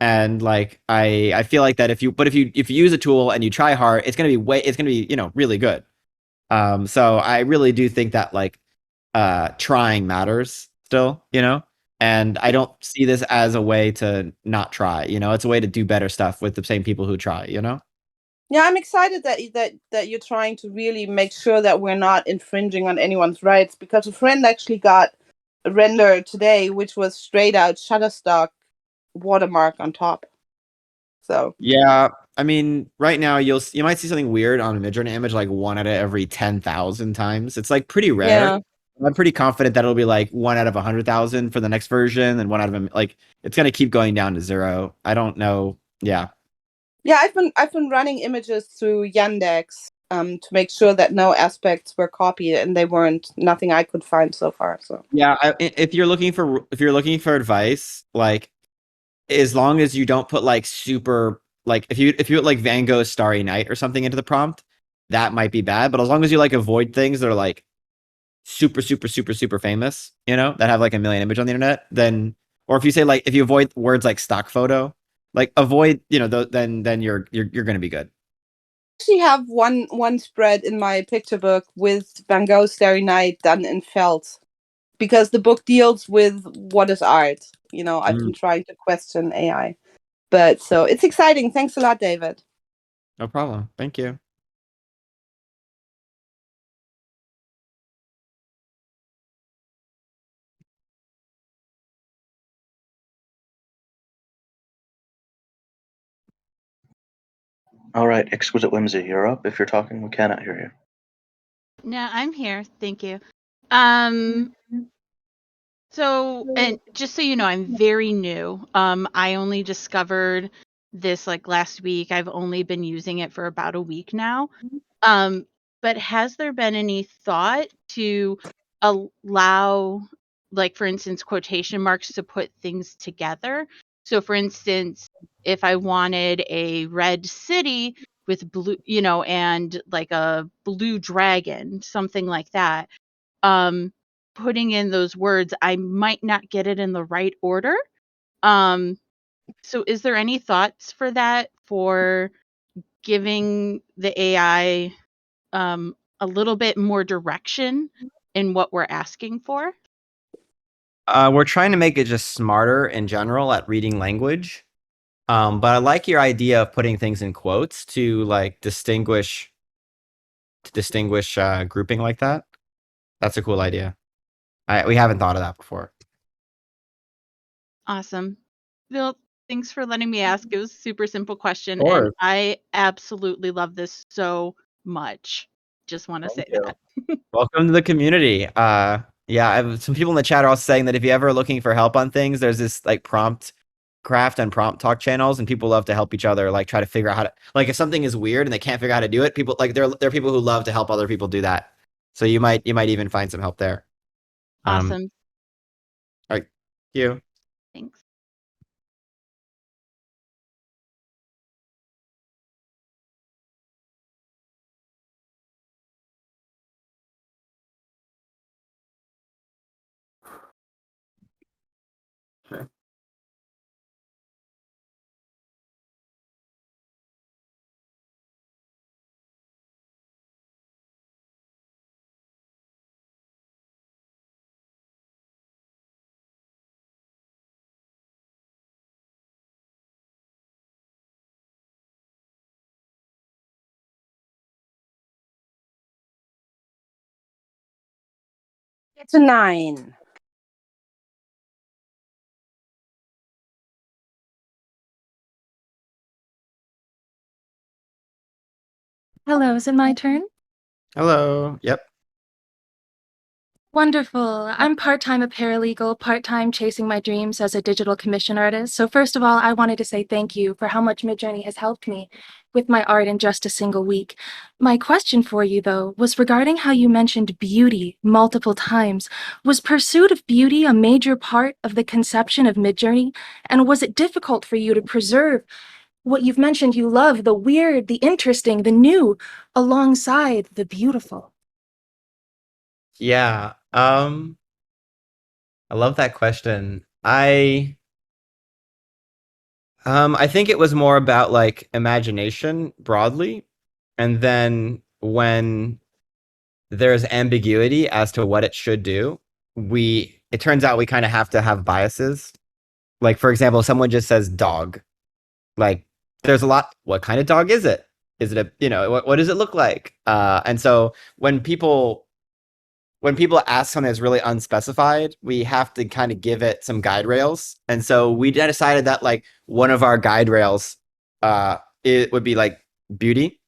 And like I feel like that if you use a tool and you try hard, it's gonna be, really good. So I really do think that like trying matters still, and I don't see this as a way to not try. It's a way to do better stuff with the same people who try. Yeah, I'm excited that you're trying to really make sure that we're not infringing on anyone's rights, because a friend actually got a render today, which was straight out Shutterstock watermark on top. So Yeah, I mean, right now you might see something weird on a Midjourney image like one out of every 10,000 times. It's like pretty rare. yeah, I'm pretty confident that it'll be like one out of 100,000 for the next version, and one out of like it's gonna keep going down to zero. I don't know. Yeah. yeah, I've been running images through Yandex to make sure that no aspects were copied, and they weren't. Nothing I could find so far. So Yeah, if you're looking for advice, like as long as you don't put like super, like if you put like Van Gogh's Starry Night or something into the prompt, that might be bad. But as long as you like avoid things that are like super super super super famous, that have like a million images on the internet, then, or if you say like, if you avoid words like stock photo, like avoid, then you're gonna be good. I actually have one spread in my picture book with Van Gogh's Starry Night done in felt, because the book deals with what is art. I've been trying to question AI, but so it's exciting. Thanks a lot, David. No problem. Thank you. All right, Exquisite Whimsy, you're up. If you're talking, we cannot hear you. No, I'm here. Thank you. So, and just so you know, I'm very new. I only discovered this like last week. I've only been using it for about a week now. But has there been any thought to allow, like, for instance, quotation marks to put things together? So, for instance, if I wanted a red city with blue, and like a blue dragon, something like that, putting in those words, I might not get it in the right order. So is there any thoughts for that, for giving the AI a little bit more direction in what we're asking for? We're trying to make it just smarter in general at reading language. But I like your idea of putting things in quotes to like distinguish grouping like that. That's a cool idea. We haven't thought of that before. Awesome. Well, thanks for letting me ask. It was a super simple question, Of and course. I absolutely love this so much. Just want to say that. Welcome to the community. Yeah, some people in the chat are also saying that if you're ever looking for help on things, there's this like prompt craft and prompt talk channels, and people love to help each other, like try to figure out how to, like, if something is weird and they can't figure out how to do it, people like, there are people who love to help other people do that. So you might even find some help there. Awesome. All right. Thank you. Thanks. Okay. It's a 9. Hello, is it my turn? Hello. Yep. Wonderful. I'm part-time a paralegal, part-time chasing my dreams as a digital commission artist. So first of all, I wanted to say thank you for how much MidJourney has helped me with my art in just a single week. My question for you, though, was regarding how you mentioned beauty multiple times. Was pursuit of beauty a major part of the conception of MidJourney? And was it difficult for you to preserve what you've mentioned you love, the weird, the interesting, the new, alongside the beautiful? Yeah. I love that question. I think it was more about like imagination broadly, and then when there's ambiguity as to what it should do, it turns out we kind of have to have biases. Like for example, if someone just says dog, like there's a lot. What kind of dog is it? Is it a what does it look like? And so when people ask something that's really unspecified, we have to kind of give it some guide rails. And so we decided that like one of our guide rails, it would be like beauty.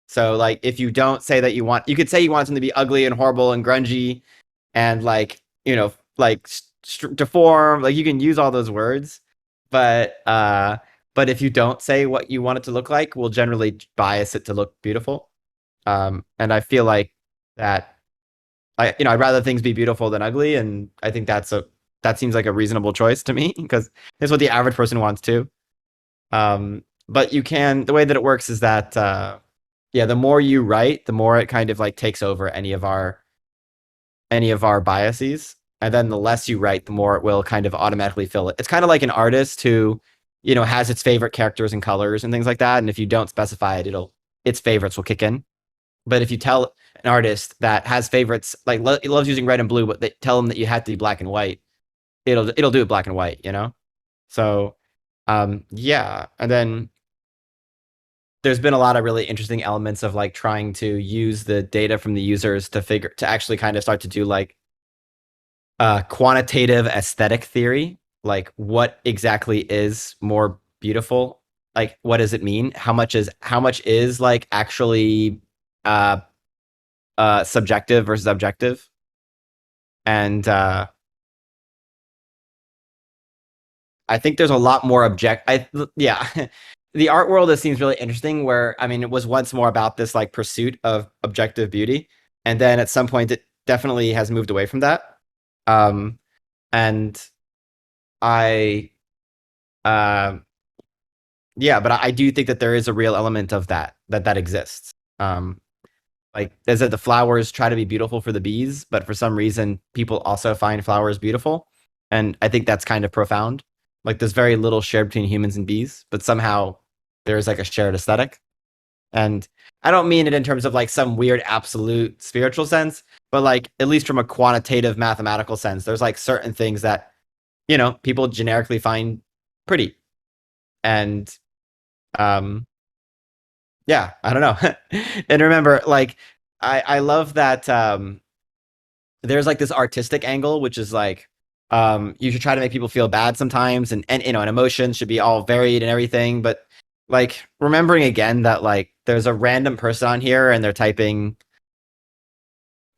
So like if you don't say that you could say you want something to be ugly and horrible and grungy and like like deformed. Like you can use all those words, but if you don't say what you want it to look like, we'll generally bias it to look beautiful. And I feel like that I'd rather things be beautiful than ugly, and I think that seems like a reasonable choice to me because it's what the average person wants too. But the way that it works is that the more you write, the more it kind of like takes over any of our biases, and then the less you write, the more it will kind of automatically fill it. It's kind of like an artist who has its favorite characters and colors and things like that, and if you don't specify it, its favorites will kick in. But if you tell an artist that has favorites, like loves using red and blue, but they tell them that you have to be black and white, it'll do it black and white, So, yeah. And then there's been a lot of really interesting elements of like trying to use the data from the users to actually kind of start to do like quantitative aesthetic theory, like what exactly is more beautiful, like what does it mean, how much is like actually subjective versus objective. And I think there's a lot more the art world, it seems really interesting where, I mean, it was once more about this like pursuit of objective beauty. And then at some point it definitely has moved away from that. And I, but I do think that there is a real element of that exists. Like is that the flowers try to be beautiful for the bees, but for some reason people also find flowers beautiful. And I think that's kind of profound. Like there's very little shared between humans and bees, but somehow there's like a shared aesthetic. And I don't mean it in terms of like some weird absolute spiritual sense, but like at least from a quantitative mathematical sense, there's like certain things that, people generically find pretty. And yeah, I don't know. And remember, like, I love that there's like this artistic angle, which is like, you should try to make people feel bad sometimes, and and emotions should be all varied and everything. But like remembering again that like there's a random person on here and they're typing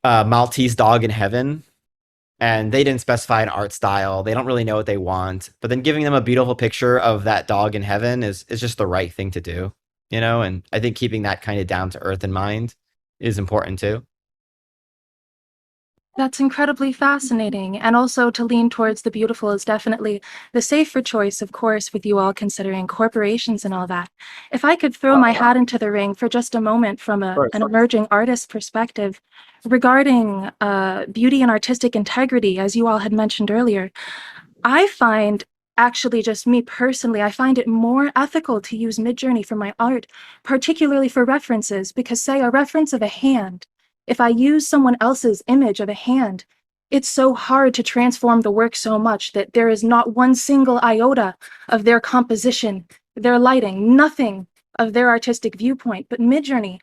Maltese dog in heaven, and they didn't specify an art style. They don't really know what they want, but then giving them a beautiful picture of that dog in heaven is just the right thing to do. And I think keeping that kind of down to earth in mind is important too. That's incredibly fascinating. And also to lean towards the beautiful is definitely the safer choice, of course, with you all considering corporations and all that. If I could throw my hat into the ring for just a moment from an emerging artist perspective regarding beauty and artistic integrity, as you all had mentioned earlier, I find, actually just me personally, I find it more ethical to use MidJourney for my art, particularly for references, because say a reference of a hand, if I use someone else's image of a hand, it's so hard to transform the work so much that there is not one single iota of their composition, their lighting, nothing of their artistic viewpoint. But MidJourney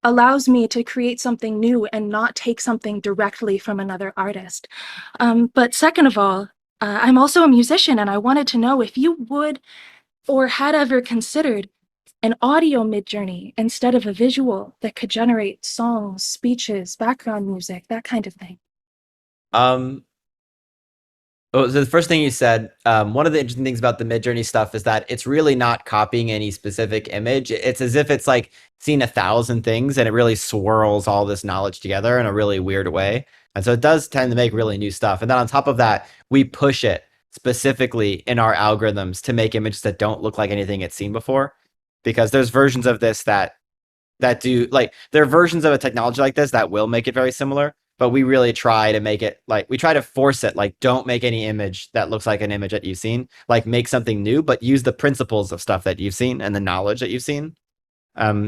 allows me to create something new and not take something directly from another artist. But second of all, I'm also a musician, and I wanted to know if you would or had ever considered an audio MidJourney instead of a visual that could generate songs, speeches, background music, that kind of thing? So the first thing you said, one of the interesting things about the MidJourney stuff is that it's really not copying any specific image. It's as if it's like seen 1,000 things and it really swirls all this knowledge together in a really weird way. And so it does tend to make really new stuff. And then on top of that, we push it specifically in our algorithms to make images that don't look like anything it's seen before. Because there's versions of this that do, like, there are versions of a technology like this that will make it very similar, but we really try to make it, like, we try to force it, like, don't make any image that looks like an image that you've seen, like, make something new, but use the principles of stuff that you've seen and the knowledge that you've seen.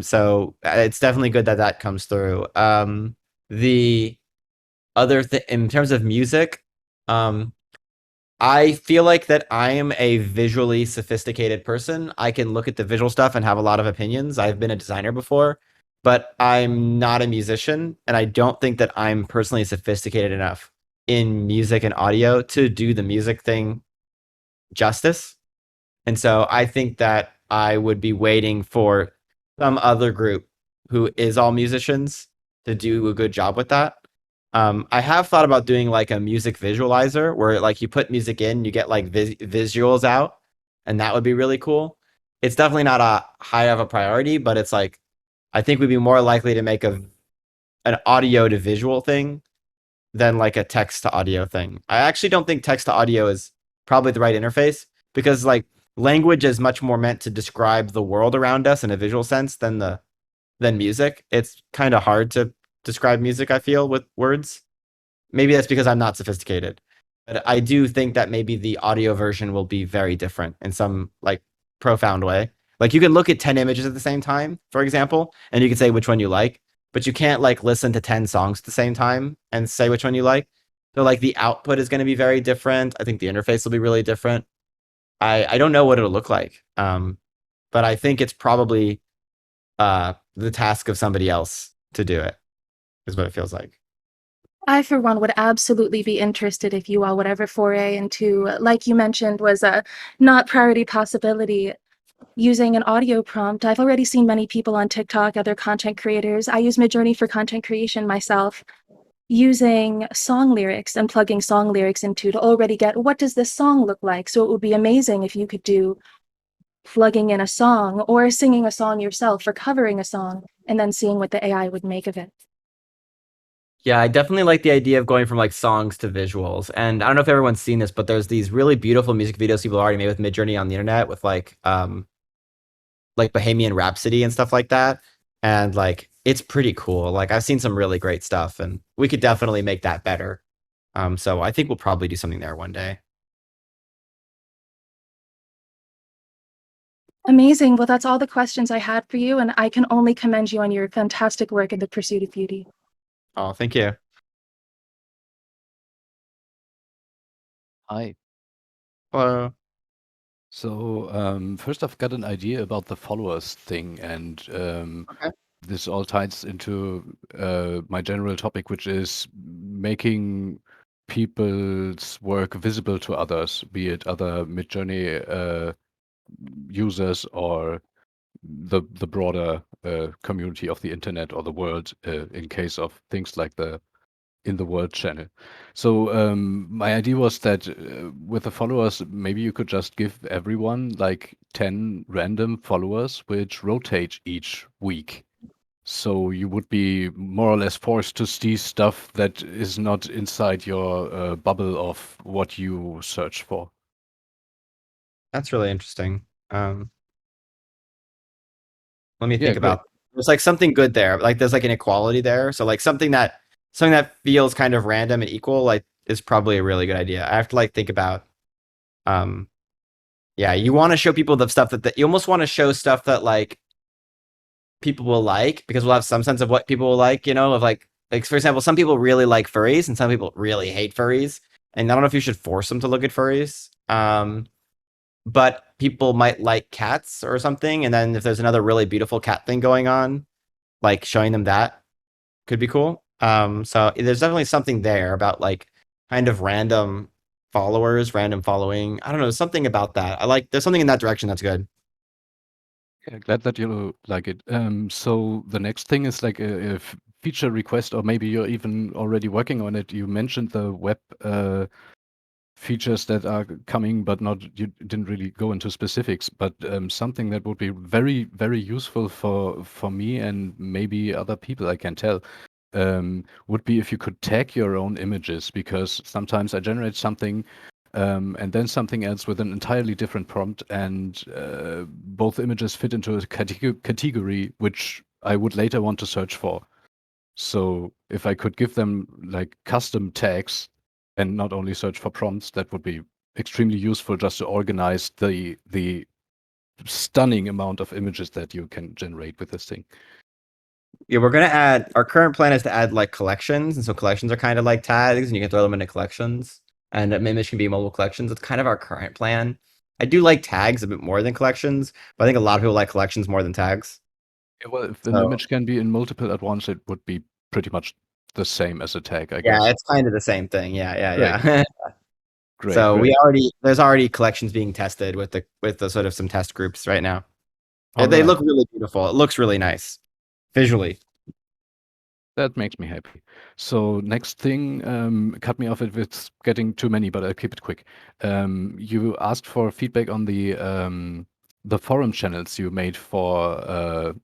So it's definitely good that that comes through. The other thing in terms of music, I feel like that I am a visually sophisticated person. I can look at the visual stuff and have a lot of opinions. I've been a designer before, but I'm not a musician, and I don't think that I'm personally sophisticated enough in music and audio to do the music thing justice. And so I think that I would be waiting for some other group who is all musicians to do a good job with that. I have thought about doing like a music visualizer where like you put music in, you get like visuals out, and that would be really cool. It's definitely not a high of a priority, but it's like I think we'd be more likely to make an audio to visual thing than like a text to audio thing. I actually don't think text to audio is probably the right interface because like language is much more meant to describe the world around us in a visual sense than music. It's kind of hard to describe music, I feel, with words. Maybe that's because I'm not sophisticated. But I do think that maybe the audio version will be very different in some like profound way. Like you can look at 10 images at the same time, for example, and you can say which one you like, but you can't like listen to 10 songs at the same time and say which one you like. So like the output is going to be very different. I think the interface will be really different. I don't know what it'll look like. But I think it's probably the task of somebody else to do it, is what it feels like. I, for one, would absolutely be interested if you all would ever foray into, like you mentioned, was a not priority possibility, using an audio prompt. I've already seen many people on TikTok, other content creators. I use MidJourney for content creation myself, using song lyrics and plugging song lyrics into to already get what does this song look like. So it would be amazing if you could do plugging in a song or singing a song yourself or covering a song and then seeing what the AI would make of it. Yeah, I definitely like the idea of going from like songs to visuals. And I don't know if everyone's seen this, but there's these really beautiful music videos people already made with MidJourney on the internet with like Bohemian Rhapsody and stuff like that. And like it's pretty cool. Like I've seen some really great stuff and we could definitely make that better. So I think we'll probably do something there one day. Amazing. Well, that's all the questions I had for you, and I can only commend you on your fantastic work in the pursuit of beauty. Oh, thank you. Hi. Hello. So first, I've got an idea about the followers thing, and Okay. this all ties into my general topic, which is making people's work visible to others, be it other MidJourney users or the broader community of the internet or the world, in case of things like the In the World channel. So my idea was that with the followers, maybe you could just give everyone like 10 random followers, which rotate each week. So you would be more or less forced to see stuff that is not inside your bubble of what you search for. That's really interesting. Let me Yeah, think great. about. There's like something good there. Like there's like an equality there. So like something that feels kind of random and equal, like is probably a really good idea. I have to like think about. Yeah, you want to show people the stuff that you almost want to show stuff that like people will like because we'll have some sense of what people will like. You know, of like for example, some people really like furries and some people really hate furries. And I don't know if you should force them to look at furries. But people might like cats or something. And then if there's another really beautiful cat thing going on, like showing them that could be cool. So there's definitely something there about like kind of random followers, random following. I don't know, something about that. There's something in that direction that's good. Yeah, glad that you like it. So the next thing is like a feature request, or maybe you're even already working on it. You mentioned the web features that are coming, but not you didn't really go into specifics. But something that would be very, very useful for me and maybe other people, I can tell, would be if you could tag your own images, because sometimes I generate something and then something else with an entirely different prompt, and both images fit into a category which I would later want to search for. So if I could give them like custom tags and not only search for prompts, that would be extremely useful just to organize the stunning amount of images that you can generate with this thing. Yeah, we're gonna add. Our current plan is to add like collections, and so collections are kind of like tags, and you can throw them into collections, and an image can be mobile collections. It's kind of our current plan. I do like tags a bit more than collections, but I think a lot of people like collections more than tags. Yeah, well, if an So image can be in multiple at once, it would be pretty much the same as a tag, I yeah, guess. it's kind of the same thing. Yeah, Great. yeah. Great, So great. there's already collections being tested with the sort of some test groups right now. All They right. look really beautiful. It looks really nice visually. That makes me happy. So next thing, cut me off if it's getting too many, but I'll keep it quick. You asked for feedback on the forum channels you made for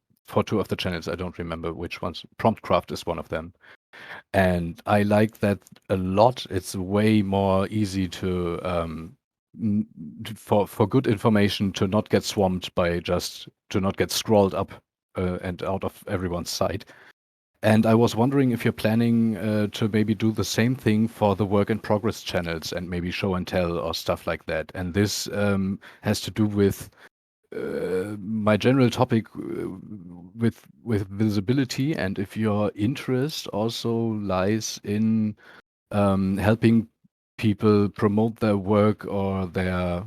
two of the channels. I don't remember which ones. Promptcraft is one of them. And I like that a lot. It's way more easy to for good information to not get swamped by just to not get scrolled up and out of everyone's sight. And I was wondering if you're planning to maybe do the same thing for the work in progress channels and maybe show and tell or stuff like that. And this has to do with my general topic with visibility, and if your interest also lies in helping people promote their work or their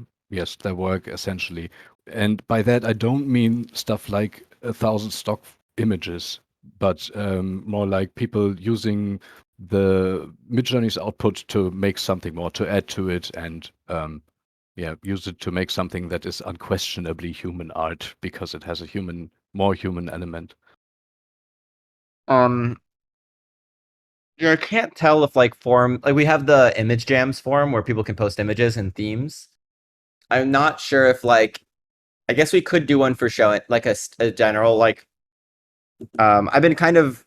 work essentially. And by that I don't mean stuff like 1,000 stock images, but more like people using the MidJourney's output to make something more, to add to it, and use it to make something that is unquestionably human art because it has a more human element. Yeah, I can't tell if like we have the image jams forum where people can post images and themes. I'm not sure if like I guess we could do one for show it like a general like I've been kind of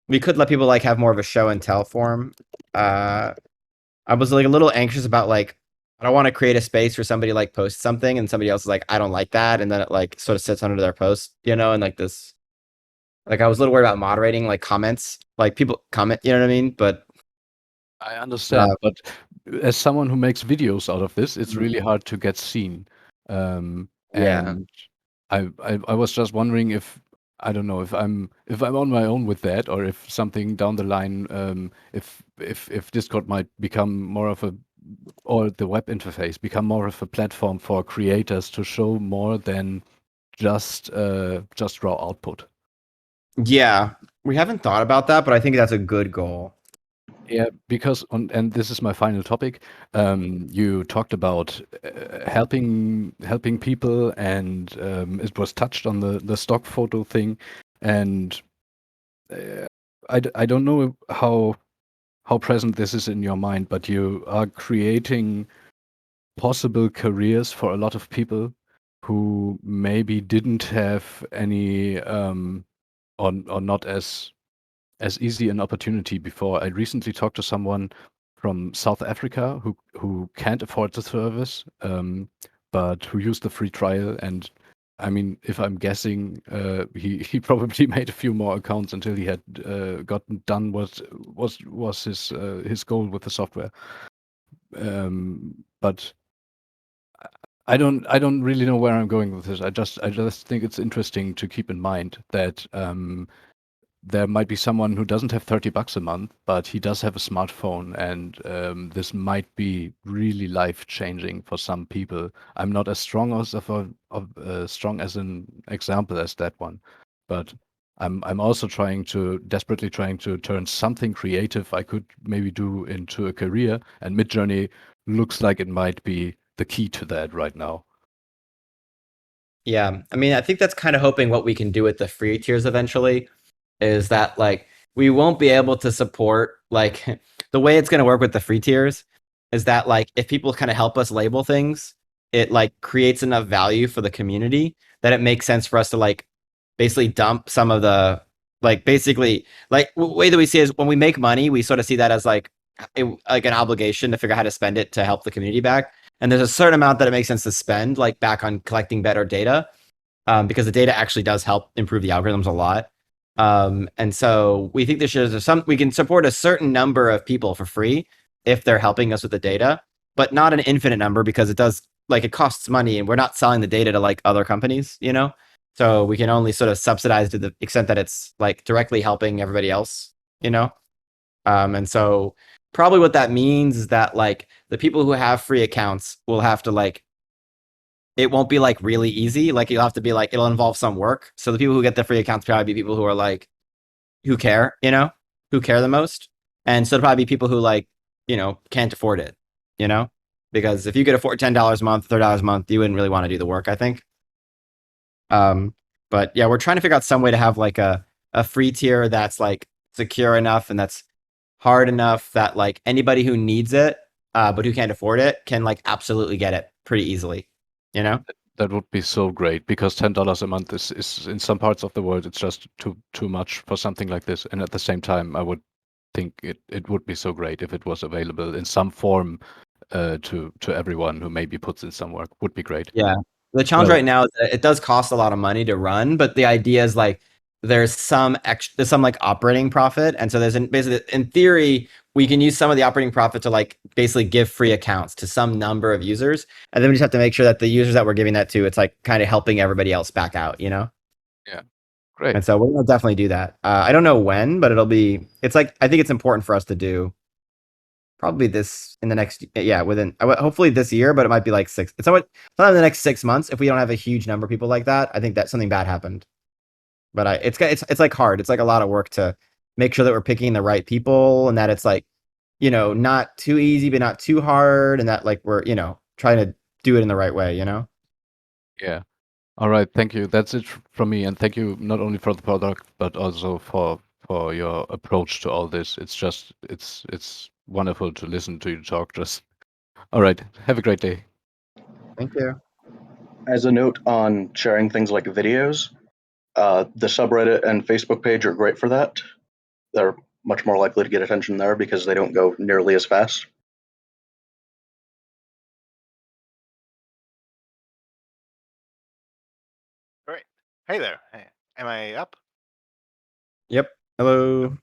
we could let people like have more of a show and tell forum. I was like a little anxious about like I don't want to create a space where somebody like posts something and somebody else is like I don't like that, and then it like sort of sits under their post, and like this like I was a little worried about moderating like comments, like people comment, you know what I mean? But I understand, but as someone who makes videos out of this, it's Mhm. really hard to get seen. Yeah. And I was just wondering if I don't know if I'm on my own with that, or if something down the line, if Discord might become more of a or the web interface become more of a platform for creators to show more than just raw output. Yeah. We haven't thought about that, but I think that's a good goal. Yeah, because and this is my final topic. You talked about helping people, and it was touched on the stock photo thing, and I don't know how present this is in your mind, but you are creating possible careers for a lot of people who maybe didn't have any or not as easy an opportunity before. I recently talked to someone from South Africa who can't afford the service, but who used the free trial. And I mean, if I'm guessing, he probably made a few more accounts until he had gotten done what was his goal with the software. But I don't really know where I'm going with this. I just think it's interesting to keep in mind that there might be someone who doesn't have $30 a month, but he does have a smartphone, and this might be really life changing for some people. I'm not as strong as an example as that one, but I'm also desperately trying to turn something creative I could maybe do into a career, and MidJourney looks like it might be the key to that right now. Yeah, I mean, I think that's kind of hoping what we can do with the free tiers eventually is that like we won't be able to support like the way it's going to work with the free tiers is that like if people kind of help us label things, it like creates enough value for the community that it makes sense for us to like basically dump some of the like basically like way that we see is when we make money, we sort of see that as like like an obligation to figure out how to spend it to help the community back. And there's a certain amount that it makes sense to spend like back on collecting better data, because the data actually does help improve the algorithms a lot. And so we think we can support a certain number of people for free if they're helping us with the data, but not an infinite number because it does like it costs money and we're not selling the data to like other companies, you know? So we can only sort of subsidize to the extent that it's like directly helping everybody else, you know? And so probably what that means is that like the people who have free accounts will have to like it won't be like really easy. Like you'll have to be like it'll involve some work. So the people who get the free accounts probably be people who are like who care, you know, who care the most. And so it'll probably be people who like, you know, can't afford it, you know? Because if you could afford $10 a month, $30 a month, you wouldn't really want to do the work, I think. But yeah, we're trying to figure out some way to have like a free tier that's like secure enough and that's hard enough that like anybody who needs it, but who can't afford it can like absolutely get it pretty easily, you know? That would be so great because $10 a month is in some parts of the world it's just too much for something like this. And at the same time, I would think it would be so great if it was available in some form to everyone who maybe puts in some work. Would be great. Yeah. The challenge Well, right now is that it does cost a lot of money to run, but the idea is like there's some like operating profit, and so basically in theory we can use some of the operating profit to like basically give free accounts to some number of users, and then we just have to make sure that the users that we're giving that to, it's like kind of helping everybody else back out, you know? yeah, great. And so we're gonna definitely do that. I don't know when, but it's like I think it's important for us to do probably this in the next within hopefully this year, but it might be like it's somewhat in the next 6 months if we don't have a huge number of people like that. I think that something bad happened. But it's like hard. It's like a lot of work to make sure that we're picking the right people and that it's like, you know, not too easy but not too hard, and that like we're, you know, trying to do it in the right way, you know? Yeah. All right. Thank you. That's it from me. And thank you not only for the product, but also for your approach to all this. It's just it's wonderful to listen to you talk. Just all right. Have a great day. Thank you. As a note on sharing things like videos, the subreddit and Facebook page are great for that. They're much more likely to get attention there because they don't go nearly as fast. Great. Hey there. Hey, am I up? Yep. Hello.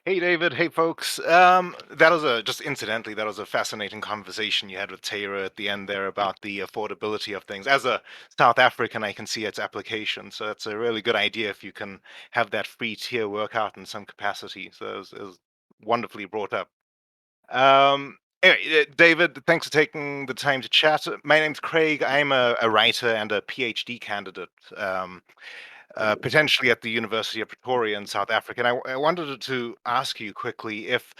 Hey, David. Hey, folks. That was just incidentally, that was a fascinating conversation you had with Tara at the end there about the affordability of things. As a South African, I can see its application. So that's a really good idea if you can have that free tier work out in some capacity. So it was wonderfully brought up. Anyway, David, thanks for taking the time to chat. My name's Craig. I'm a writer and a PhD candidate. Potentially at the University of Pretoria in South Africa. And I wanted to ask you quickly if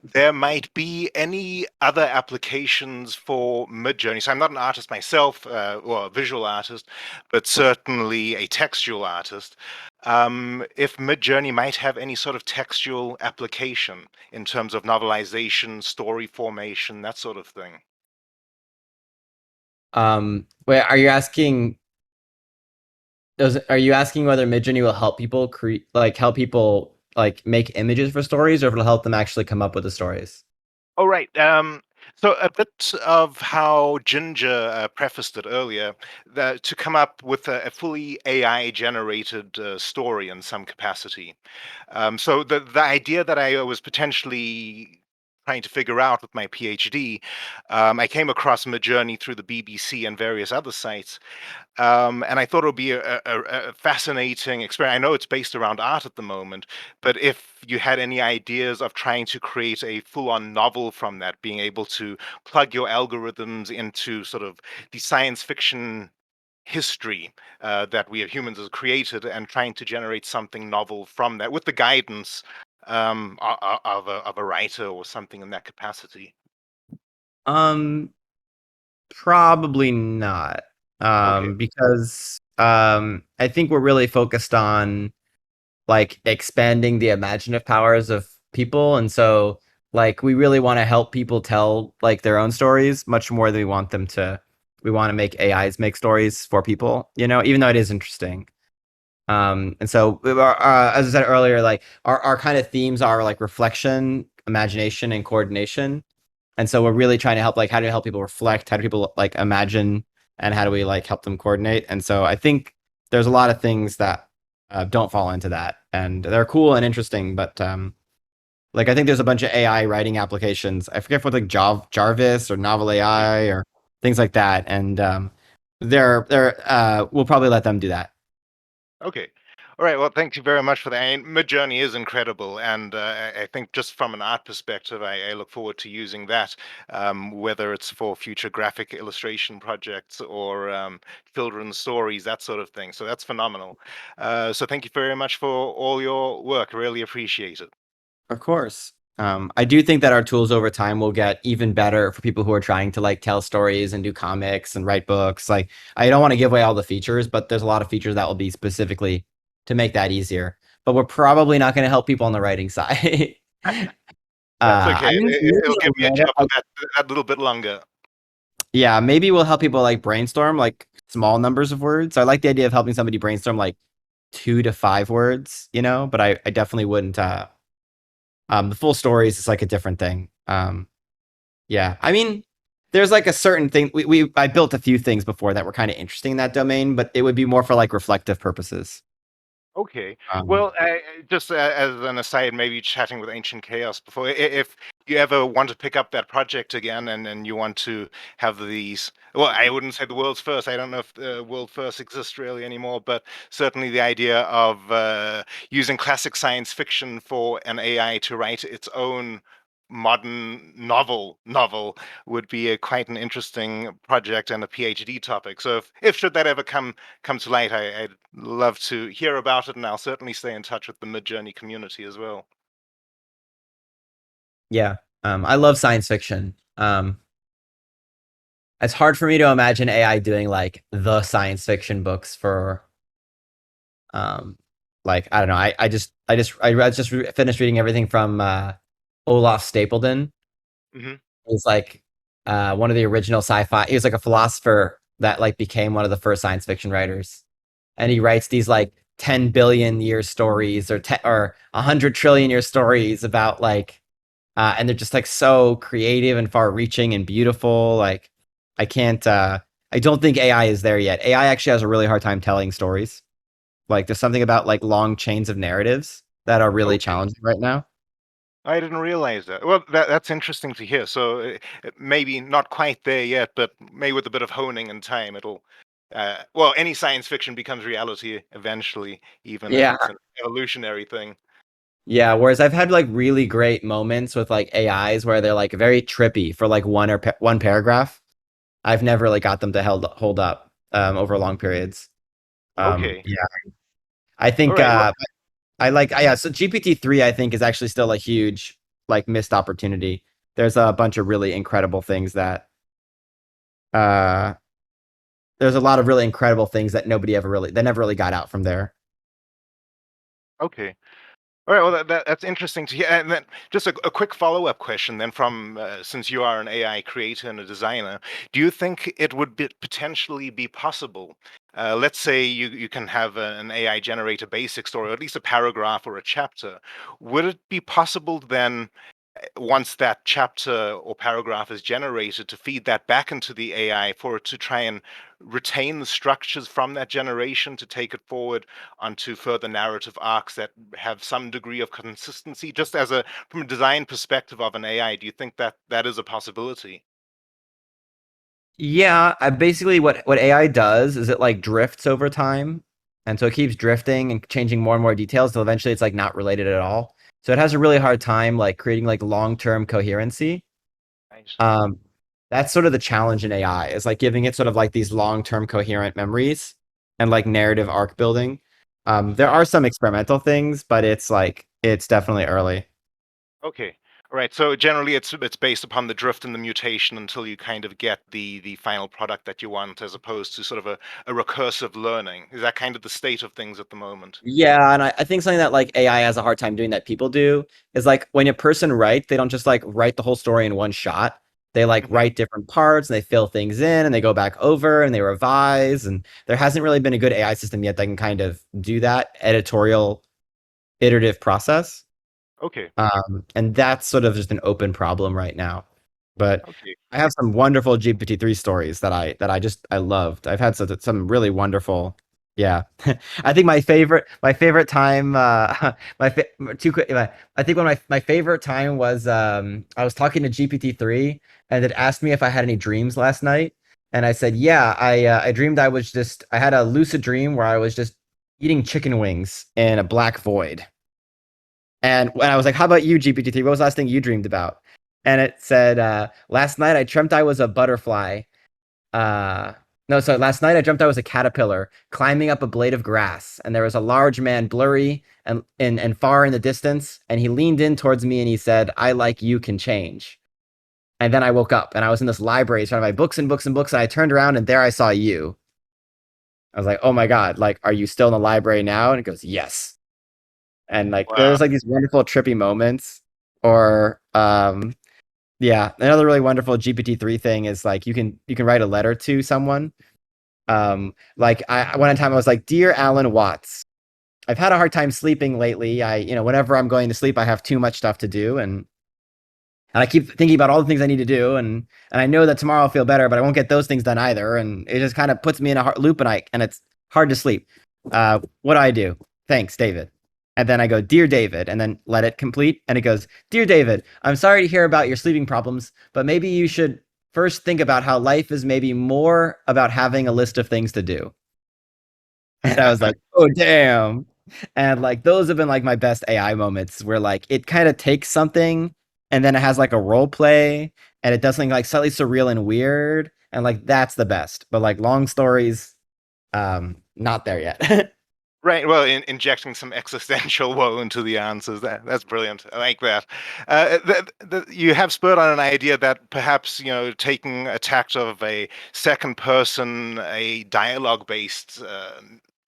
there might be any other applications for MidJourney. So I'm not an artist myself, or a visual artist, but certainly a textual artist. If MidJourney might have any sort of textual application in terms of novelization, story formation, that sort of thing. Wait, are you asking whether MidJourney will help people make images for stories, or if it'll help them actually come up with the stories? Oh, right. So a bit of how Ginger prefaced it earlier, to come up with a fully AI-generated story in some capacity. So the idea that I was potentially trying to figure out with my PhD, I came across MidJourney through the BBC and various other sites, and I thought it would be a fascinating experience. I know it's based around art at the moment, but if you had any ideas of trying to create a full-on novel from that, being able to plug your algorithms into sort of the science fiction history that we as humans have created, and trying to generate something novel from that with the guidance of a writer or something in that capacity. Probably not. Okay. Because I think we're really focused on like expanding the imaginative powers of people, and so like we really want to help people tell like their own stories much more than we want them to. We want to make AIs make stories for people, you know, even though it is interesting. And so, as I said earlier, like our kind of themes are like reflection, imagination, and coordination. And so we're really trying to help, like, how do we help people reflect? How do people like imagine? And how do we like help them coordinate? And so I think there's a lot of things that don't fall into that, and they're cool and interesting. But like I think there's a bunch of AI writing applications. I forget what like Jarvis or Novel AI or things like that. And we'll probably let them do that. Okay. All right. Well, thank you very much for that. And MidJourney is incredible, and I think just from an art perspective, I look forward to using that, whether it's for future graphic illustration projects or children's stories, that sort of thing. So that's phenomenal. So thank you very much for all your work. I really appreciate it. Of course. I do think that our tools over time will get even better for people who are trying to like tell stories and do comics and write books. Like, I don't want to give away all the features, but there's a lot of features that will be specifically to make that easier. But we're probably not going to help people on the writing side. That's okay. I mean, It'll give me a job for that little bit longer. yeah, maybe we'll help people like brainstorm like small numbers of words. I like the idea of helping somebody brainstorm like 2 to 5 words, you know, but I definitely wouldn't the full stories is like a different thing. Yeah, I mean, there's like a certain thing. I built a few things before that were kind of interesting in that domain, but it would be more for like reflective purposes. Okay. Um, Well, just as an aside, maybe chatting with Ancient Chaos before, if you ever want to pick up that project again and you want to have these, well, I wouldn't say the world's first. I don't know if the world first exists really anymore, but certainly the idea of using classic science fiction for an AI to write its own modern novel would be quite an interesting project and a PhD topic. So if should that ever come to light, I'd love to hear about it, and I'll certainly stay in touch with the MidJourney community as well. yeah, I love science fiction. It's hard for me to imagine AI doing like the science fiction books for like I don't know. Finished reading everything from Olaf Stapledon. Hmm. He's like one of the original sci-fi. He was like a philosopher that like became one of the first science fiction writers, and he writes these like 10 billion year stories or 100 trillion year stories about like, and they're just like so creative and far-reaching and beautiful. Like, I can't. I don't think AI is there yet. AI actually has a really hard time telling stories. Like, there's something about like long chains of narratives that are really Okay. challenging right now. I didn't realize that. Well, that's interesting to hear. So maybe not quite there yet, but maybe with a bit of honing and time, it'll. Well, any science fiction becomes reality eventually, even if Yeah. it's an evolutionary thing. Yeah, whereas I've had like really great moments with like AIs where they're like very trippy for like one paragraph. I've never really got them to hold up over long periods. Okay. Yeah, I All think right. Well, I like yeah. So GPT-3 I think is actually still a huge like missed opportunity. There's a bunch of really incredible things that uh there's a lot of really incredible things that never really got out from there. okay. All right. Well, that's interesting to hear. And then just a quick follow-up question then from since you are an AI creator and a designer, do you think it would potentially be possible? Let's say you can have an AI generate a basic story, or at least a paragraph or a chapter. Would it be possible then, once that chapter or paragraph is generated, to feed that back into the AI for it to try and retain the structures from that generation to take it forward onto further narrative arcs that have some degree of consistency? Just as a from a design perspective of an AI, do you think that that is a possibility? Yeah, basically what AI does is it like drifts over time. And so it keeps drifting and changing more and more details till eventually it's like not related at all. So it has a really hard time like creating like long-term coherency. Right. Um, that's sort of the challenge in AI is like giving it sort of like these long-term coherent memories and like narrative arc building. There are some experimental things, but it's like it's definitely early. Okay. Right. So generally, it's based upon the drift and the mutation until you kind of get the final product that you want, as opposed to sort of a recursive learning. Is that kind of the state of things at the moment? Yeah, and I think something that like AI has a hard time doing that people do is like when a person writes, they don't just like write the whole story in one shot. They like Mhm. write different parts and they fill things in and they go back over and they revise. And there hasn't really been a good AI system yet that can kind of do that editorial iterative process. Okay. And that's sort of just an open problem right now. But Okay. I have some wonderful GPT-3 stories that I loved. I've had some really wonderful. Yeah, I think my favorite time my fa- too quick. I think one of my favorite time was I was talking to GPT-3 and it asked me if I had any dreams last night, and I said yeah. I dreamed I had a lucid dream where I was just eating chicken wings in a black void. And when I was like, "How about you, GPT-3? What was the last thing you dreamed about?" And it said, "Last night I dreamt I was a butterfly. No, sorry. Last night I dreamt I was a caterpillar climbing up a blade of grass, and there was a large man, blurry and far in the distance, and he leaned in towards me and he said, 'I like you can change.'" And then I woke up and I was in this library surrounded by books and books and books, and I turned around and there I saw you. I was like, "Oh my God, like, are you still in the library now?" And it goes, "Yes." And like Wow. there's like these wonderful trippy moments. Or yeah, another really wonderful GPT-3 thing is like you can write a letter to someone. Like one time I was like, "Dear Alan Watts, I've had a hard time sleeping lately. Whenever I'm going to sleep, I have too much stuff to do, and I keep thinking about all the things I need to do, and I know that tomorrow I'll feel better, but I won't get those things done either, and it just kind of puts me in a loop, and it's hard to sleep. What do I do? Thanks, David." And then I go, "Dear David," and then let it complete, and it goes, "Dear David, I'm sorry to hear about your sleeping problems, but maybe you should first think about how life is maybe more about having a list of things to do." And I was like, "Oh, damn." And like those have been like my best AI moments where like it kind of takes something and then it has like a role play and it does something like slightly surreal and weird. And like that's the best. But like long stories, not there yet. Right. Well, injecting some existential woe into the answers. That's brilliant. I like that. You have spurred on an idea that perhaps, taking a tact of a second person, a dialogue based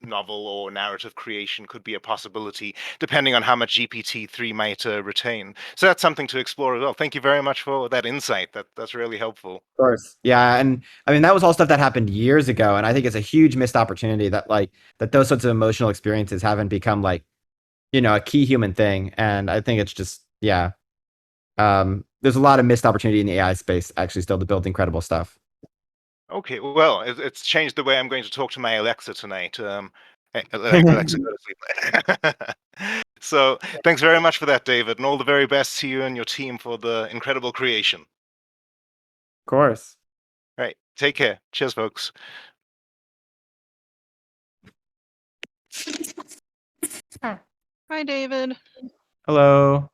novel or narrative creation could be a possibility, depending on how much GPT-3 might retain. So that's something to explore as well. Thank you very much for that insight. That's really helpful. Of course. Yeah. And I mean, that was all stuff that happened years ago. And I think it's a huge missed opportunity that those sorts of emotional experiences haven't become like, a key human thing. And I think it's just, yeah. There's a lot of missed opportunity in the AI space actually still to build incredible stuff. Okay, well, it's changed the way I'm going to talk to my Alexa tonight. Hey, Alexa, go to sleep. So, thanks very much for that, David, and all the very best to you and your team for the incredible creation. Of course. All right, take care. Cheers, folks. Hi, David. Hello.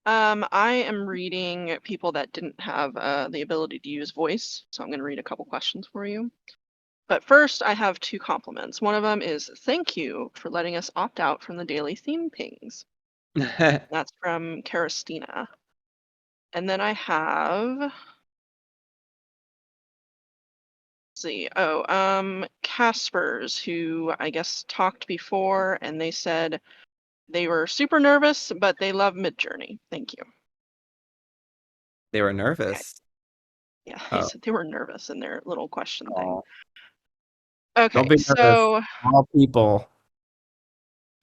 I am reading people that didn't have the ability to use voice, so I'm going to read a couple questions for you. But first, I have two compliments. One of them is thank you for letting us opt out from the daily theme pings. That's from Karistina. And then I have, let's see, Caspers, who I guess talked before, and they said they were super nervous, but they love MidJourney. Thank you. They were Okay. nervous. Yeah, they Oh. said they were nervous in their little question thing. Aw. Okay, Don't be nervous. so All people.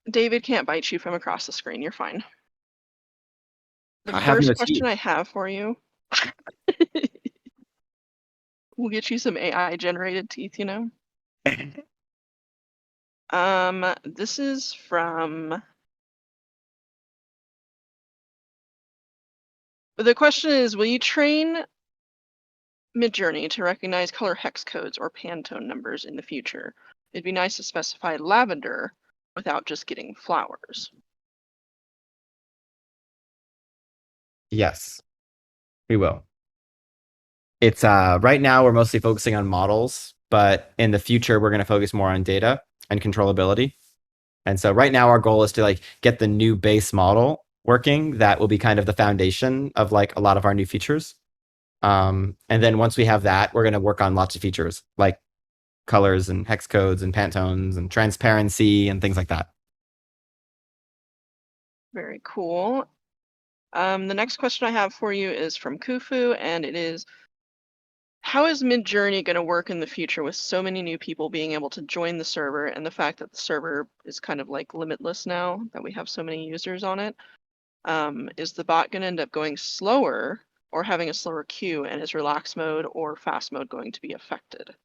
David can't bite you from across the screen. You're fine. The I have no first teeth. question I have for you. We'll get you some AI generated teeth, This is from. The question is, will you train MidJourney to recognize color hex codes or Pantone numbers in the future? It'd be nice to specify lavender without just getting flowers. Yes, we will. It's right now we're mostly focusing on models, but in the future we're going to focus more on data and controllability. And so right now our goal is to like get the new base model working, that will be kind of the foundation of like a lot of our new features. And then once we have that, we're going to work on lots of features like colors and hex codes and Pantones and transparency and things like that. Very cool. The next question I have for you is from Kufu, and it is, how is MidJourney going to work in the future with so many new people being able to join the server, and the fact that the server is kind of like limitless now that we have so many users on it? Is the bot going to end up going slower or having a slower queue, and is relax mode or fast mode going to be affected?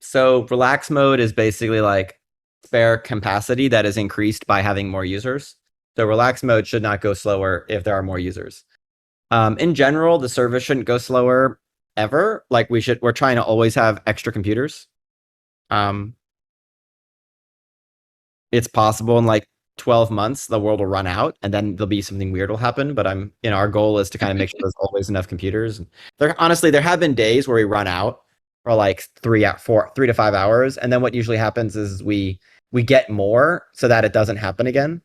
So relax mode is basically like spare capacity that is increased by having more users. So relax mode should not go slower if there are more users. In general, the service shouldn't go slower ever. Like we're trying to always have extra computers. It's possible in like 12 months the world will run out and then there'll be something weird will happen. But our goal is to kind of make sure there's always enough computers. There have been days where we run out for like 3 to 5 hours, and then what usually happens is we get more so that it doesn't happen again.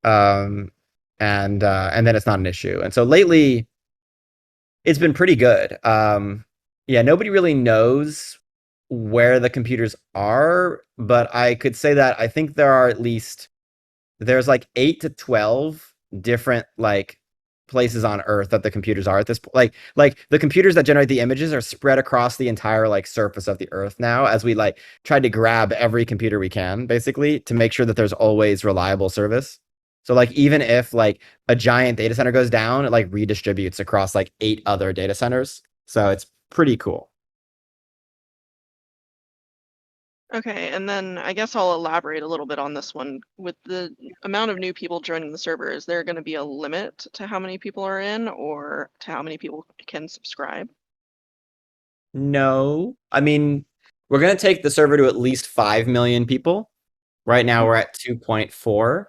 And then it's not an issue. And so lately, it's been pretty good. Yeah, nobody really knows where the computers are, but I could say that I think there's like 8 to 12 different like places on Earth that the computers are at this point. Like the computers that generate the images are spread across the entire like surface of the Earth now, as we like try to grab every computer we can, basically, to make sure that there's always reliable service. So like even if like a giant data center goes down, it like redistributes across like 8 other data centers. So it's pretty cool. Okay, and then I guess I'll elaborate a little bit on this one. With the amount of new people joining the server, is there going to be a limit to how many people are in, or to how many people can subscribe? No, I mean, we're going to take the server to at least 5 million people. Right now we're at 2.4.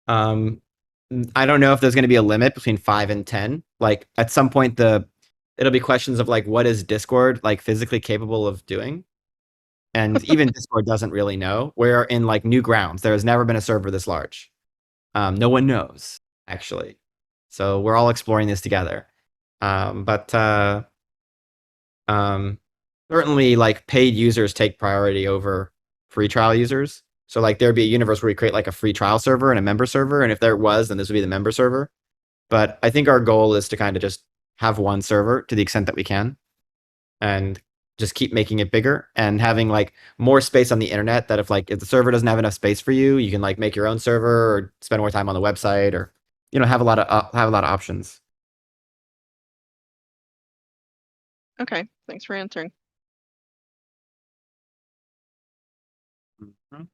I don't know if there's going to be a limit between 5 and 10. Like at some point it'll be questions of like, what is Discord like physically capable of doing? And even Discord doesn't really know. We're in like new grounds. There has never been a server this large. No one knows, actually. So we're all exploring this together. But certainly like paid users take priority over free trial users. So like there'd be a universe where we create like a free trial server and a member server. And if there was, then this would be the member server. But I think our goal is to kind of just have one server to the extent that we can. And just keep making it bigger and having like more space on the internet, that if the server doesn't have enough space for you, you can like make your own server or spend more time on the website, or have a lot of options. Okay, thanks for answering. Mhm.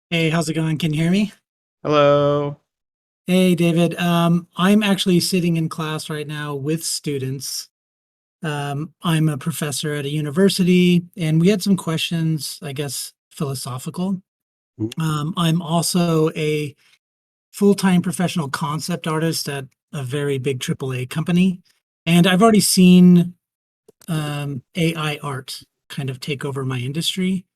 Hey, how's it going? Can you hear me? Hello. Hey, David. I'm actually sitting in class right now with students. I'm a professor at a university, and we had some questions, I guess, philosophical. I'm also a full-time professional concept artist at a very big AAA company, and I've already seen AI art kind of take over my industry.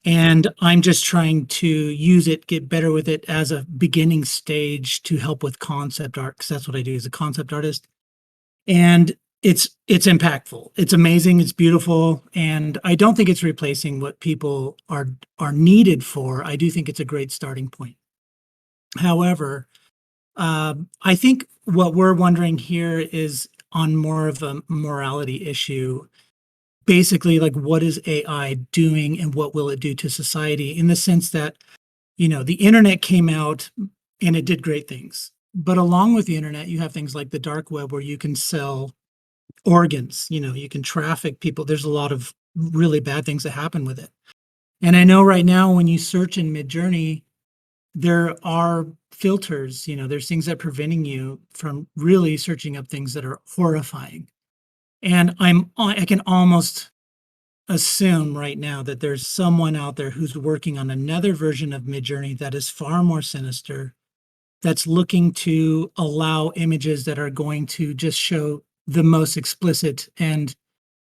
And I'm just trying to use it, get better with it as a beginning stage to help with concept art, because that's what I do as a concept artist. And it's impactful. It's amazing. It's beautiful. And I don't think it's replacing what people are needed for. I do think it's a great starting point. However, I think what we're wondering here is on more of a morality issue. Basically, like, what is AI doing and what will it do to society, in the sense that, the internet came out and it did great things. But along with the internet, you have things like the dark web, where you can sell organs, you can traffic people. There's a lot of really bad things that happen with it. And I know right now when you search in MidJourney, there are filters, there's things that are preventing you from really searching up things that are horrifying. And I can almost assume right now that there's someone out there who's working on another version of MidJourney that is far more sinister, that's looking to allow images that are going to just show the most explicit and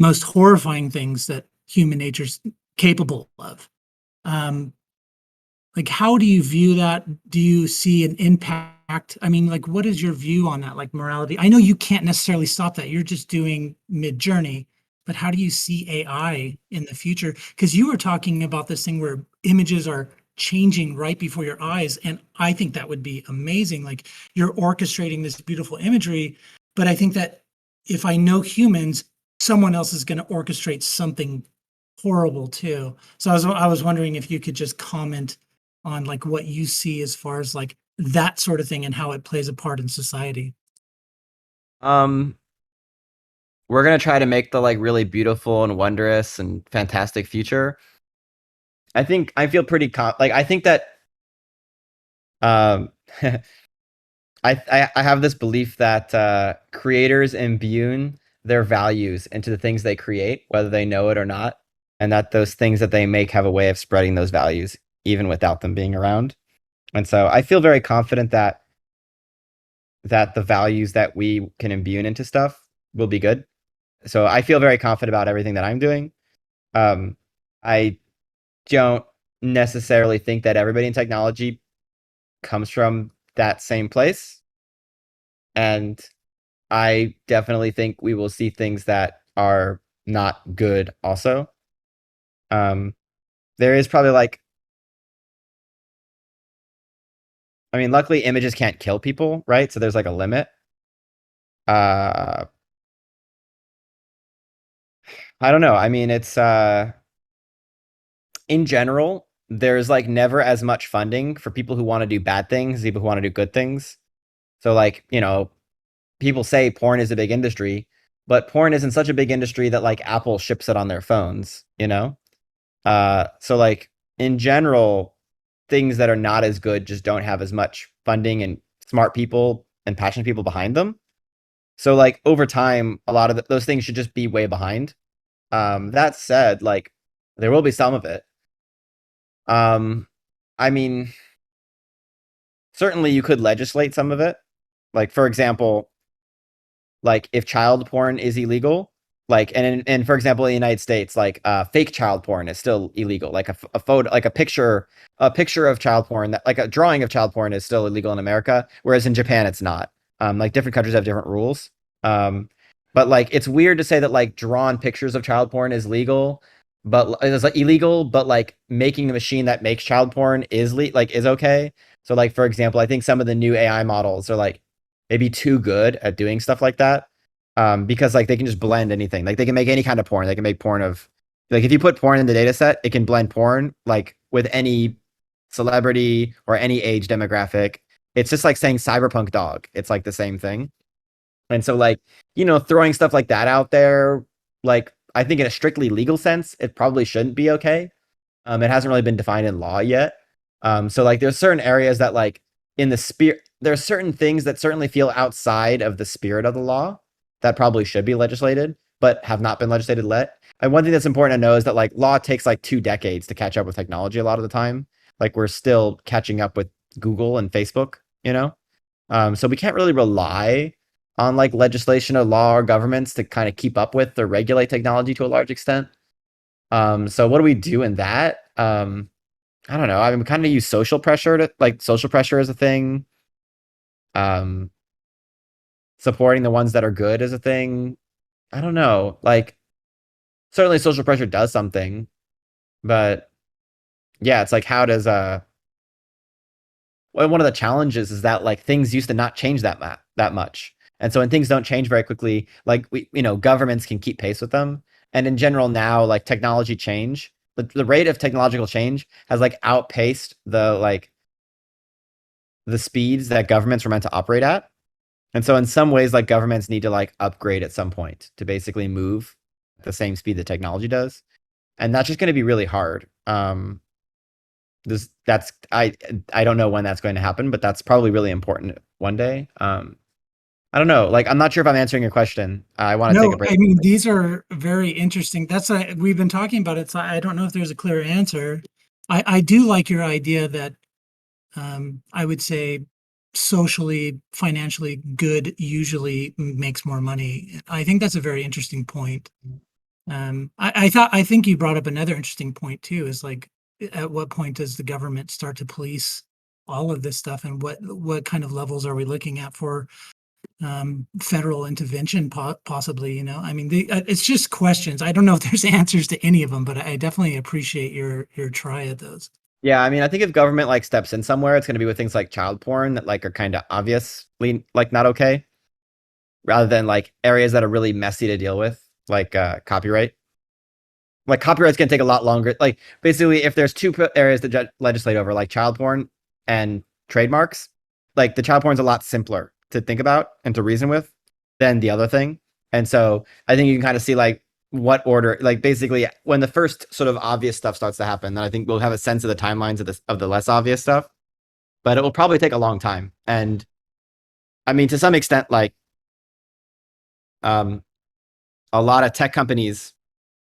most horrifying things that human nature's capable of. Like, how do you view that? Do you see an impact? I mean, like, what is your view on that, like morality? I know you can't necessarily stop that. You're just doing MidJourney, but how do you see AI in the future? Because you were talking about this thing where images are changing right before your eyes, and I think that would be amazing. Like, you're orchestrating this beautiful imagery, but I think that if I know humans, someone else is going to orchestrate something horrible too. So I was wondering if you could just comment on like what you see as far as like that sort of thing and how it plays a part in society. We're gonna try to make the like really beautiful and wondrous and fantastic future. I think I feel pretty like I think that um I have this belief that creators imbue their values into the things they create, whether they know it or not, and that those things that they make have a way of spreading those values even without them being around. And so I feel very confident that the values that we can imbue into stuff will be good. So I feel very confident about everything that I'm doing. I don't necessarily think that everybody in technology comes from that same place. And I definitely think we will see things that are not good also. There is probably like, I mean, luckily images can't kill people, right? So there's like a limit. I don't know. I mean, it's in general, there's like never as much funding for people who want to do bad things as people who want to do good things. So like, you know, people say porn is a big industry, but porn isn't such a big industry that like Apple ships it on their phones, you know? So like in general, things that are not as good just don't have as much funding and smart people and passionate people behind them. So like over time, a lot of those things should just be way behind. That said, like there will be some of it. I mean, certainly you could legislate some of it. Like for example, like if child porn is illegal, like and for example in the United States, like fake child porn is still illegal. Like a photo, like a picture of child porn, that like a drawing of child porn is still illegal in America, whereas in Japan it's not. Like different countries have different rules. But like it's weird to say that like drawn pictures of child porn is legal, but it's like illegal, but like making the machine that makes child porn is is okay. So like for example, I think some of the new AI models are like maybe too good at doing stuff like that. Because like they can just blend anything. Like they can make any kind of porn. They can make porn of like if you put porn in the data set, it can blend porn like with any celebrity or any age demographic. It's just like saying cyberpunk dog. It's like the same thing. And so like, you know, throwing stuff like that out there, like I think in a strictly legal sense, it probably shouldn't be okay. It hasn't really been defined in law yet. So like there's certain areas that like in the spirit, there are certain things that certainly feel outside of the spirit of the law that probably should be legislated, but have not been legislated yet. And one thing that's important to know is that like law takes like 2 decades to catch up with technology a lot of the time. Like we're still catching up with Google and Facebook, you know? So we can't really rely on like legislation or law or governments to kind of keep up with or regulate technology to a large extent. So what do we do in that? I don't know. I mean, we kind of use social pressure to like social pressure as a thing. Supporting the ones that are good as a thing. I don't know. Like certainly social pressure does something, but yeah, it's like how does well, one of the challenges is that like things used to not change that much. And so when things don't change very quickly, like governments can keep pace with them. And in general now, like technology change, the rate of technological change has like outpaced the speeds that governments were meant to operate at. And so in some ways, like governments need to like upgrade at some point to basically move at the same speed that technology does. And that's just going to be really hard. I don't know when that's going to happen, but that's probably really important one day. I don't know. Like, I'm not sure if I'm answering your question. I want to take a break. I mean, these are very interesting. We've been talking about it. So I don't know if there's a clear answer. I do like your idea that I would say socially, financially good usually makes more money. I think that's a very interesting point. I think you brought up another interesting point too, is like, at what point does the government start to police all of this stuff, and what kind of levels are we looking at for federal intervention, possibly? You know, I mean, it's just questions. I don't know if there's answers to any of them, but I definitely appreciate your try at those. Yeah, I mean, I think if government like steps in somewhere, it's going to be with things like child porn that like are kind of obviously like not okay, rather than like areas that are really messy to deal with, like copyright. Like copyright's going to take a lot longer. Like basically, if there's two areas to legislate over, like child porn and trademarks, like the child porn's a lot simpler to think about and to reason with than the other thing. And so I think you can kind of see like what order, like basically when the first sort of obvious stuff starts to happen, then I think we'll have a sense of the timelines of the less obvious stuff. But it will probably take a long time. And I mean, to some extent, like a lot of tech companies,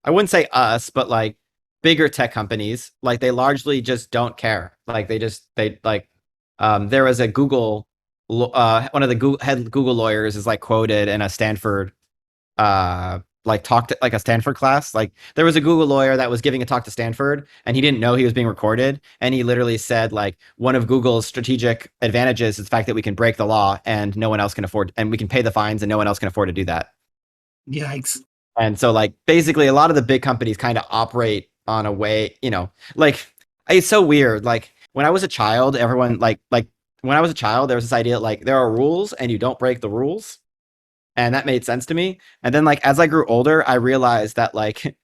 I wouldn't say us, but like bigger tech companies, like they largely just don't care. Like there was a Google, one of the head Google lawyers is like quoted in a Stanford, like talked like a Stanford class. Like there was a Google lawyer that was giving a talk to Stanford and he didn't know he was being recorded. And he literally said like one of Google's strategic advantages is the fact that we can break the law and no one else can afford, and we can pay the fines and no one else can afford to do that. Yikes. And so like basically a lot of the big companies kind of operate on a way, you know, like it's so weird. Like when I was a child, everyone like when I was a child, there was this idea that, like there are rules and you don't break the rules. And that made sense to me. And then like as I grew older, I realized that like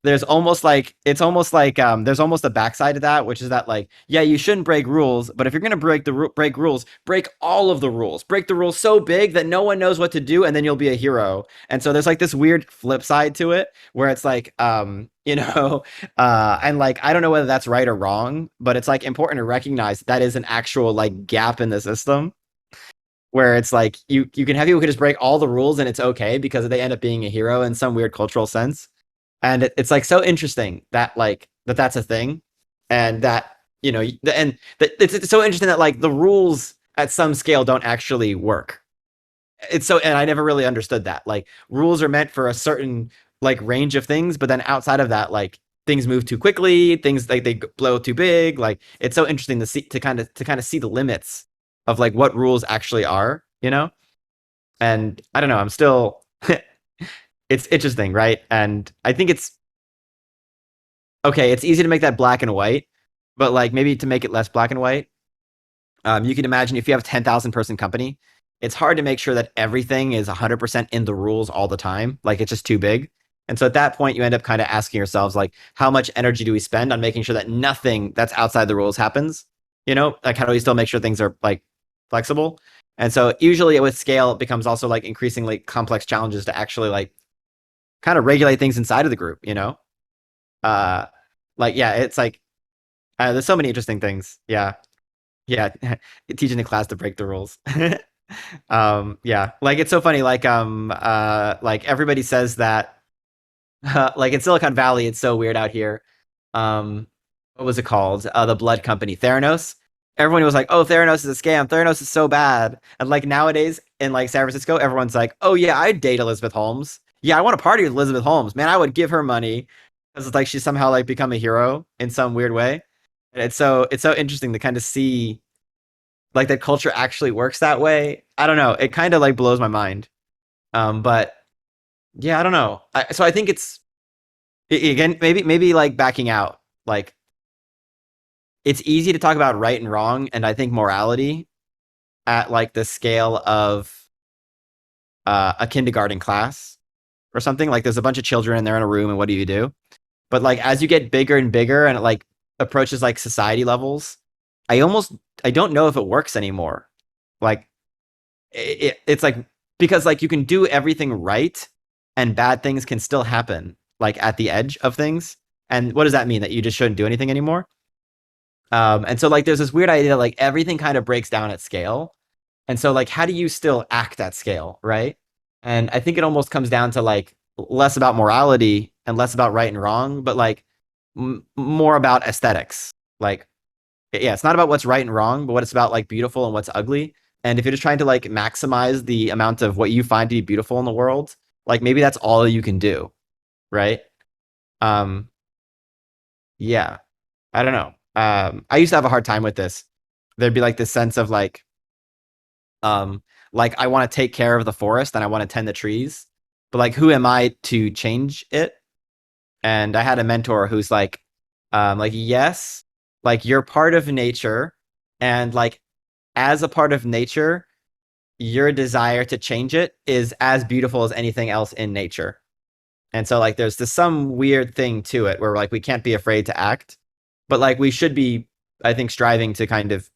there's almost like there's almost a backside to that, which is that like, yeah, you shouldn't break rules, but if you're gonna break rules, break all of the rules. Break the rules so big that no one knows what to do, and then you'll be a hero. And so there's like this weird flip side to it where it's like you know, and like I don't know whether that's right or wrong, but it's like important to recognize that is an actual like gap in the system where it's like you can have people who just break all the rules and it's okay because they end up being a hero in some weird cultural sense. And it's like so interesting that like that's a thing, and that you know, and that it's so interesting that like the rules at some scale don't actually work. It's so, and I never really understood that. Like rules are meant for a certain like range of things, but then outside of that, like things move too quickly, things like they blow too big. Like it's so interesting to see to kind of see the limits of like what rules actually are, you know. And I don't know, I'm still it's interesting, right? And I think it's okay, it's easy to make that black and white, but like maybe to make it less black and white, you can imagine if you have a 10,000 person company, it's hard to make sure that everything is 100% in the rules all the time. Like it's just too big. And so at that point, you end up kind of asking yourselves, like, how much energy do we spend on making sure that nothing that's outside the rules happens? You know, like how do we still make sure things are like flexible? And so usually with scale, it becomes also like increasingly complex challenges to actually like kind of regulate things inside of the group, you know? Like, yeah, it's like, there's so many interesting things. Yeah. Yeah. Teaching the class to break the rules. Yeah. Like, it's so funny. Like everybody says that, like in Silicon Valley, it's so weird out here. What was it called? The blood company, Theranos. Everyone was like, oh, Theranos is a scam. Theranos is so bad. And like nowadays in like San Francisco, everyone's like, oh yeah, I'd date Elizabeth Holmes. Yeah, I want to party with Elizabeth Holmes. Man, I would give her money because it's like she's somehow like become a hero in some weird way. And it's so interesting to kind of see like that culture actually works that way. I don't know. It kind of like blows my mind. But yeah, I don't know. So I think it's again maybe like backing out. Like it's easy to talk about right and wrong, and I think morality at like the scale of a kindergarten class or something. Like there's a bunch of children and they're in a room, and what do you do? But like as you get bigger and bigger and it like approaches like society levels, I don't know if it works anymore. Like it's like, because like you can do everything right and bad things can still happen like at the edge of things. And what does that mean? That you just shouldn't do anything anymore? And so like there's this weird idea that like everything kind of breaks down at scale. And so like how do you still act at scale, right? And I think it almost comes down to like less about morality and less about right and wrong, but like more about aesthetics. Like, yeah, it's not about what's right and wrong, but what it's about like beautiful and what's ugly. And if you're just trying to like maximize the amount of what you find to be beautiful in the world, like maybe that's all you can do. right? Um, yeah, I don't know. I used to have a hard time with this. There'd be like this sense of like I want to take care of the forest and I want to tend the trees, but like who am I to change it? And I had a mentor who's like yes, like you're part of nature, and like as a part of nature, your desire to change it is as beautiful as anything else in nature. And so like there's this some weird thing to it where like we can't be afraid to act, but like we should be, I think, striving to kind of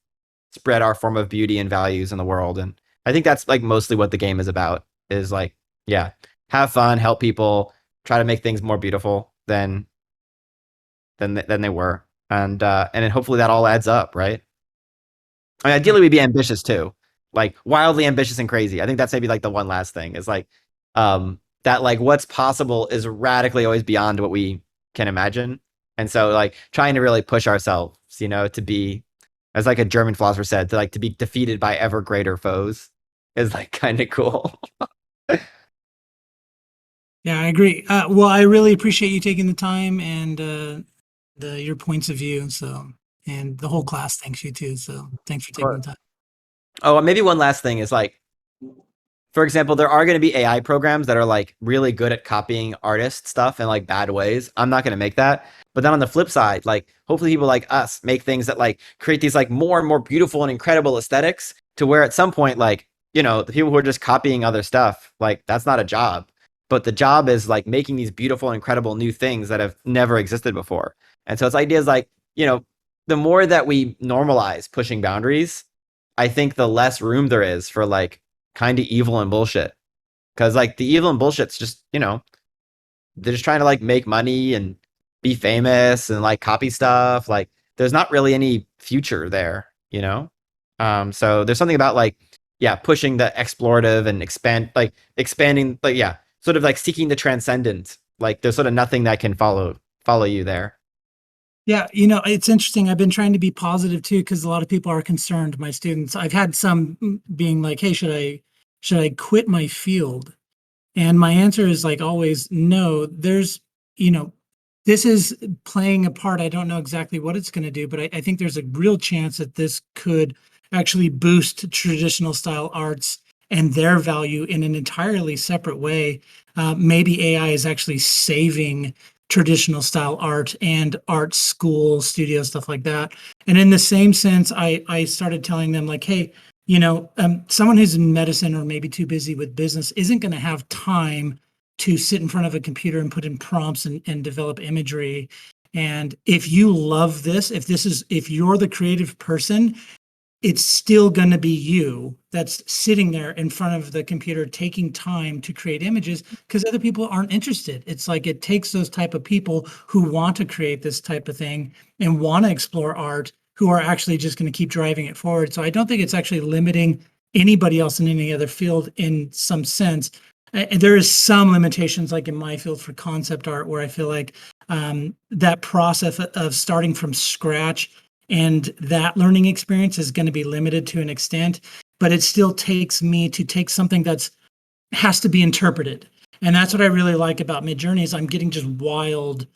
spread our form of beauty and values in the world. And I think that's like mostly what the game is about, is like, yeah, have fun, help people, try to make things more beautiful than they were. And then hopefully that all adds up, right? I mean, ideally we'd be ambitious too, like wildly ambitious and crazy. I think that's maybe like the one last thing is like that like what's possible is radically always beyond what we can imagine. And so like trying to really push ourselves, you know, to be, as like a German philosopher said, to be defeated by ever greater foes is like kind of cool. Yeah, I agree. Well, I really appreciate you taking the time and your points of view. So, and the whole class thanks you too. So, thanks for taking the time. Oh, and maybe one last thing is like, for example, there are going to be AI programs that are like really good at copying artist stuff in like bad ways. I'm not going to make that. But then on the flip side, like hopefully people like us make things that like create these like more and more beautiful and incredible aesthetics to where at some point, like, you know, the people who are just copying other stuff, like that's not a job. But the job is like making these beautiful and incredible new things that have never existed before. And so it's ideas like, you know, the more that we normalize pushing boundaries, I think the less room there is for like kind of evil and bullshit. Because like the evil and bullshit's just, you know, they're just trying to like make money and be famous and like copy stuff. Like there's not really any future there, you know? So there's something about like, yeah, pushing the explorative and expanding, like, yeah, sort of like seeking the transcendent. Like there's sort of nothing that can follow you there. Yeah, you know, it's interesting. I've been trying to be positive too, because a lot of people are concerned, my students. I've had some being like, hey, should I quit my field? And my answer is like always, no. There's, you know, this is playing a part. I don't know exactly what it's going to do, but I think there's a real chance that this could actually boost traditional style arts and their value in an entirely separate way. Maybe AI is actually saving traditional style art and art school, studio, stuff like that. And in the same sense, I started telling them like, hey, you know, someone who's in medicine or maybe too busy with business isn't going to have time to sit in front of a computer and put in prompts and develop imagery. And if you love this, if you're the creative person, it's still going to be you that's sitting there in front of the computer taking time to create images because other people aren't interested. It's like it takes those type of people who want to create this type of thing and want to explore art who are actually just going to keep driving it forward. So I don't think it's actually limiting anybody else in any other field in some sense. There is some limitations like in my field for concept art where I feel like that process of starting from scratch and that learning experience is going to be limited to an extent, but it still takes me to take something that's has to be interpreted. And that's what I really like about MidJourney is I'm getting just wild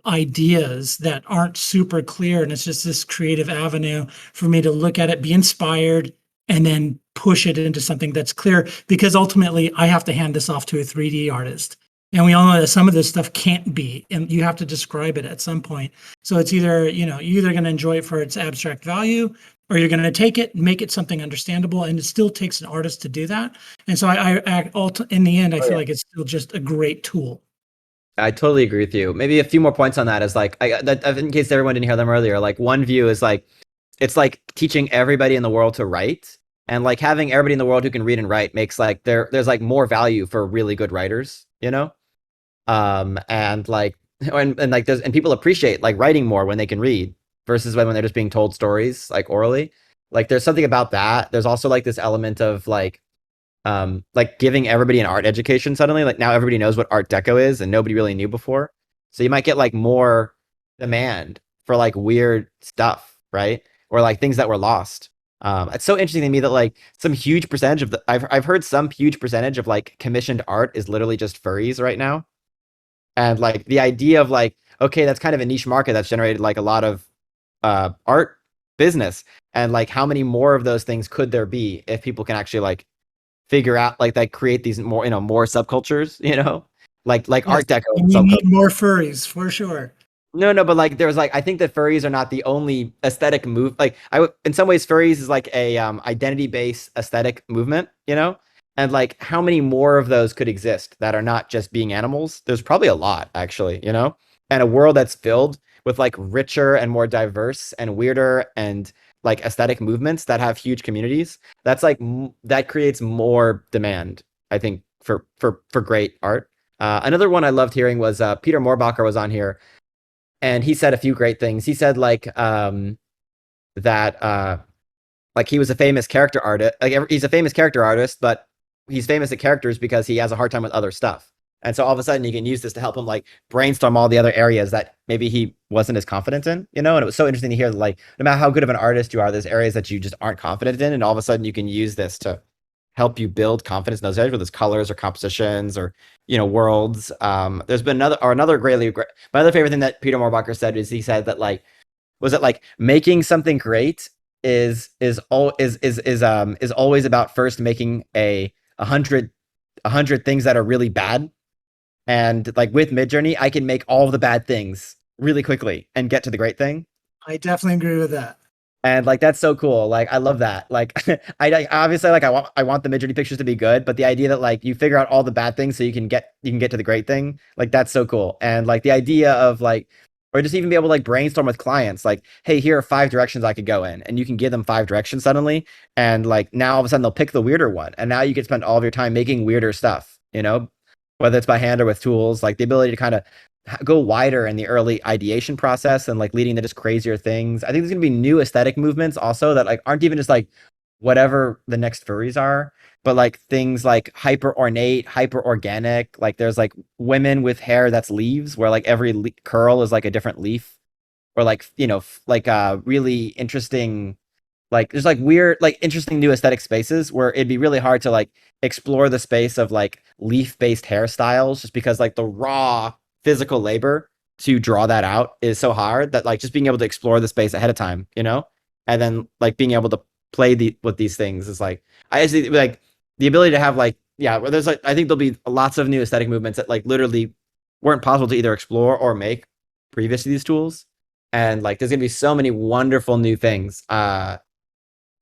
ideas that aren't super clear. And it's just this creative avenue for me to look at it, be inspired, and then push it into something that's clear because ultimately I have to hand this off to a 3D artist. And we all know that some of this stuff can't be, and you have to describe it at some point. So it's either, you know, you're either going to enjoy it for its abstract value, or you're going to take it, make it something understandable, and it still takes an artist to do that. And so in the end, I feel like it's still just a great tool. I totally agree with you. Maybe a few more points on that is like, in case everyone didn't hear them earlier, like one view is like, it's like teaching everybody in the world to write, and like having everybody in the world who can read and write makes like there's like more value for really good writers, you know? And like and like there's and people appreciate like writing more when they can read versus when they're just being told stories like orally. Like there's something about that. There's also like this element of like giving everybody an art education suddenly. Like now everybody knows what Art Deco is and nobody really knew before. So you might get like more demand for like weird stuff, right? Or like things that were lost. It's so interesting to me that like some huge percentage of I've heard some huge percentage of like commissioned art is literally just furries right now. And like the idea of like, okay, that's kind of a niche market that's generated like a lot of art business, and like how many more of those things could there be if people can actually like figure out like that, create these more, more subcultures, like Yes, Art Deco and we subculture. need more furries for sure. No, but like there's like I think that furries are not the only aesthetic move. Like in some ways, furries is like a identity based aesthetic movement, and like how many more of those could exist that are not just being animals? There's probably a lot actually, and a world that's filled with like richer and more diverse and weirder and like aesthetic movements that have huge communities. That's like that creates more demand, I think, for great art. Another one I loved hearing was Peter Moorbacher was on here, and he said a few great things. He said like that like he was a famous character artist. Like he's a famous character artist, but he's famous at characters because he has a hard time with other stuff. And so all of a sudden you can use this to help him like brainstorm all the other areas that maybe he wasn't as confident in, And it was so interesting to hear that, like, no matter how good of an artist you are, there's areas that you just aren't confident in, and all of a sudden you can use this to help you build confidence in those areas, whether it's colors or compositions or worlds. There's been another greatly my other favorite thing that Peter Moorbacher said is he said that like was it like making something great is always about first making a hundred things that are really bad, and like with MidJourney I can make all the bad things really quickly and get to the great thing. I definitely agree with that. And like that's so cool. Like I love that. Like I obviously like I want the MidJourney pictures to be good, but the idea that like you figure out all the bad things so you can get to the great thing, like that's so cool. And like the idea of like, or just even be able to like brainstorm with clients, like, hey, here are 5 directions I could go in, and you can give them 5 directions suddenly, and like now all of a sudden they'll pick the weirder one, and now you can spend all of your time making weirder stuff, whether it's by hand or with tools. Like the ability to kind of go wider in the early ideation process and like leading to just crazier things. I think there's gonna be new aesthetic movements also that like aren't even just like whatever the next furries are, but like things like hyper ornate, hyper organic. Like there's like women with hair that's leaves, where like every curl is like a different leaf, or like like really interesting. Like there's like weird, like interesting new aesthetic spaces where it'd be really hard to like explore the space of like leaf based hairstyles, just because like the raw physical labor to draw that out is so hard that like just being able to explore the space ahead of time, and then like being able to play with these things is like, I actually like the ability to have like, yeah, where there's like, I think there'll be lots of new aesthetic movements that like literally weren't possible to either explore or make previous to these tools. And like there's gonna be so many wonderful new things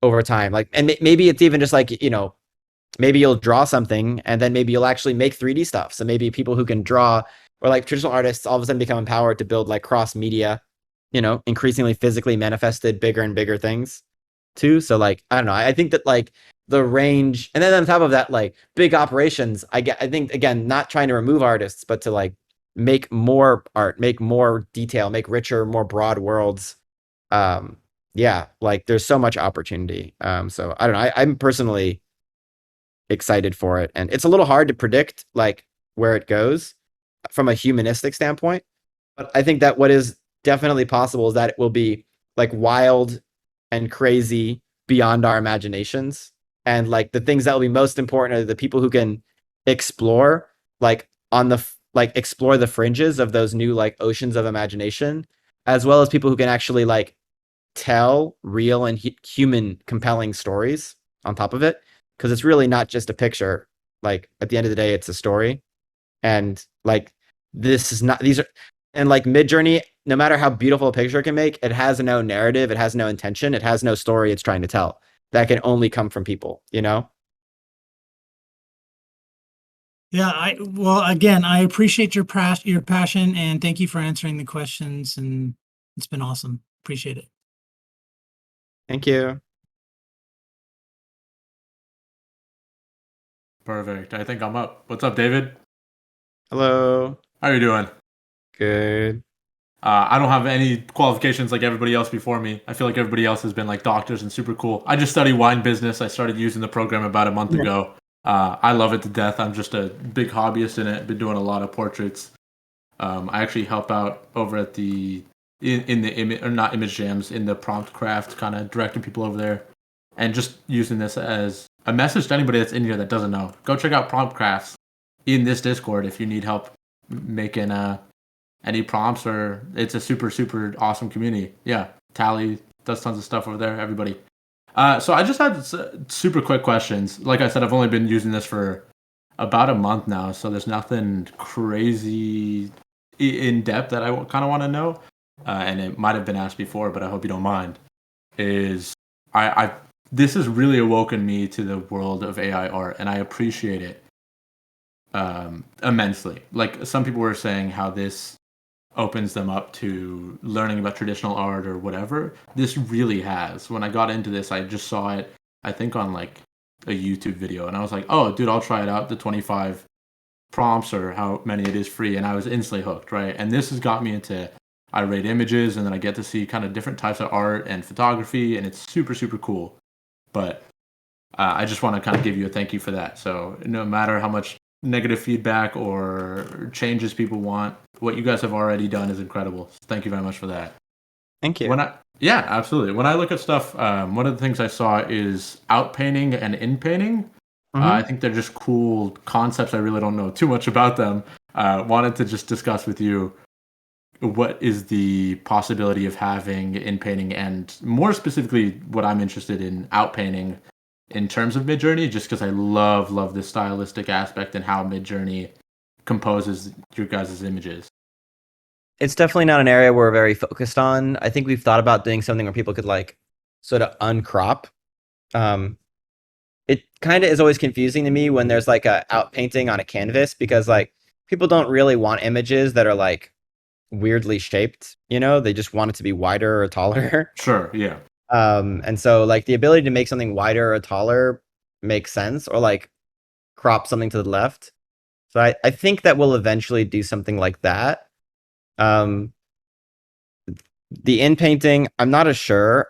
over time. Like, and maybe it's even just like, maybe you'll draw something and then maybe you'll actually make 3D stuff. So maybe people who can draw, or like traditional artists, all of a sudden become empowered to build like cross media, increasingly physically manifested bigger and bigger things too. So like, I don't know. I think that like the range, and then on top of that, like big operations, I think again, not trying to remove artists, but to like make more art, make more detail, make richer, more broad worlds. Yeah, like there's so much opportunity. So I don't know. I'm personally excited for it, and it's a little hard to predict like where it goes from a humanistic standpoint, but I think that what is definitely possible is that it will be like wild and crazy beyond our imaginations, and like the things that will be most important are the people who can explore like explore the fringes of those new like oceans of imagination, as well as people who can actually like tell real and human compelling stories on top of it, because it's really not just a picture. Like at the end of the day, it's a story. And like this is not, these are, and like MidJourney, no matter how beautiful a picture it can make, it has no narrative, it has no intention, it has no story it's trying to tell. That can only come from people, Yeah, well, again, I appreciate your passion, and thank you for answering the questions, and it's been awesome. Appreciate it. Thank you. Perfect. I think I'm up. What's up, David? Hello. How are you doing? Good. I don't have any qualifications like everybody else before me. I feel like everybody else has been like doctors and super cool. I just study wine business. I started using the program about a month ago. I love it to death. I'm just a big hobbyist in it. Been doing a lot of portraits. I actually help out over at the in the image, or not image jams, in the prompt craft, kind of directing people over there, and just using this as a message to anybody that's in here that doesn't know. Go check out prompt crafts in this Discord if you need help making any prompts, or it's a super, super awesome community. Yeah, Tally does tons of stuff over there, everybody. So I just had super quick questions. Like I said, I've only been using this for about a month now, so there's nothing crazy in depth that I kind of want to know. And it might have been asked before, but I hope you don't mind. Is I this has really awoken me to the world of AI art, and I appreciate it immensely. Like some people were saying how this opens them up to learning about traditional art or whatever. This really has. When I got into this, I just saw it, I think, on like a YouTube video, and I was like, oh, dude, I'll try it out. The 25 prompts or how many it is free, and I was instantly hooked, right? And this has got me into, I rate images, and then I get to see kind of different types of art and photography, and it's super, super cool. But I just want to kind of give you a thank you for that. So no matter how much negative feedback or changes people want, what you guys have already done is incredible. So thank you very much for that. Thank you. Yeah, absolutely. When I look at stuff, one of the things I saw is outpainting and inpainting. I think they're just cool concepts. I really don't know too much about them. Wanted to just discuss with you what is the possibility of having inpainting, and more specifically what I'm interested in, outpainting in terms of MidJourney, just because I love this stylistic aspect and how MidJourney composes your guys' images. It's definitely not an area we're very focused on. I think we've thought about doing something where people could like sort of uncrop. It kind of is always confusing to me when there's like a outpainting on a canvas, because like people don't really want images that are like weirdly shaped, you know? They just want it to be wider or taller. Sure, yeah. And so like the ability to make something wider or taller makes sense, or like crop something to the left. So I think that we'll eventually do something like that. The inpainting, I'm not as sure.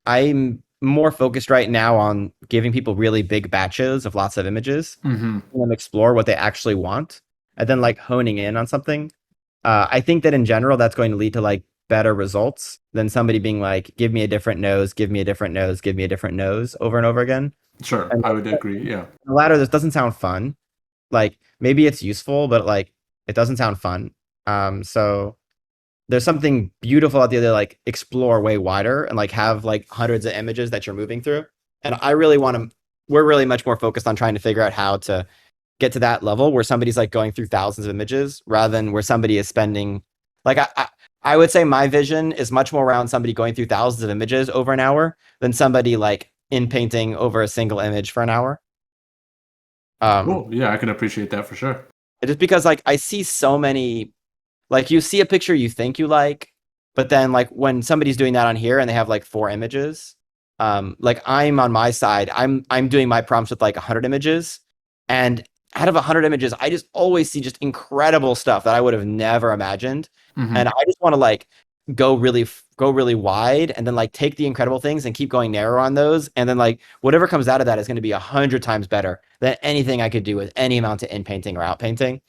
I'm more focused right now on giving people really big batches of lots of images, and them explore what they actually want, and then like honing in on something. I think that in general, that's going to lead to like better results than somebody being like, give me a different nose, give me a different nose, give me a different nose over and over again. Sure, and I would agree, yeah. The latter, this doesn't sound fun. Like maybe it's useful, but like it doesn't sound fun. So there's something beautiful out there to like explore way wider and like have like hundreds of images that you're moving through. And I really want to, we're really much more focused on trying to figure out how to get to that level where somebody's like going through thousands of images rather than where somebody is spending, like I would say my vision is much more around somebody going through thousands of images over an hour than somebody like in painting over a single image for an hour. Cool. Yeah, I can appreciate that for sure. Just because like I see so many, like you see a picture you think you like, but then like when somebody's doing that on here and they have like 4 images, like I'm on my side, I'm doing my prompts with like 100 images, and out of 100 images, I just always see just incredible stuff that I would have never imagined. And I just want to like go really wide, and then like take the incredible things and keep going narrow on those, and then like whatever comes out of that is going to be 100 times better than anything I could do with any amount of inpainting or outpainting.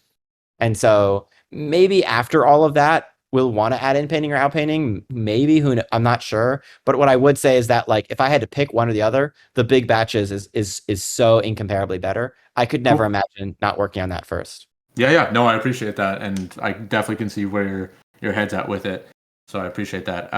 And so maybe after all of that, we'll want to add inpainting or outpainting. Maybe, I'm not sure. But what I would say is that like if I had to pick one or the other, the big batches is so incomparably better. I could never imagine not working on that first. Yeah. No, I appreciate that, and I definitely can see where your head's at with it. So I appreciate that.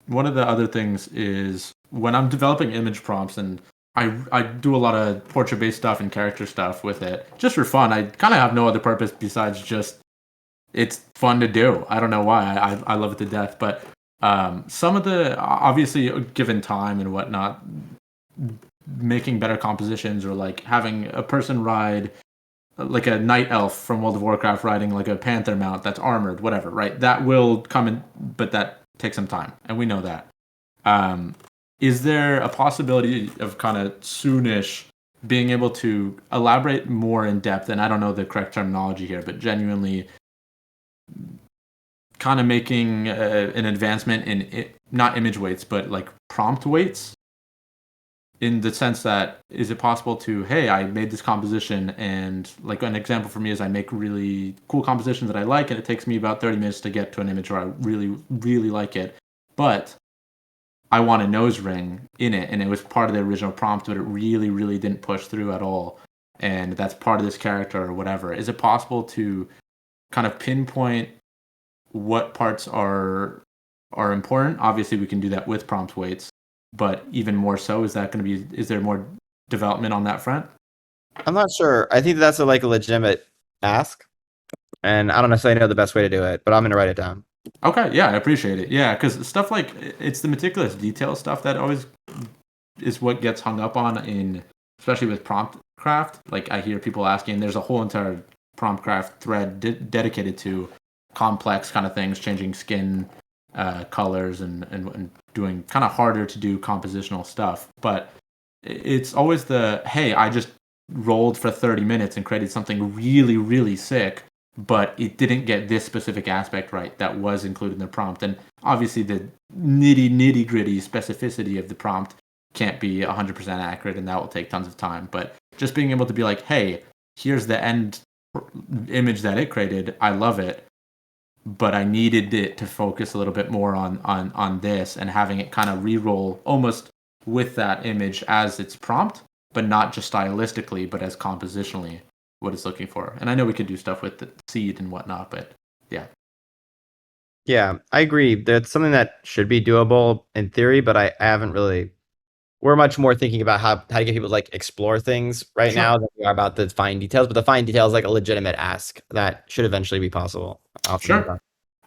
One of the other things is when I'm developing image prompts, and I do a lot of portrait-based stuff and character stuff with it, just for fun. I kind of have no other purpose besides just it's fun to do. I don't know why. I love it to death. But some of the, obviously, given time and whatnot, making better compositions, or like having a person ride like a night elf from World of Warcraft riding like a panther mount that's armored, whatever, right? That will come in, but that takes some time, and we know that. Is there a possibility of kind of soonish being able to elaborate more in depth, and I don't know the correct terminology here, but genuinely kind of making an advancement in not image weights, but like prompt weights? In the sense that, is it possible to, hey, I made this composition, and like an example for me is I make really cool compositions that I like, and it takes me about 30 minutes to get to an image where I really, really like it, but I want a nose ring in it, and it was part of the original prompt, but it really, really didn't push through at all, and that's part of this character or whatever. Is it possible to kind of pinpoint what parts are important. Obviously, we can do that with prompt weights, but even more so, is there more development on that front? I'm not sure. I think that's a legitimate ask, and I don't necessarily know the best way to do it, but I'm gonna write it down. Okay, yeah, I appreciate it. Yeah, because stuff like it's the meticulous detail stuff that always is what gets hung up on especially with prompt craft. Like I hear people asking, there's a whole entire prompt craft thread dedicated to complex kind of things, changing skin colors and doing kind of harder to do compositional stuff. But it's always hey, I just rolled for 30 minutes and created something really, really sick, but it didn't get this specific aspect right that was included in the prompt. And obviously the nitty gritty specificity of the prompt can't be 100% accurate, and that will take tons of time. But just being able to be like, hey, here's the end image that it created. I love it, but I needed it to focus a little bit more on this, and having it kind of re-roll almost with that image as its prompt, but not just stylistically, but as compositionally what it's looking for. And I know we could do stuff with the seed and whatnot, but yeah. Yeah, I agree. That's something that should be doable in theory, but I haven't really. We're much more thinking about how to get people to explore things right Sure. now than we are about the fine details. But the fine details is a legitimate ask that should eventually be possible. Sure.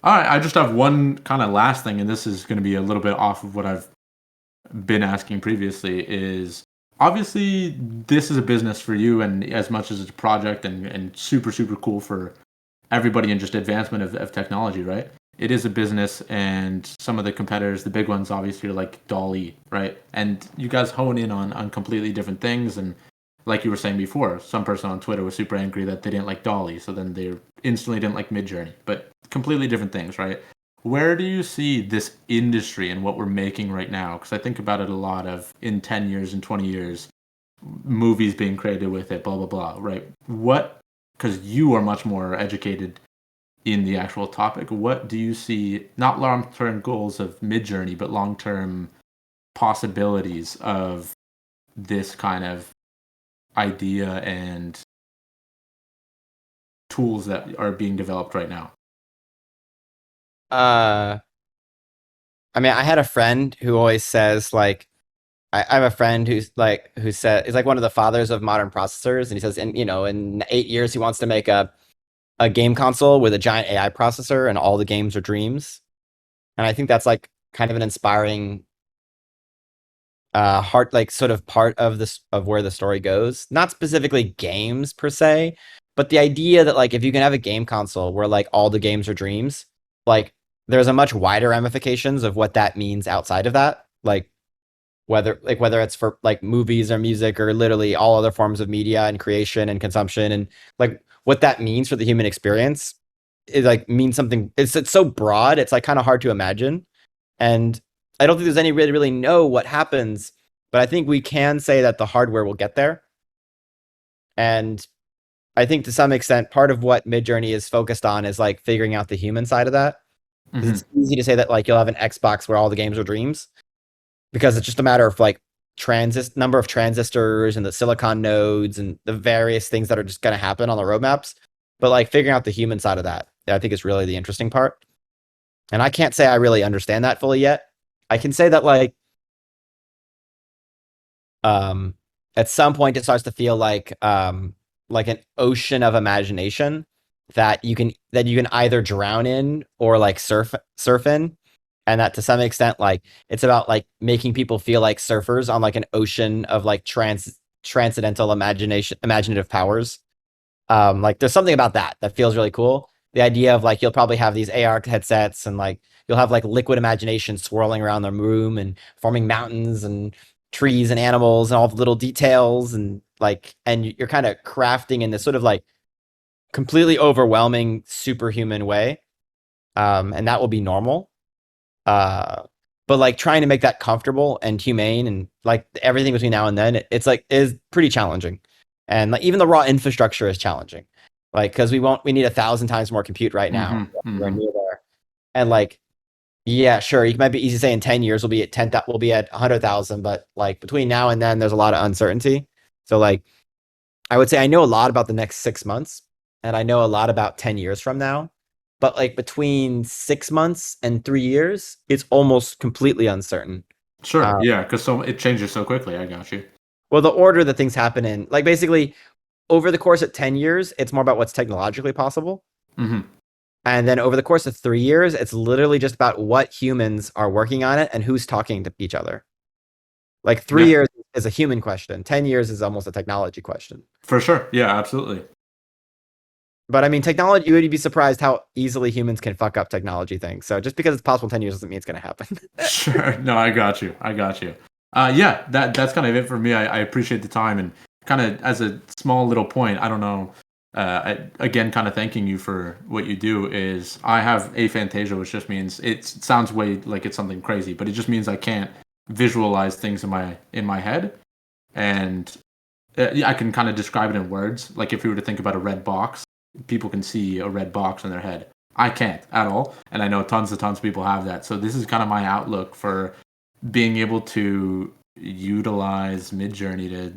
All right, I just have one kind of last thing, and this is going to be a little bit off of what I've been asking previously. Is obviously this is a business for you, and as much as it's a project and super cool for everybody in just advancement of technology, right? It is a business, and some of the competitors, the big ones, obviously are like Dolly, right? And you guys hone in on completely different things. And like you were saying before, some person on Twitter was super angry that they didn't like Dolly, so then they instantly didn't like MidJourney. But completely different things, right? Where do you see this industry and what we're making right now? Because I think about it a lot of in 10 years and 20 years, movies being created with it, blah, blah, blah, right? Because you are much more educated in the actual topic, what do you see, not long-term goals of MidJourney, but long-term possibilities of this kind of idea and tools that are being developed right now? I mean, I had a friend who always says I have a friend who said is one of the fathers of modern processors, and he says in 8 years he wants to make a game console with a giant AI processor and all the games are dreams. And I think that's kind of an inspiring heart sort of part of this of where the story goes. Not specifically games per se, but the idea that if you can have a game console where all the games are dreams, there's a much wider ramifications of what that means outside of that. Whether it's for movies or music or literally all other forms of media and creation and consumption, and what that means for the human experience is means something. It's so broad. It's kind of hard to imagine, and I don't think there's any really know what happens. But I think we can say that the hardware will get there, and I think to some extent part of what MidJourney is focused on is figuring out the human side of that. Mm-hmm. It's easy to say that you'll have an Xbox where all the games are dreams, because it's just a matter of number of transistors and the silicon nodes and the various things that are just going to happen on the roadmaps. But figuring out the human side of that, I think is really the interesting part. And I can't say I really understand that fully yet. I can say that at some point it starts to feel like an ocean of imagination that you can either drown in or surf in. And that to some extent, it's about making people feel like surfers on an ocean of transcendental imaginative powers. There's something about that feels really cool. The idea of you'll probably have these AR headsets and you'll have liquid imagination swirling around the room and forming mountains and trees and animals and all the little details, and and you're kind of crafting in this sort of completely overwhelming superhuman way. And that will be normal. But trying to make that comfortable and humane and everything between now and then, it's is pretty challenging. And even the raw infrastructure is challenging, because we need 1,000 times more compute right now. Mm-hmm. We're near there. And yeah, sure, it might be easy to say in 10 years we'll be at 100,000, but between now and then there's a lot of uncertainty. So I would say I know a lot about the next 6 months, and I know a lot about 10 years from now. But like between 6 months and 3 years, it's almost completely uncertain. Sure. Yeah, because it changes so quickly. I got you. Well, the order that things happen in, like basically over the course of 10 years, it's more about what's technologically possible. Mm-hmm. And then over the course of 3 years, it's literally just about what humans are working on it and who's talking to each other. Like 3 years is a human question. 10 years is almost a technology question. For sure. Yeah, absolutely. But I mean, technology, you would be surprised how easily humans can fuck up technology things. So just because it's possible in 10 years doesn't mean it's going to happen. Sure. No, I got you. Yeah, that's kind of it for me. I appreciate the time, and kind of as a small little point, I don't know, again, kind of thanking you for what you do is I have aphantasia, which just means it sounds way like it's something crazy, but it just means I can't visualize things in my head. And I can kind of describe it in words. Like if we were to think about a red box, people can see a red box in their head. I can't at all. And I know tons of people have that. So this is kind of my outlook for being able to utilize MidJourney to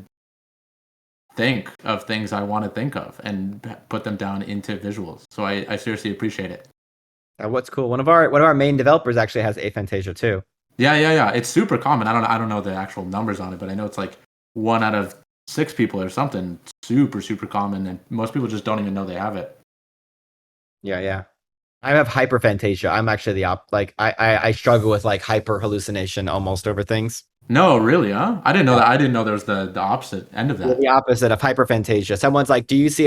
think of things I want to think of and put them down into visuals. So I seriously appreciate it. What's cool? One of our main developers actually has aphantasia too. Yeah. It's super common. I don't know the actual numbers on it, but I know it's like 1 out of 6 people or something. Super common, and most people just don't even know they have it. Yeah. I have hyperphantasia. I'm actually I struggle with like hyper hallucination almost over things. No, really, huh? I didn't know that. I didn't know there was the opposite end of that. The opposite of hyperphantasia. Someone's like, "Do you see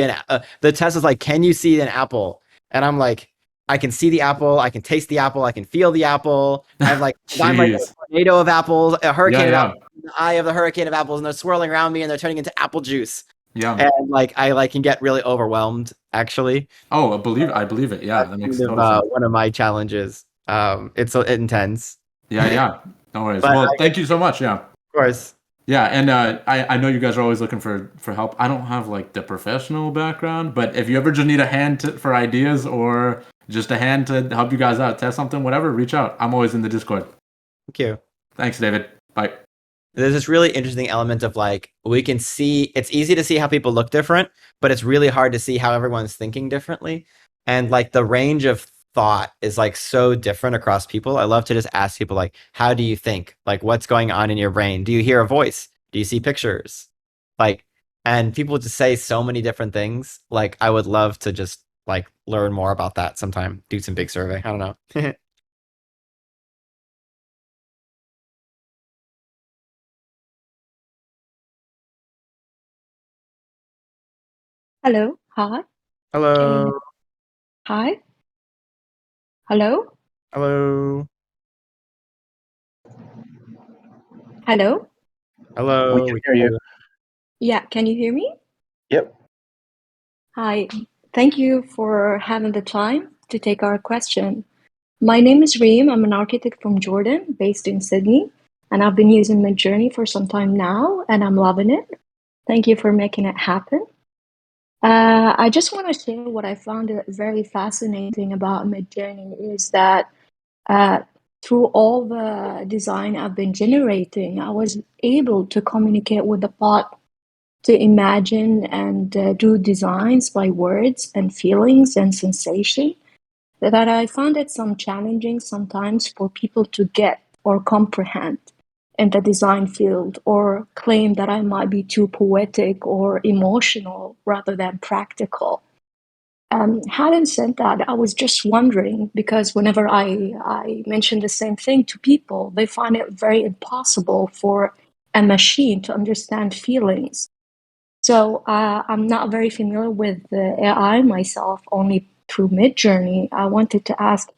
the test is like, can you see an apple?" And I'm like, I can see the apple, I can taste the apple, I can feel the apple. I'm like a tornado of apples, a hurricane of apples, the eye of the hurricane of apples, and they're swirling around me and they're turning into apple juice. Yeah. And like I can get really overwhelmed actually. Oh, I believe it. Yeah, that makes total sense. One of my challenges. It's intense. Yeah. No worries. Well, thank you so much. Yeah. Of course. Yeah, and I know you guys are always looking for help. I don't have like the professional background, but if you ever just need a hand for ideas or just a hand to help you guys out, test something, whatever, reach out. I'm always in the Discord. Thank you. Thanks, David. Bye. There's this really interesting element of like, we can see, it's easy to see how people look different, but it's really hard to see how everyone's thinking differently. And like the range of thought is like so different across people. I love to just ask people like, how do you think? Like, what's going on in your brain? Do you hear a voice? Do you see pictures? Like, and people just say so many different things. Like, I would love to just like learn more about that sometime. Do some big survey. I don't know. Hello. Hi. Hello. Hi. Hello. Hello. Hello. Hello. We can hear you. Yeah, can you hear me? Yep. Hi. Thank you for having the time to take our question. My name is Reem. I'm an architect from Jordan, based in Sydney, and I've been using MidJourney for some time now, and I'm loving it. Thank you for making it happen. I just want to share what I found very fascinating about MidJourney is that through all the design I've been generating, I was able to communicate with the bot to imagine and do designs by words and feelings and sensation that I found it some challenging sometimes for people to get or comprehend in the design field, or claim that I might be too poetic or emotional rather than practical. Having said that, I was just wondering, because whenever I mention the same thing to people, they find it very impossible for a machine to understand feelings. So I'm not very familiar with the AI myself, only through MidJourney. I wanted to ask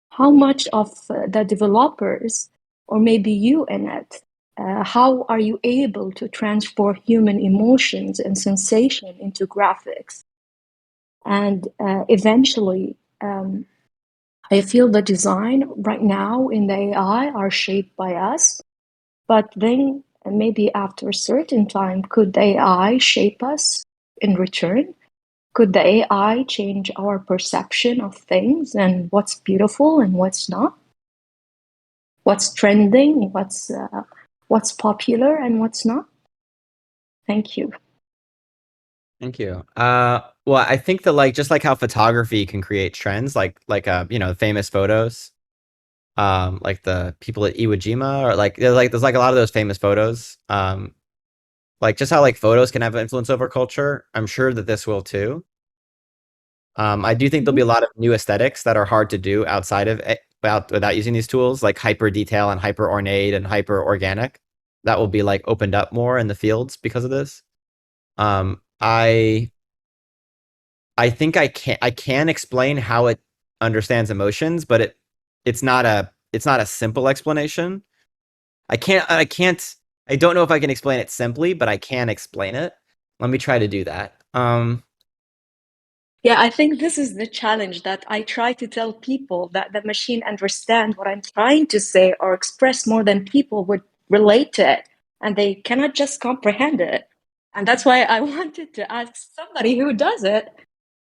how much of the developers, or maybe you in it, how are you able to transport human emotions and sensation into graphics? And eventually, I feel the design right now in the AI are shaped by us, but then maybe after a certain time, could the AI shape us in return? Could the AI change our perception of things and what's beautiful and what's not? What's trending, what's popular and what's not? Thank you. Thank you. Well, I think that just like how photography can create trends, famous photos, like the people at Iwo Jima, or there's a lot of those famous photos. Like just how like photos can have influence over culture. I'm sure that this will too. I do think there'll be a lot of new aesthetics that are hard to do outside of without using these tools, like hyper detail and hyper ornate and hyper organic. That will be like opened up more in the fields because of this. I think I can explain how it understands emotions, but it's not a simple explanation. I don't know if I can explain it simply, but I can explain it. Let me try to do that. Yeah, I think this is the challenge that I try to tell people that the machine understand what I'm trying to say or express more than people would relate to it, and they cannot just comprehend it. And that's why I wanted to ask somebody who does it.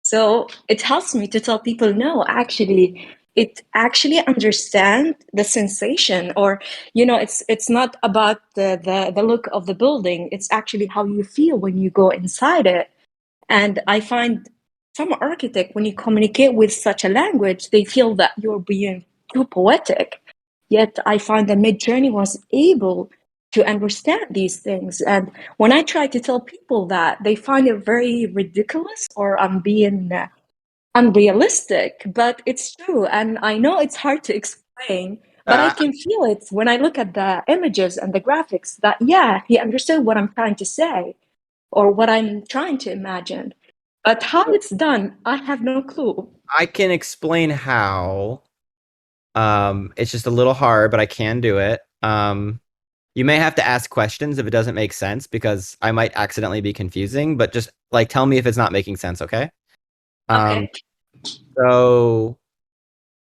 So it helps me to tell people, no, actually, it actually understand the sensation, or it's not about the look of the building. It's actually how you feel when you go inside it. And I find some architect, when you communicate with such a language, they feel that you're being too poetic. Yet I find that MidJourney was able to understand these things. And when I try to tell people that, they find it very ridiculous, or I'm being unrealistic, but it's true. And I know it's hard to explain, but I can feel it when I look at the images and the graphics that, yeah, he understood what I'm trying to say or what I'm trying to imagine. But how it's done, I have no clue. I can explain how. It's just a little hard, but I can do it. You may have to ask questions if it doesn't make sense because I might accidentally be confusing, but just like tell me if it's not making sense, okay? Okay. So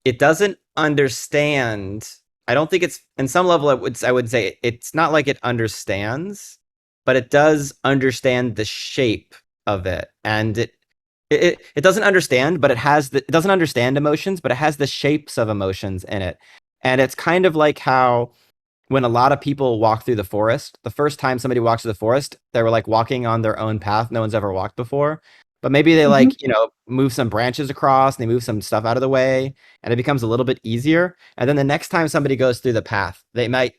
it doesn't understand. I don't think it's in some level I would say it's not like it understands, but it does understand the shape of it. And it doesn't understand, but it doesn't understand emotions, but it has the shapes of emotions in it. And it's kind of like how when a lot of people walk through the forest, the first time somebody walks through the forest, they were like walking on their own path no one's ever walked before. But maybe they move some branches across and they move some stuff out of the way and it becomes a little bit easier. And then the next time somebody goes through the path, they might,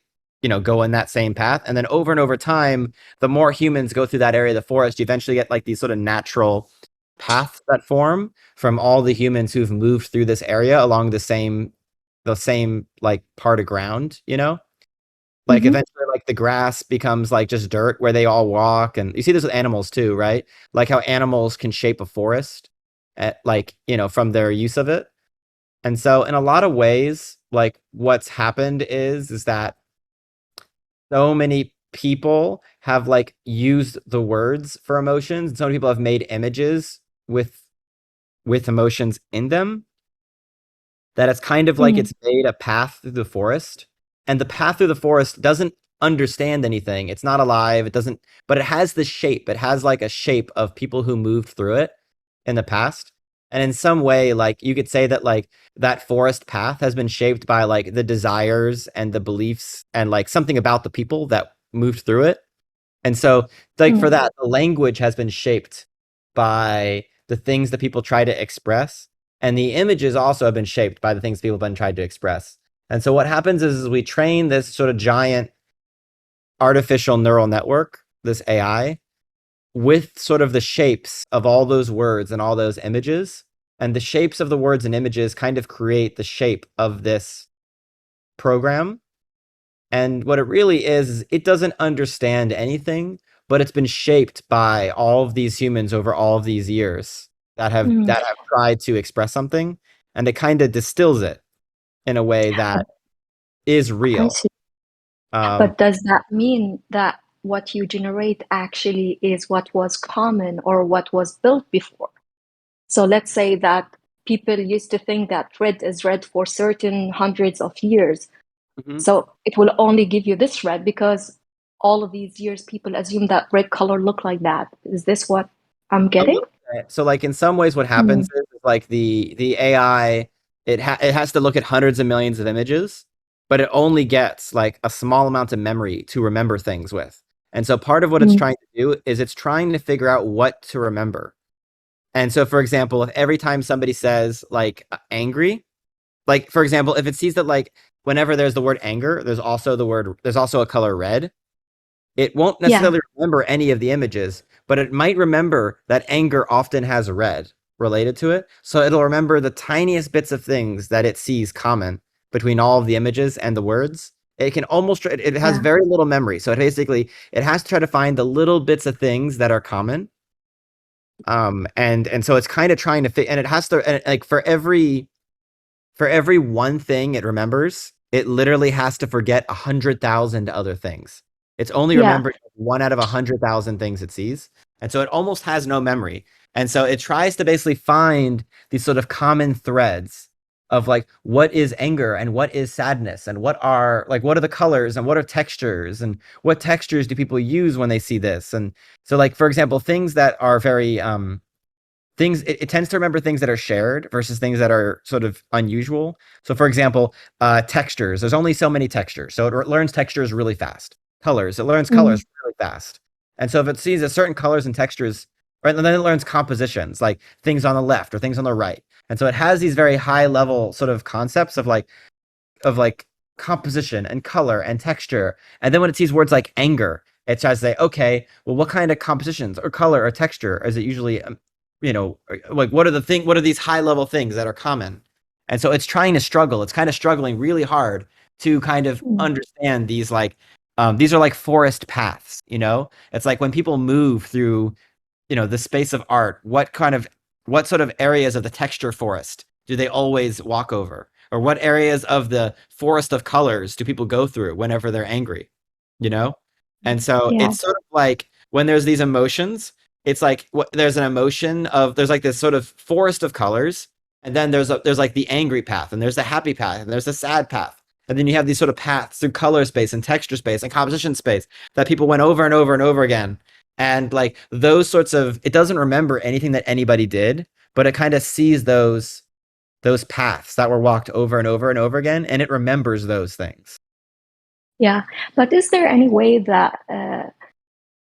go in that same path. And then over time, the more humans go through that area of the forest, you eventually get like these sort of natural paths that form from all the humans who've moved through this area along the same like part of ground, like eventually like the grass becomes like just dirt where they all walk. And you see this with animals too, right? Like how animals can shape a forest from their use of it. And so in a lot of ways, like what's happened is that so many people have like used the words for emotions, and so many people have made images with emotions in them, that it's kind of like it's made a path through the forest, and the path through the forest doesn't understand anything. It's not alive. It doesn't, but it has the shape. It has like a shape of people who moved through it in the past. And in some way, like you could say that like that forest path has been shaped by like the desires and the beliefs and like something about the people that moved through it. And so like for that, the language has been shaped by the things that people try to express. And the images also have been shaped by the things people have been trying to express. And so what happens is we train this sort of giant artificial neural network, this AI, with sort of the shapes of all those words and all those images. And the shapes of the words and images kind of create the shape of this program. And what it really is it doesn't understand anything, but it's been shaped by all of these humans over all of these years that have tried to express something, and it kind of distills it in a way that is I real. see. But does that mean that what you generate actually is what was common or what was built before? So let's say that people used to think that red is red for certain hundreds of years. So it will only give you this red because all of these years people assume that red color look like that. Is this what I'm getting? So like in some ways what happens is like the AI, it has to look at hundreds of millions of images, but it only gets like a small amount of memory to remember things with. And so part of what it's Mm. trying to do is it's trying to figure out what to remember. And so, for example, if every time somebody says like angry, like for example, if it sees that like whenever there's the word anger, there's also a color red, it won't Yeah. necessarily remember any of the images, but it might remember that anger often has red related to it. So it'll remember the tiniest bits of things that it sees common between all of the images and the words. It can almost, it has Yeah. very little memory. So it has to try to find the little bits of things that are common. And so it's kind of trying to fit, and it has to, and like for every one thing it remembers, it literally has to forget 100,000 other things. It's only Yeah. remembering 1 out of 100,000 things it sees. And so it almost has no memory. And so it tries to basically find these sort of common threads of like, what is anger and what is sadness and what are the colors and what are textures and what textures do people use when they see this? And so like, for example, things that are very, it tends to remember things that are shared versus things that are sort of unusual. So for example, textures, there's only so many textures. So it learns textures really fast. Colors, it learns colors really fast. And so if it sees a certain colors and textures, right, and then it learns compositions, like things on the left or things on the right. And so it has these very high level sort of concepts of like composition and color and texture. And then when it sees words like anger, it tries to say, okay, well, what kind of compositions or color or texture is it usually, like what are these high level things that are common? And so it's trying to struggle. It's kind of struggling really hard to kind of understand these these are like forest paths, It's like when people move through, the space of art, what sort of areas of the texture forest do they always walk over? Or what areas of the forest of colors do people go through whenever they're angry? And so Yeah. it's sort of like when there's these emotions, it's like there's an emotion there's like this sort of forest of colors, and then there's like the angry path, and there's the happy path, and there's the sad path. And then you have these sort of paths through color space and texture space and composition space that people went over and over and over again. And like those sorts of, it doesn't remember anything that anybody did, but it kind of sees those paths that were walked over and over and over again, and it remembers those things. Yeah. But is there any way that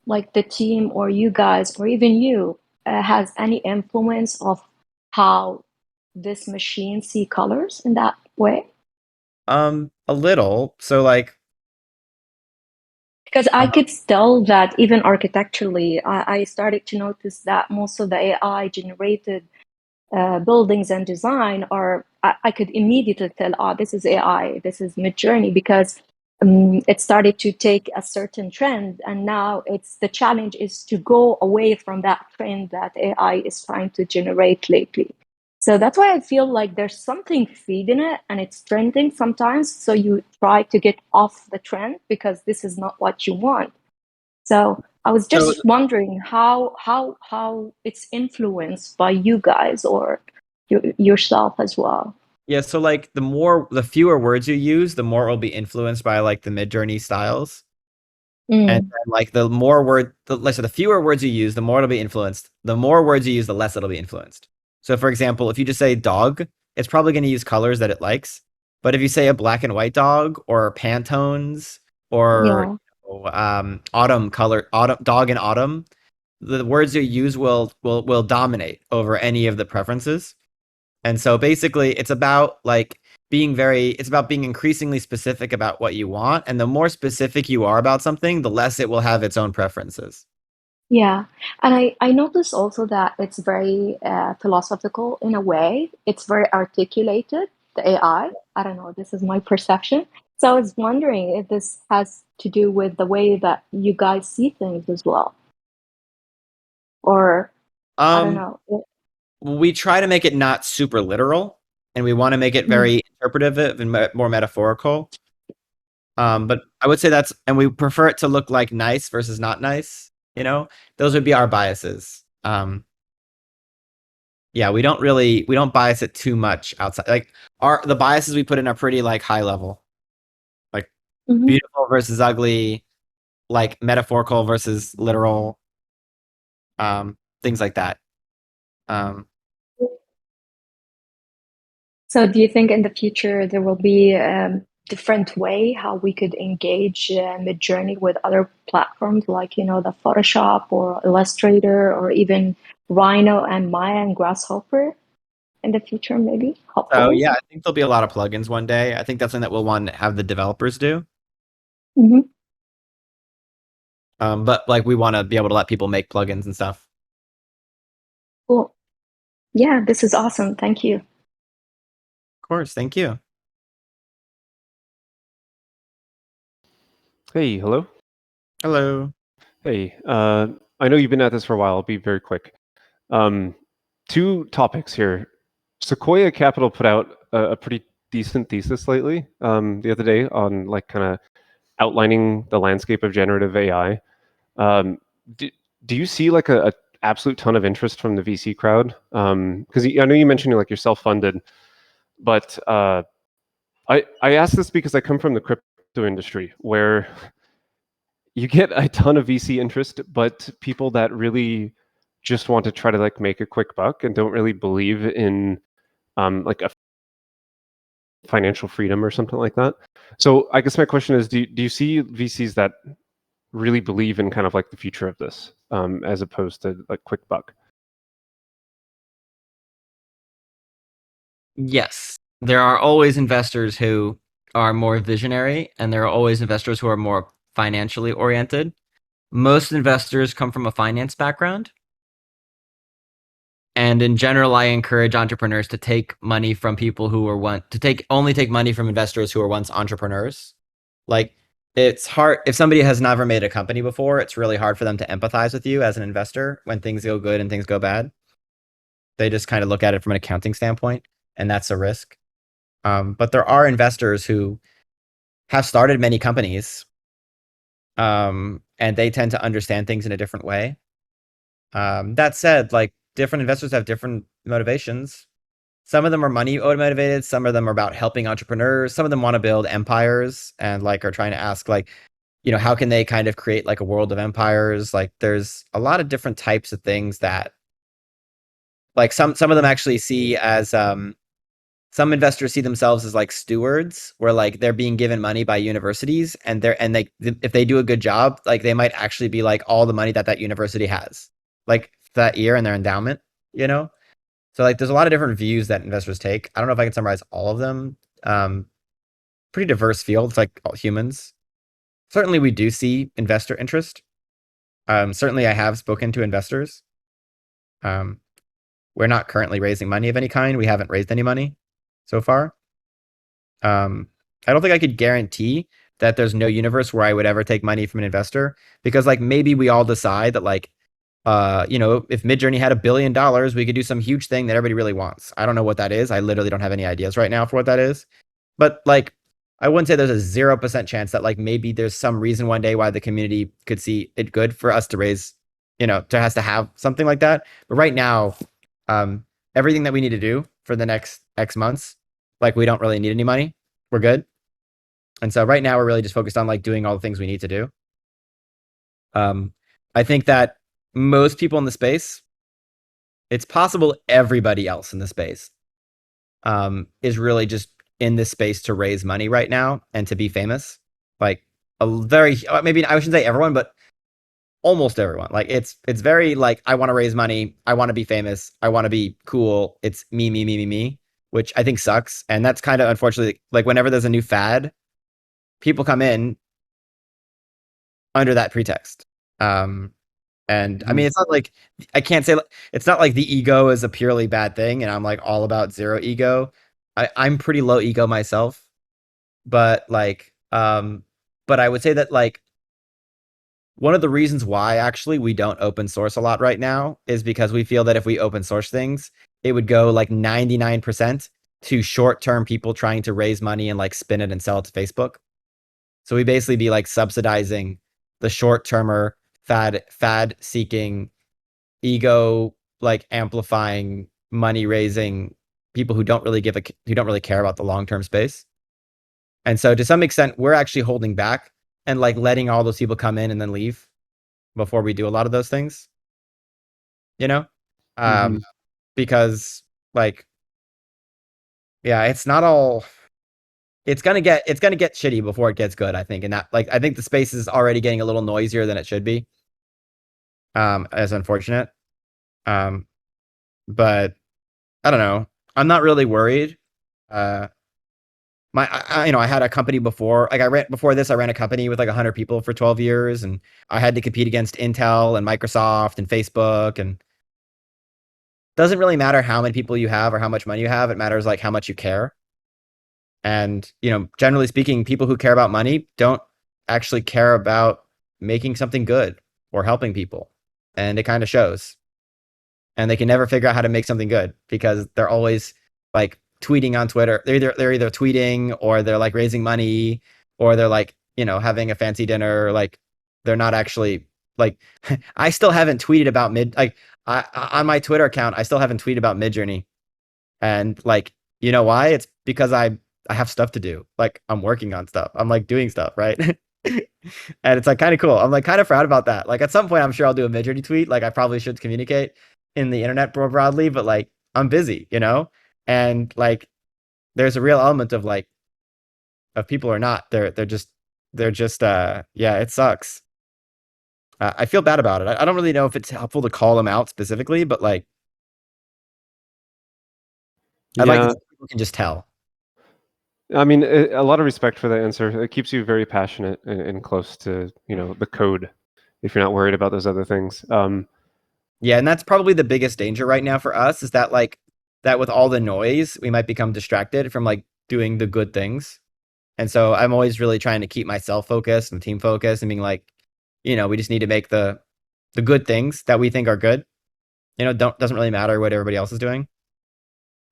like the team or you guys or even you has any influence of how this machine see colors in that way? A little. So like, because I could tell that even architecturally, I started to notice that most of the AI generated buildings and design are, I could immediately tell, this is AI, this is MidJourney, because it started to take a certain trend, and now the challenge is to go away from that trend that AI is trying to generate lately. So that's why I feel like there's something feeding it and it's trending sometimes. So you try to get off the trend because this is not what you want. So I was just wondering how it's influenced by you guys or yourself as well. Yeah, so like the fewer words you use, the more it will be influenced by like the MidJourney styles. And then, like the fewer words you use, the more it'll be influenced. The more words you use, the less it'll be influenced. So for example, if you just say dog, it's probably going to use colors that it likes. But if you say a black and white dog or Pantones or autumn dog in autumn, the words you use will dominate over any of the preferences. And so basically it's about being increasingly specific about what you want. And the more specific you are about something, the less it will have its own preferences. Yeah. And I noticed also that it's very philosophical in a way. It's very articulated, the AI. I don't know, this is my perception. So I was wondering if this has to do with the way that you guys see things as well. Or, I don't know. We try to make it not super literal, and we want to make it very interpretive and more metaphorical. But I would say and we prefer it to look like nice versus not nice. Those would be our biases. Yeah, we don't bias it too much outside. Like the biases we put in are pretty like high level, like beautiful versus ugly, like metaphorical versus literal, things like that. So do you think in the future there will be different way how we could engage MidJourney with other platforms like, you know, the Photoshop or Illustrator or even Rhino and Maya and Grasshopper in the future, maybe, So hopefully. yeah, I think there'll be a lot of plugins one day. I think that's something that we'll want to have the developers do. Mm-hmm. But like we want to be able to let people make plugins and stuff. Cool. Yeah, this is awesome. Thank you. Of course, thank you. Hey, hello. Hello. Hey, I know you've been at this for a while. I'll be very quick. Two topics here. Sequoia Capital put out a pretty decent thesis lately, the other day on like kind of outlining the landscape of generative AI. Do, do you see like a absolute ton of interest from the VC crowd? Because I know you mentioned like you're self-funded, but I ask this because I come from the crypto industry where you get a ton of VC interest, but people that really just want to try to like make a quick buck and don't really believe in like a financial freedom or something like that. So I guess my question is, do you see VCs that really believe in kind of like the future of this as opposed to like quick buck? Yes, there are always investors who are more visionary, and there are always investors who are more financially oriented. Most investors come from a finance background. And in general, I encourage entrepreneurs to take money from people who were only take money from investors who were once entrepreneurs. Like, it's hard if somebody has never made a company before, it's really hard for them to empathize with you as an investor when things go good and things go bad. They just kind of look at it from an accounting standpoint, and that's a risk. But there are investors who have started many companies, and they tend to understand things in a different way. That said, like different investors have different motivations. Some of them are money motivated. Some of them are about helping entrepreneurs. Some of them want to build empires and like are trying to ask like, you know, how can they kind of create like a world of empires? Like there's a lot of different types of things that like some of them actually see as some investors see themselves as like stewards where like they're being given money by universities and if they do a good job, like they might actually be like all the money that university has like that year in their endowment, you know? So like there's a lot of different views that investors take. I don't know if I can summarize all of them. Pretty diverse field. It's like all humans. Certainly we do see investor interest. Certainly I have spoken to investors. We're not currently raising money of any kind. We haven't raised any money so far. I don't think I could guarantee that there's no universe where I would ever take money from an investor because like maybe we all decide that like you know, if MidJourney had $1 billion, we could do some huge thing that everybody really wants. I don't know what that is. I literally don't have any ideas right now for what that is. But like, I wouldn't say there's a 0% chance that like maybe there's some reason one day why the community could see it good for us to raise, you know, to have something like that. But right now, everything that we need to do for the next X months, like we don't really need any money. We're good. And so right now we're really just focused on like doing all the things we need to do. I think that most people in the space, it's possible everybody else in the space is really just in this space to raise money right now and to be famous. Like maybe I shouldn't say everyone, but almost everyone. Like it's very like I want to raise money, I want to be famous, I want to be cool. It's me, which I think sucks. And that's kind of unfortunately like whenever there's a new fad, people come in under that pretext. And I mean, it's not like I can't say it's not like the ego is a purely bad thing, and I'm like all about zero ego. I'm pretty low ego myself, but like, but I would say that like one of the reasons why actually we don't open source a lot right now is because we feel that if we open source things, it would go like 99% to short-term people trying to raise money and like spin it and sell it to Facebook. So we basically be like subsidizing the short-termer fad seeking, ego like amplifying, money raising people who don't really care about the long-term space. And so to some extent, we're actually holding back and like letting all those people come in and then leave before we do a lot of those things, you know? Because like, yeah, it's not all it's gonna get shitty before it gets good, I think. And that, like, I think the space is already getting a little noisier than it should be. As unfortunate. But I don't know. I'm not really worried. I had a company before. Like, before this, I ran a company with like 100 people for 12 years, and I had to compete against Intel and Microsoft and Facebook. And doesn't really matter how many people you have or how much money you have. It matters like how much you care. And, generally speaking, people who care about money don't actually care about making something good or helping people. And it kind of shows. And they can never figure out how to make something good because they're always like tweeting on Twitter. They're either tweeting, or they're like raising money, or they're like, having a fancy dinner. Like, they're not actually like, I still haven't tweeted about on my Twitter account, I still haven't tweeted about MidJourney. And like, you know why? It's because I have stuff to do. Like, I'm working on stuff. I'm like doing stuff, right? And it's like kind of cool. I'm like kind of proud about that. Like, at some point, I'm sure I'll do a MidJourney tweet. Like, I probably should communicate in the internet more broadly, but like, I'm busy, and like, there's a real element of like, of people or not, they're just yeah, it sucks. I feel bad about it. I don't really know if it's helpful to call them out specifically, but like, I'd like to think people can just tell. I mean, a lot of respect for the answer. It keeps you very passionate and close to, the code, if you're not worried about those other things. Yeah, and that's probably the biggest danger right now for us, is that like, that with all the noise, we might become distracted from like doing the good things. And so I'm always really trying to keep myself focused and team focused and being like, we just need to make the good things that we think are good. Doesn't really matter what everybody else is doing.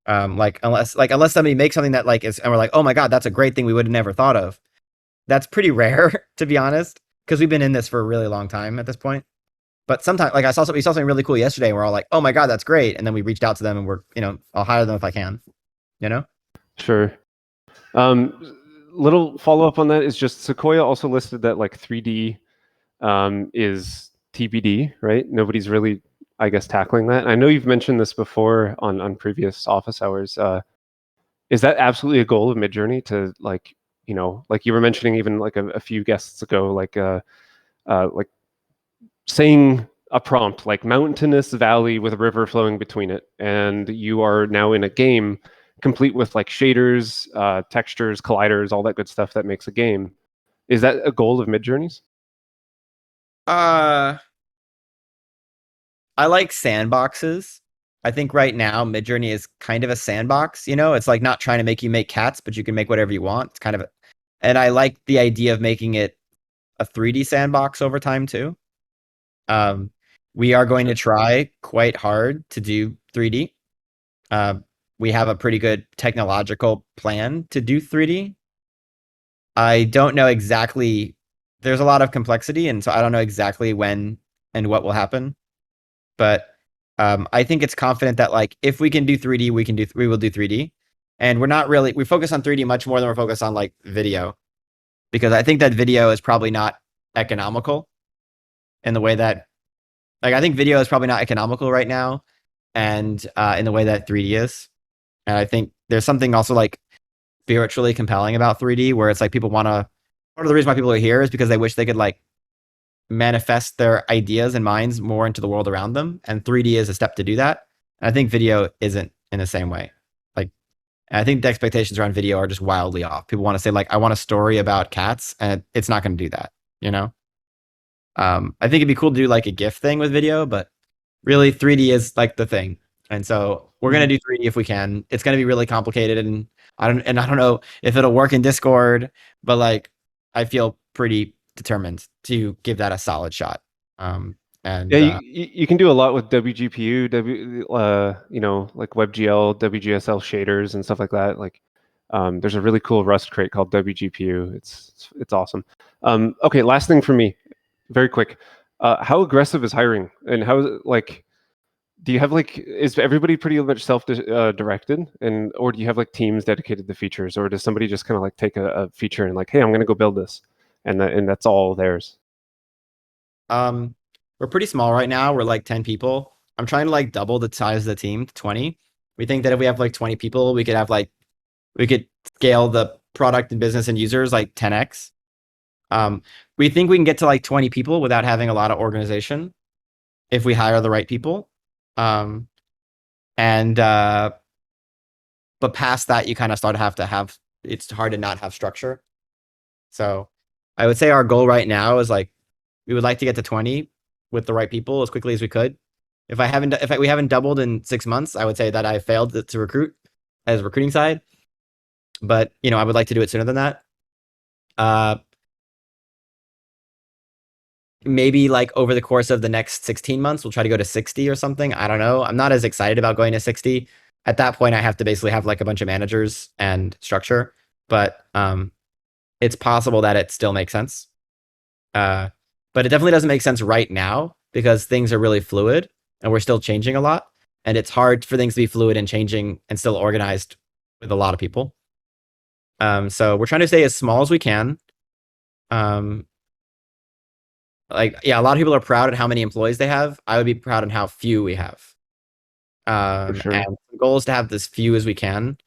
Unless somebody makes something that like is, and we're like, oh my God, that's a great thing we would have never thought of. That's pretty rare, to be honest, because we've been in this for a really long time at this point. But sometimes, like, we saw something really cool yesterday, and we're all like, oh my God, that's great. And then we reached out to them, and we're, I'll hire them if I can, Sure. Little follow up on that is just Sequoia also listed that like 3D is TBD, right? Nobody's really, I guess, tackling that. I know you've mentioned this before on previous office hours. Is that absolutely a goal of MidJourney to like, like you were mentioning even like a few guests ago, like saying a prompt like mountainous valley with a river flowing between it, and you are now in a game complete with like shaders, textures, colliders, all that good stuff that makes a game. Is that a goal of MidJourney's? I like sandboxes. I think right now MidJourney is kind of a sandbox. It's like not trying to make you make cats, but you can make whatever you want. It's kind of and I like the idea of making it a 3D sandbox over time too. We are going to try quite hard to do 3D. We have a pretty good technological plan to do 3D. I don't know exactly. There's a lot of complexity, and so I don't know exactly when and what will happen. But I think it's confident that like, if we can do 3D, we will do 3D. And we focus on 3D much more than we're focused on like video, because I think that video is probably not economical in the way that, like, I think video is probably not economical right now, and in the way that 3D is. And I think there's something also like spiritually compelling about 3D, where it's like part of the reason why people are here is because they wish they could like manifest their ideas and minds more into the world around them. And 3D is a step to do that. And I think video isn't in the same way. Like, I think the expectations around video are just wildly off. People want to say like, I want a story about cats, and it's not going to do that, I think it'd be cool to do like a GIF thing with video, but really 3D is like the thing. And so we're going to do 3D if we can. It's going to be really complicated, and I don't know if it'll work in Discord, but like, I feel pretty determined to give that a solid shot. And yeah, you can do a lot with WGPU, like WebGL, WGSL shaders and stuff like that. Like, there's a really cool Rust crate called WGPU. It's awesome. Okay, last thing for me, very quick. How aggressive is hiring, and how like, do you have like, is everybody pretty much self-directed, or do you have like teams dedicated to features, or does somebody just kind of like take a feature and like, hey, I'm going to go build this, and that's all theirs? We're pretty small right now. We're like 10 people. I'm trying to like double the size of the team to 20. We think that if we have like 20 people, we could scale the product and business and users like 10x. We think we can get to like 20 people without having a lot of organization if we hire the right people. But past that, you kind of start to have, it's hard to not have structure. So I would say our goal right now is like, we would like to get to 20 with the right people as quickly as we could. If we haven't doubled in 6 months, I would say that I failed to recruit as a recruiting side. But, I would like to do it sooner than that. Maybe like over the course of the next 16 months, we'll try to go to 60 or something. I don't know. I'm not as excited about going to 60. At that point, I have to basically have like a bunch of managers and structure, but it's possible that it still makes sense. But it definitely doesn't make sense right now because things are really fluid and we're still changing a lot. And it's hard for things to be fluid and changing and still organized with a lot of people. So we're trying to stay as small as we can. A lot of people are proud at how many employees they have. I would be proud on how few we have. For sure. And the goal is to have as few as we can.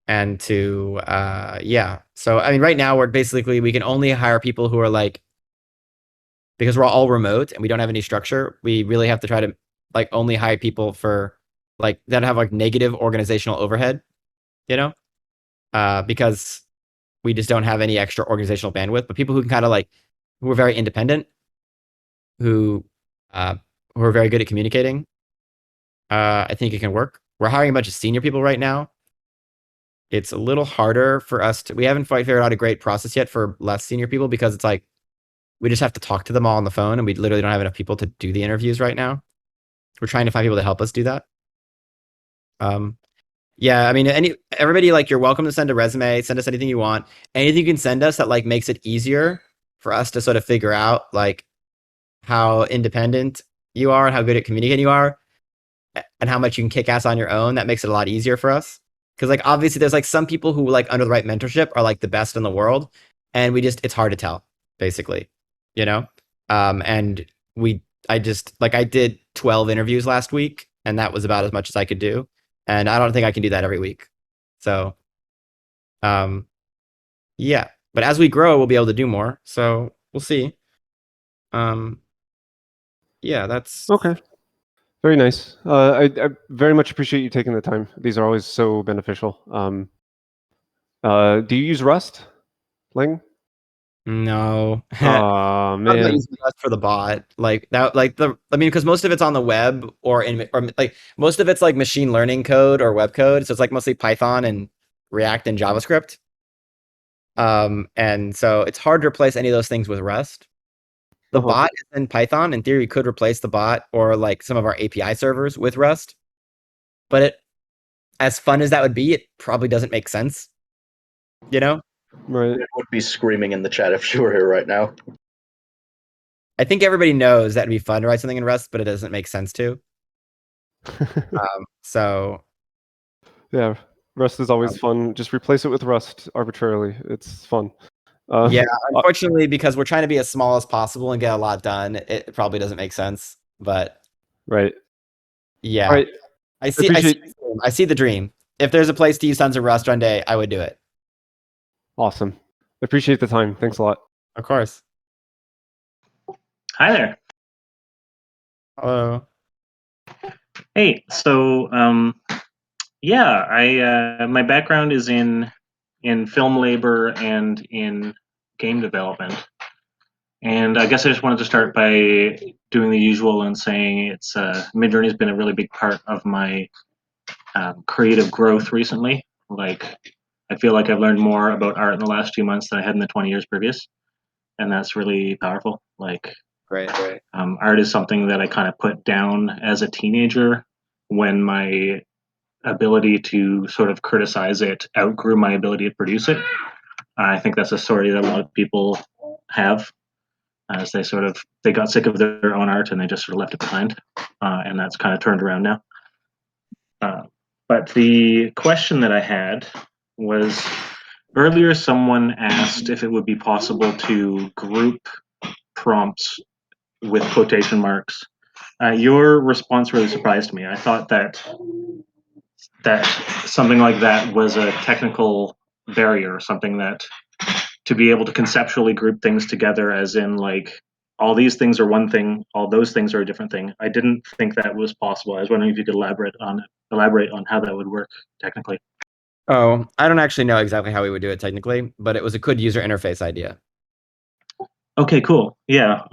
And to, So, I mean, right now we can only hire people who are like, because we're all remote and we don't have any structure, we really have to try to like only hire people for like, that have like negative organizational overhead, because we just don't have any extra organizational bandwidth, but people who can kind of like, who are very independent, who are very good at communicating. I think it can work. We're hiring a bunch of senior people right now. It's a little harder for us we haven't figured out a great process yet for less senior people because it's like, we just have to talk to them all on the phone and we literally don't have enough people to do the interviews right now. We're trying to find people to help us do that. I mean, everybody, like, you're welcome to send a resume, send us anything you want. Anything you can send us that like makes it easier for us to sort of figure out like how independent you are and how good at communicating you are and how much you can kick ass on your own. That makes it a lot easier for us. Because like, obviously there's like some people who like under the right mentorship are like the best in the world. And it's hard to tell, basically, I did 12 interviews last week and that was about as much as I could do. And I don't think I can do that every week. So, but as we grow, we'll be able to do more. So we'll see. That's okay. Very nice. I very much appreciate you taking the time. These are always so beneficial. Do you use Rust, Ling? No. Oh I'm not man. using Rust for the bot. Because most of it's on the web or most of it's like machine learning code or web code. So it's like mostly Python and React and JavaScript. And so it's hard to replace any of those things with Rust. The bot is in Python. In theory, you could replace the bot or like some of our API servers with Rust. But as fun as that would be, it probably doesn't make sense. Right. It would be screaming in the chat if she were here right now. I think everybody knows that it'd be fun to write something in Rust, but it doesn't make sense to. Yeah, Rust is always fun. Just replace it with Rust arbitrarily. It's fun. Unfortunately, because we're trying to be as small as possible and get a lot done, it probably doesn't make sense. But right. Yeah. Right. I see the dream. If there's a place to use tons of Rust one day, I would do it. Awesome. I appreciate the time. Thanks a lot. Of course. Hi there. Hello. Hey, so my background is in film labor and in game development. And I guess I just wanted to start by doing the usual and saying it's MidJourney has been a really big part of my creative growth recently. Like, I feel like I've learned more about art in the last 2 months than I had in the 20 years previous, and that's really powerful. Like, Great. Art is something that I kind of put down as a teenager when my ability to sort of criticize it outgrew my ability to produce it. I think that's a story that a lot of people have, as they got sick of their own art and they just sort of left it behind, and that's kind of turned around now. But the question that I had was, earlier someone asked if it would be possible to group prompts with quotation marks. Your response really surprised me. I thought that something like that was a technical barrier, something that to be able to conceptually group things together, as in like all these things are one thing, all those things are a different thing. I didn't think that was possible. I was wondering if you could elaborate on how that would work technically. Oh, I don't actually know exactly how we would do it technically, but it was a good user interface idea. Okay, cool. Yeah.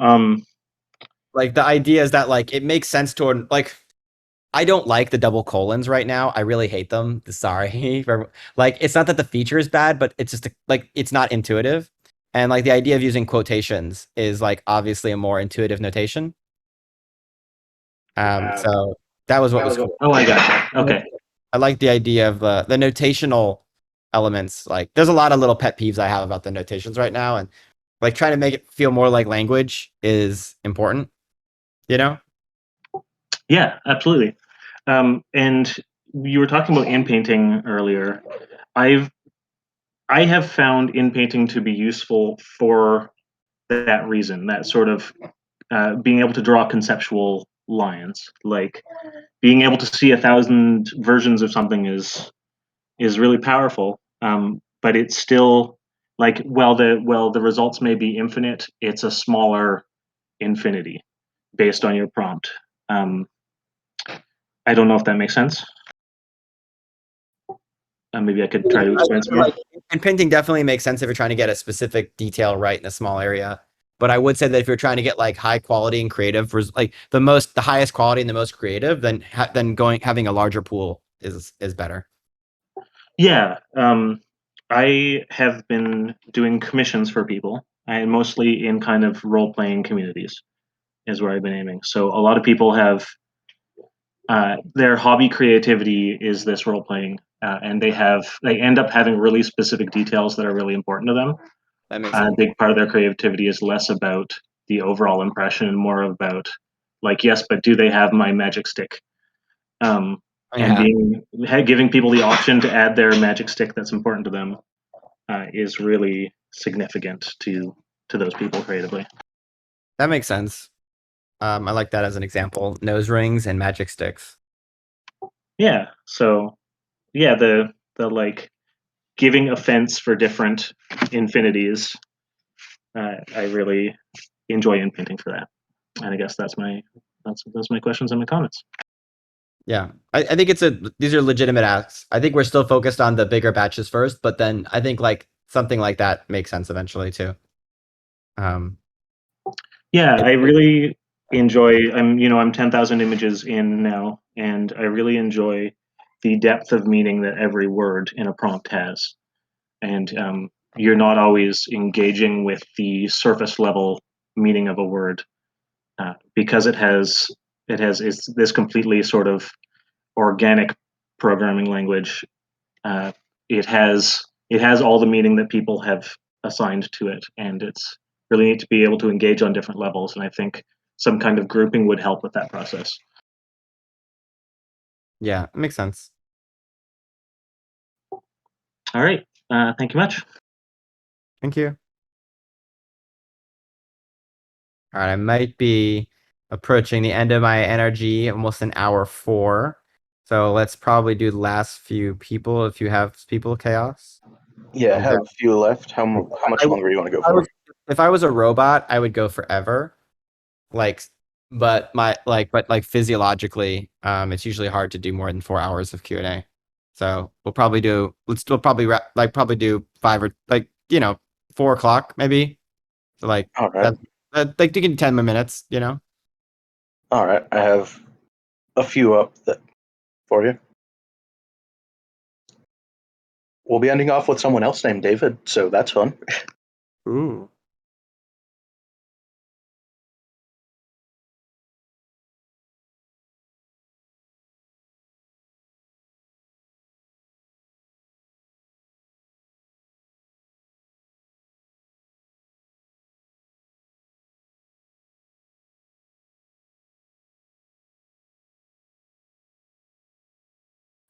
Like the idea is that like it makes sense to like I don't like the double colons right now. I really hate them. Sorry. Like it's not that the feature is bad, but it's just like it's not intuitive. And like the idea of using quotations is like obviously a more intuitive notation. So that was what was cool. Oh, I got you. Okay. I like the idea of the notational elements. Like there's a lot of little pet peeves I have about the notations right now, and like trying to make it feel more like language is important, you know? Yeah, absolutely. And you were talking about inpainting earlier. I have found inpainting to be useful for that reason, that sort of being able to draw conceptual lines. Like being able to see 1,000 versions of something is really powerful. But it's still like while the results may be infinite, it's a smaller infinity based on your prompt. I don't know if that makes sense. Maybe I could try to explain some more. Like, and painting definitely makes sense if you're trying to get a specific detail right in a small area. But I would say that if you're trying to get like high quality and creative, like the highest quality and the most creative, then having a larger pool is better. Yeah, I have been doing commissions for people, and mostly in kind of role playing communities is where I've been aiming. So a lot of people have their hobby creativity is this role playing, and they end up having really specific details that are really important to them. That makes A sense. big part of their creativity is less about the overall impression and more about like, yes, but do they have my magic stick? And giving people the option to add their magic stick that's important to them is really significant to those people creatively. That makes sense. I like that as an example. Nose rings and magic sticks. Yeah. So yeah, the like giving offense for different infinities. I really enjoy inpainting for that, and I guess that's my questions and my comments. Yeah, I think these are legitimate asks. I think we're still focused on the bigger batches first, but then I think like something like that makes sense eventually too. Yeah, I really enjoy. I'm 10,000 images in now, and I really enjoy the depth of meaning that every word in a prompt has. And you're not always engaging with the surface level meaning of a word because it's this completely sort of organic programming language. Uh, it has all the meaning that people have assigned to it, and it's really neat to be able to engage on different levels. And I think some kind of grouping would help with that process. Yeah, it makes sense. All right. Thank you much. Thank you. All right, I might be approaching the end of my energy, almost an hour 4. So let's probably do the last few people if you have people, Chaos. Yeah, I have a few left. How much longer do you want to go for? If I was a robot, I would go forever. But physiologically, it's usually hard to do more than 4 hours of Q&A. So we'll probably do 5 or 4 o'clock maybe. So all right. Like you can 10 more minutes, All right, I have a few up for you. We'll be ending off with someone else named David, so that's fun. Ooh.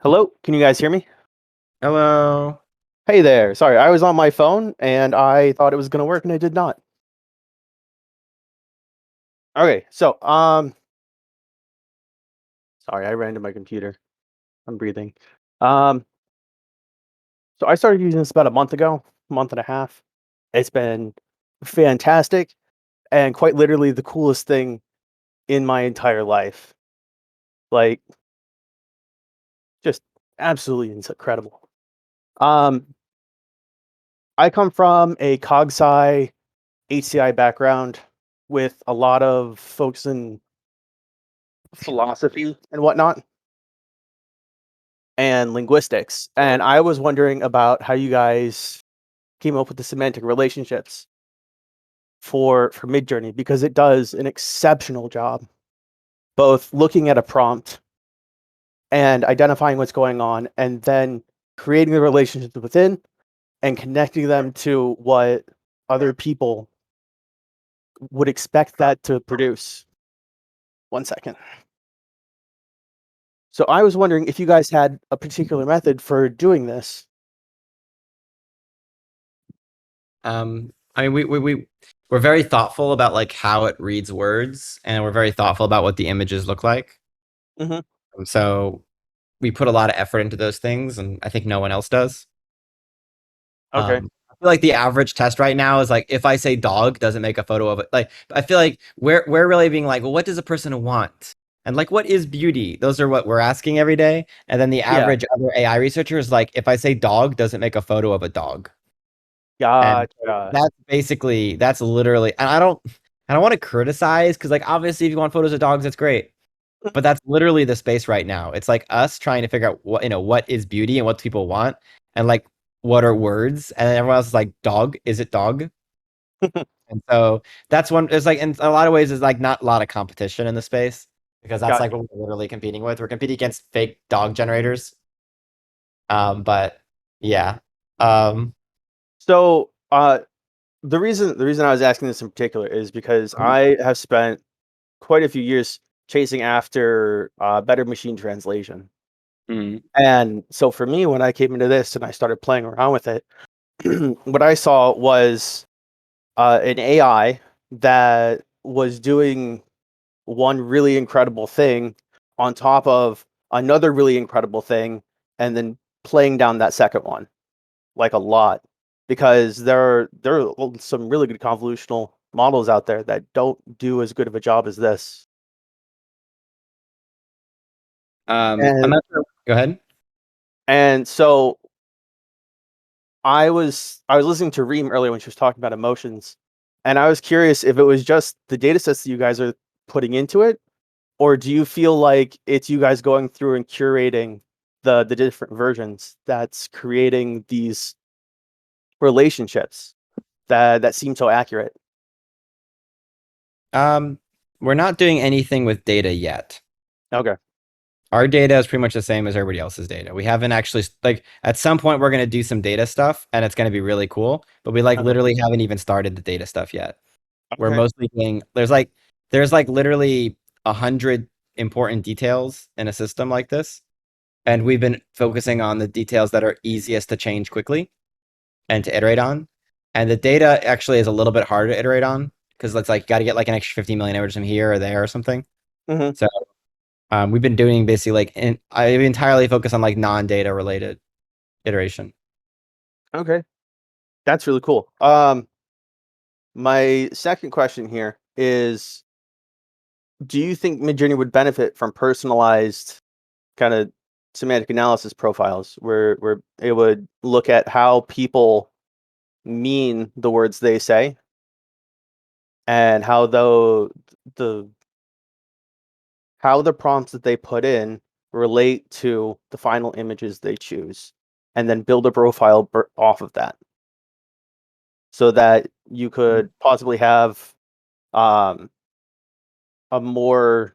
Hello, can you guys hear me? Hello. Hey there. Sorry, I was on my phone and I thought it was going to work and it did not. Okay, so sorry, I ran to my computer. I'm breathing. So I started using this about a month ago, month and a half. It's been fantastic and quite literally the coolest thing in my entire life. Like, just absolutely incredible. I come from a CogSci HCI background with a lot of folks in philosophy and whatnot and linguistics. And I was wondering about how you guys came up with the semantic relationships for MidJourney because it does an exceptional job both looking at a prompt and identifying what's going on and then creating the relationships within and connecting them to what other people would expect that to produce. 1 second. So I was wondering if you guys had a particular method for doing this. I mean, we're very thoughtful about like how it reads words, and we're very thoughtful about what the images look like. So we put a lot of effort into those things, and I think no one else does. Okay. I feel like the average test right now is like if I say dog, doesn't make a photo of it. Like I feel like we're really being like, well, what does a person want? And like, what is beauty? Those are what we're asking every day. And then the average other AI researcher is like, if I say dog, doesn't make a photo of a dog. And Gotcha. that's literally, and I don't want to criticize because like obviously if you want photos of dogs, that's great. But that's literally the space right now. It's like us trying to figure out what is beauty and what people want, and like what are words, and then everyone else is like dog. Is it dog? And so that's one. It's like in a lot of ways, there's like not a lot of competition in the space because that's like Gotcha. what we're literally competing with. We're competing against fake dog generators. But yeah. So the reason I was asking this in particular is because I have spent quite a few years chasing after better machine translation. And so for me, when I came into this and I started playing around with it, what I saw was an AI that was doing one really incredible thing on top of another really incredible thing, and then playing down that second one like a lot because there are some really good convolutional models out there that don't do as good of a job as this. I'm And not sure. Go ahead. and so I was listening to Reem earlier when she was talking about emotions, and I was curious if it was just the data sets that you guys are putting into it, or do you feel like it's you guys going through and curating the different versions that's creating these relationships that seem so accurate? We're not doing anything with data yet. Okay. Our data is pretty much the same as everybody else's data. We haven't actually like at some point we're going to do some data stuff and it's going to be really cool, but we like literally haven't even started the data stuff yet. We're Okay. mostly doing there's like literally 100 important details in a system like this, and we've been focusing on the details that are easiest to change quickly and to iterate on. And the data actually is a little bit harder to iterate on because it's like got to get like an extra 50 million images from here or there or something. So we've been doing basically like I entirely focus on like non-data related iteration. Okay. That's really cool. My second question here is, do you think MidJourney would benefit from personalized kind of semantic analysis profiles where it would look at how people mean the words they say and how the how the prompts that they put in relate to the final images they choose, and then build a profile off of that, so that you could possibly have a more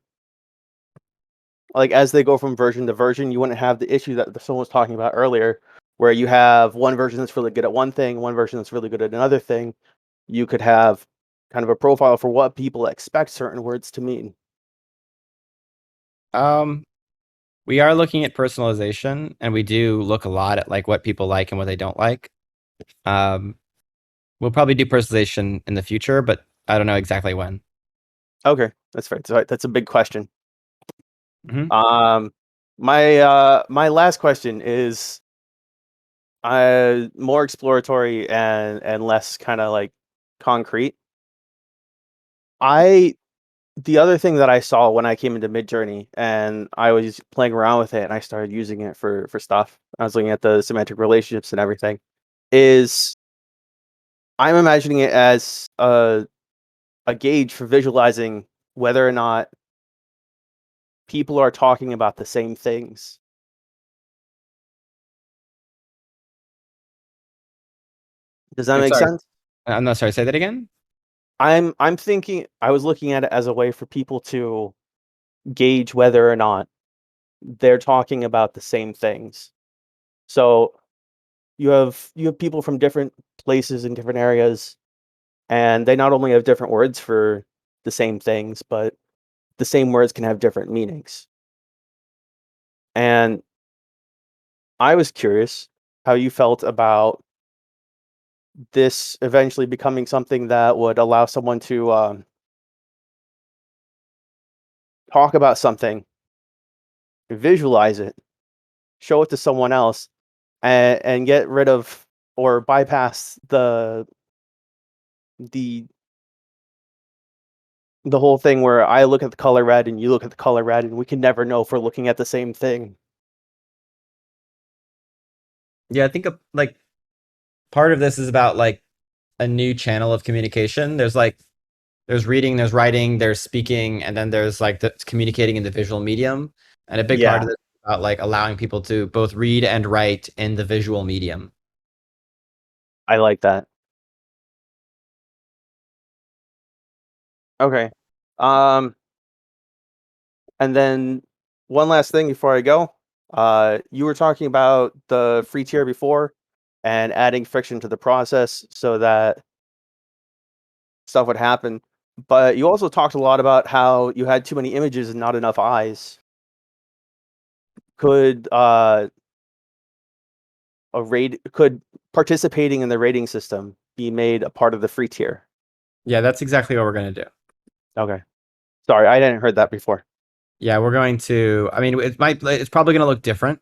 like as they go from version to version, you wouldn't have the issue that someone was talking about earlier, where you have one version that's really good at one thing, one version that's really good at another thing. You could have kind of a profile for what people expect certain words to mean. We are looking at personalization, and we do look a lot at like what people like and what they don't like. We'll probably do personalization in the future, but I don't know exactly when. Okay, that's fair. That's a big question. Mhm. My last question is, more exploratory and less kind of like concrete. The other thing that I saw when I came into MidJourney and I was playing around with it and I started using it for stuff. I was looking at the semantic relationships and everything. Is I'm imagining it as a gauge for visualizing whether or not people are talking about the same things. Does that make Sorry. sense? I'm not sorry. Say that again. I'm thinking I was looking at it as a way for people to gauge whether or not they're talking about the same things. So you have people from different places in different areas, and they not only have different words for the same things, but the same words can have different meanings. And I was curious how you felt about this eventually becoming something that would allow someone to talk about something, visualize it, show it to someone else, and get rid of or bypass the the whole thing where I look at the color red and you look at the color red and we can never know if we're looking at the same thing. Yeah, I think like part of this is about like a new channel of communication. There's reading, there's writing, there's speaking, and then there's like the communicating in the visual medium. And a big part Yeah, of this is about like allowing people to both read and write in the visual medium. I like that. Okay. Um, and then one last thing before I go. You were talking about the free tier before and adding friction to the process so that stuff would happen. But you also talked a lot about how you had too many images and not enough eyes. Could could participating in the rating system be made a part of the free tier? Yeah, that's exactly what we're going to do. Okay. Sorry, I didn't heard that before. Yeah, we're going to, I mean, it's probably going to look different.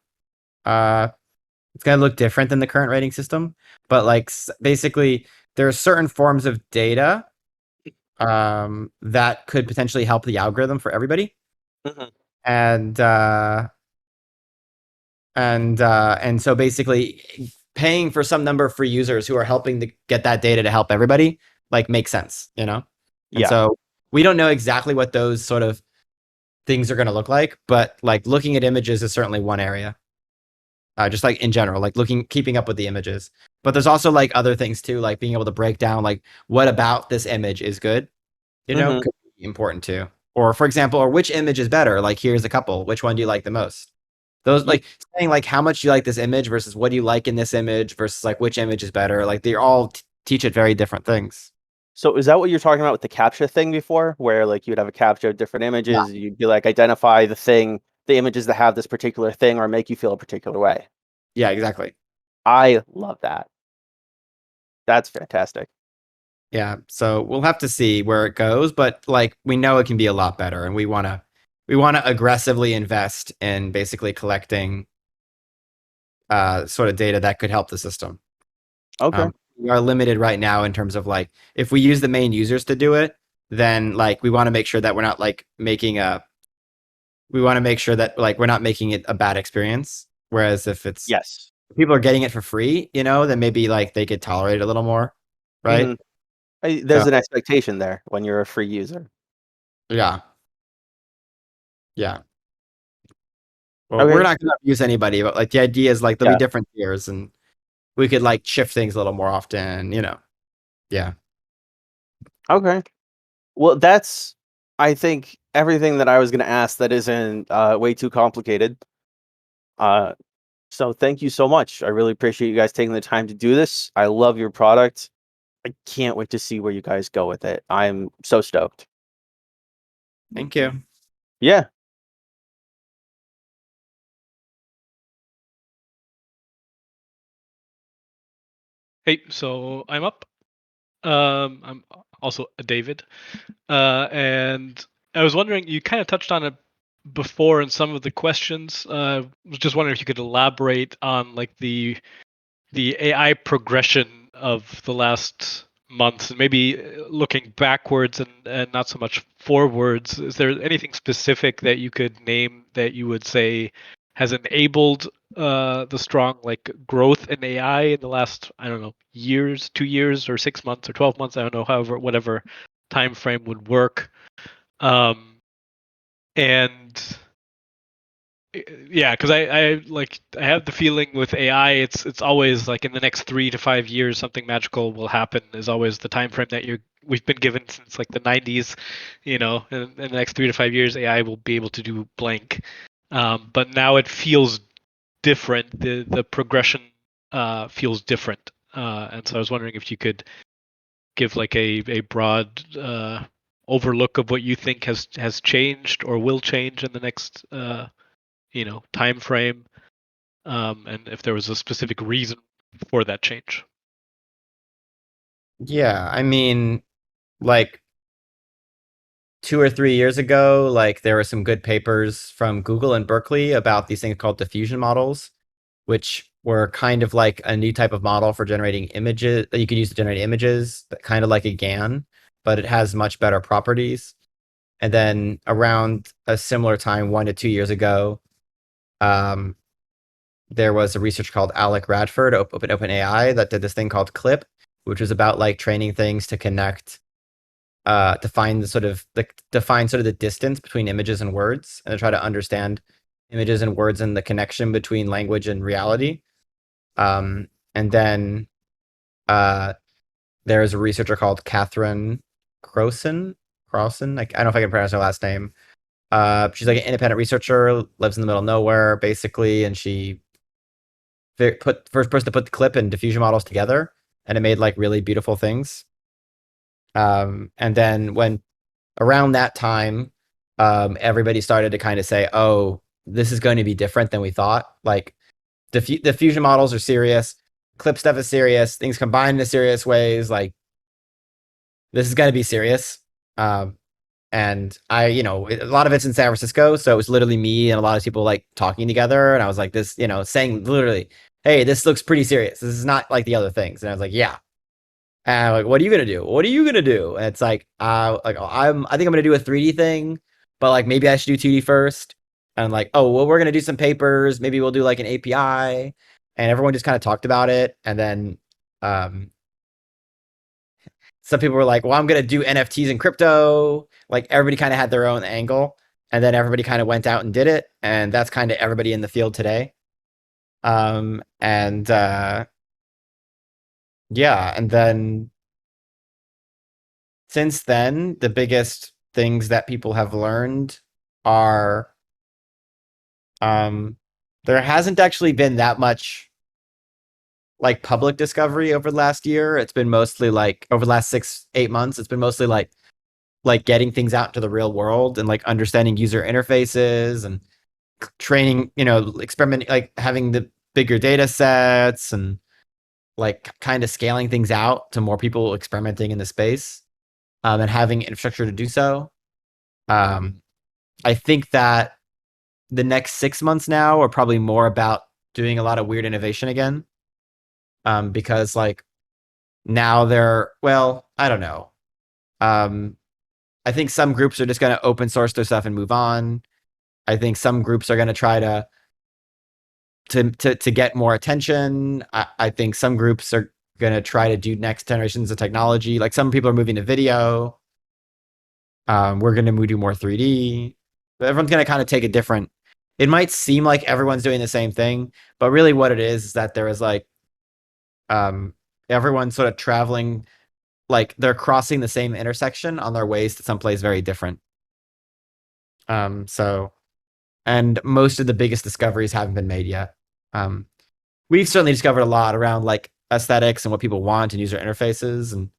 It's going to look different than the current rating system, but like basically there are certain forms of data that could potentially help the algorithm for everybody. Mhm. And so basically paying for some number of free users who are helping to get that data to help everybody like makes sense, you know? And Yeah. so we don't know exactly what those sort of things are going to look like, but like looking at images is certainly one area. Just like in general, like keeping up with the images. But there's also like other things too, like being able to break down like what about this image is good, you know, Mhm. could be important too. Or for example, or which image is better? Like here's a couple. Which one do you like the most? Those like saying like how much you like this image versus what do you like in this image versus like which image is better. Like they all teach it very different things. So is that what you're talking about with the CAPTCHA thing before, where like you'd have a CAPTCHA of different Yeah. images, you'd be like identify the images that have this particular thing or make you feel a particular way. Yeah, exactly. I love that. That's fantastic. Yeah. So we'll have to see where it goes, but like we know it can be a lot better, and we wanna aggressively invest in basically collecting sort of data that could help the system. Okay. We are limited right now in terms of like if we use the main users to do it, then like we want to make sure that we're not like we want to make sure that like we're not making it a bad experience. Whereas if Yes. people are getting it for free, you know, then maybe like they could tolerate it a little more, right? Mhm. There's So an expectation there when you're a free user. yeah, yeah. Well, we're Okay. not going to abuse anybody, but like the idea is like there'll Yeah. be different tiers, and we could like shift things a little more often, you know. Yeah. Okay. Well, that's I think everything that I was going to ask that isn't way too complicated. Uh, so thank you so much. I really appreciate you guys taking the time to do this. I love your product. I can't wait to see where you guys go with it. I'm so stoked. Thank you. Yeah. Hey, so I'm up. I'm also a David, and I was wondering. You kind of touched on it before in some of the questions. Was just wondering if you could elaborate on like the the AI progression of the last months, and maybe looking backwards and not so much forwards, is there anything specific that you could name that you would say has enabled the strong like growth in AI in the last, I don't know, years, 2 years or 6 months or 12 months? I don't know, however, whatever time frame would work. And yeah, because I have the feeling with AI, it's always like in the next 3 to 5 years something magical will happen. Is always the time frame that we've been given since like the 90s. In the next 3 to 5 years, AI will be able to do blank. But now it feels different. The progression feels different. And so I was wondering if you could give like a broad overlook of what you think has changed or will change in the next time frame, and if there was a specific reason for that change. Yeah, I mean, like 2 or 3 years ago, like there were some good papers from Google and Berkeley about these things called diffusion models, which were kind of like a new type of model for generating images that you could use to generate images, but kind of like a GAN, but it has much better properties. And then around a similar time, 1 to 2 years ago, there was a researcher called Alec Radford, OpenAI, that did this thing called CLIP, which was about like training things to connect, to find define sort of the distance between images and words, and to try to understand images and words and the connection between language and reality. And then there's a researcher called Catherine Crowson. Like, I don't know if I can pronounce her last name. She's like an independent researcher, lives in the middle of nowhere, basically, and she first person to put the CLIP and diffusion models together, and it made like really beautiful things. And then when around that time, everybody started to kind of say, "Oh, this is going to be different than we thought." Like diffusion models are serious, CLIP stuff is serious, things combined in serious ways. Like this is going to be serious. And a lot of it's in San Francisco, so it was literally me and a lot of people like talking together, and I was like this, saying literally, "Hey, this looks pretty serious. This is not like the other things." And I was like, "Yeah." And I'm like, "What are you gonna do? What are you gonna do?" And it's like, I think I'm gonna do a 3D thing, but like maybe I should do 2D first. And I'm like, "Oh, well, we're gonna do some papers. Maybe we'll do like an API." And everyone just kind of talked about it, and then some people were like, "Well, I'm gonna do NFTs and crypto." Like everybody kind of had their own angle, and then everybody kind of went out and did it, and that's kind of everybody in the field today. And yeah, and then since then, the biggest things that people have learned are there hasn't actually been that much like public discovery over the last year. It's been mostly like over the last 6-8 months, it's been mostly like getting things out into the real world and like understanding user interfaces and training, experimenting, like having the bigger data sets and like kind of scaling things out to more people experimenting in the space, and having infrastructure to do so. I think that the next 6 months now are probably more about doing a lot of weird innovation again. Because like now I don't know. I think some groups are just going to open source their stuff and move on. I think some groups are going to try to get more attention. I think some groups are going to try to do next generations of technology. Like some people are moving to video. We're going to do more 3D. But everyone's going to kind of take a different. It might seem like everyone's doing the same thing, but really what it is that there is like everyone's sort of traveling, like they're crossing the same intersection on their ways to someplace very different. And most of the biggest discoveries haven't been made yet. We've certainly discovered a lot around like aesthetics and what people want and user interfaces, and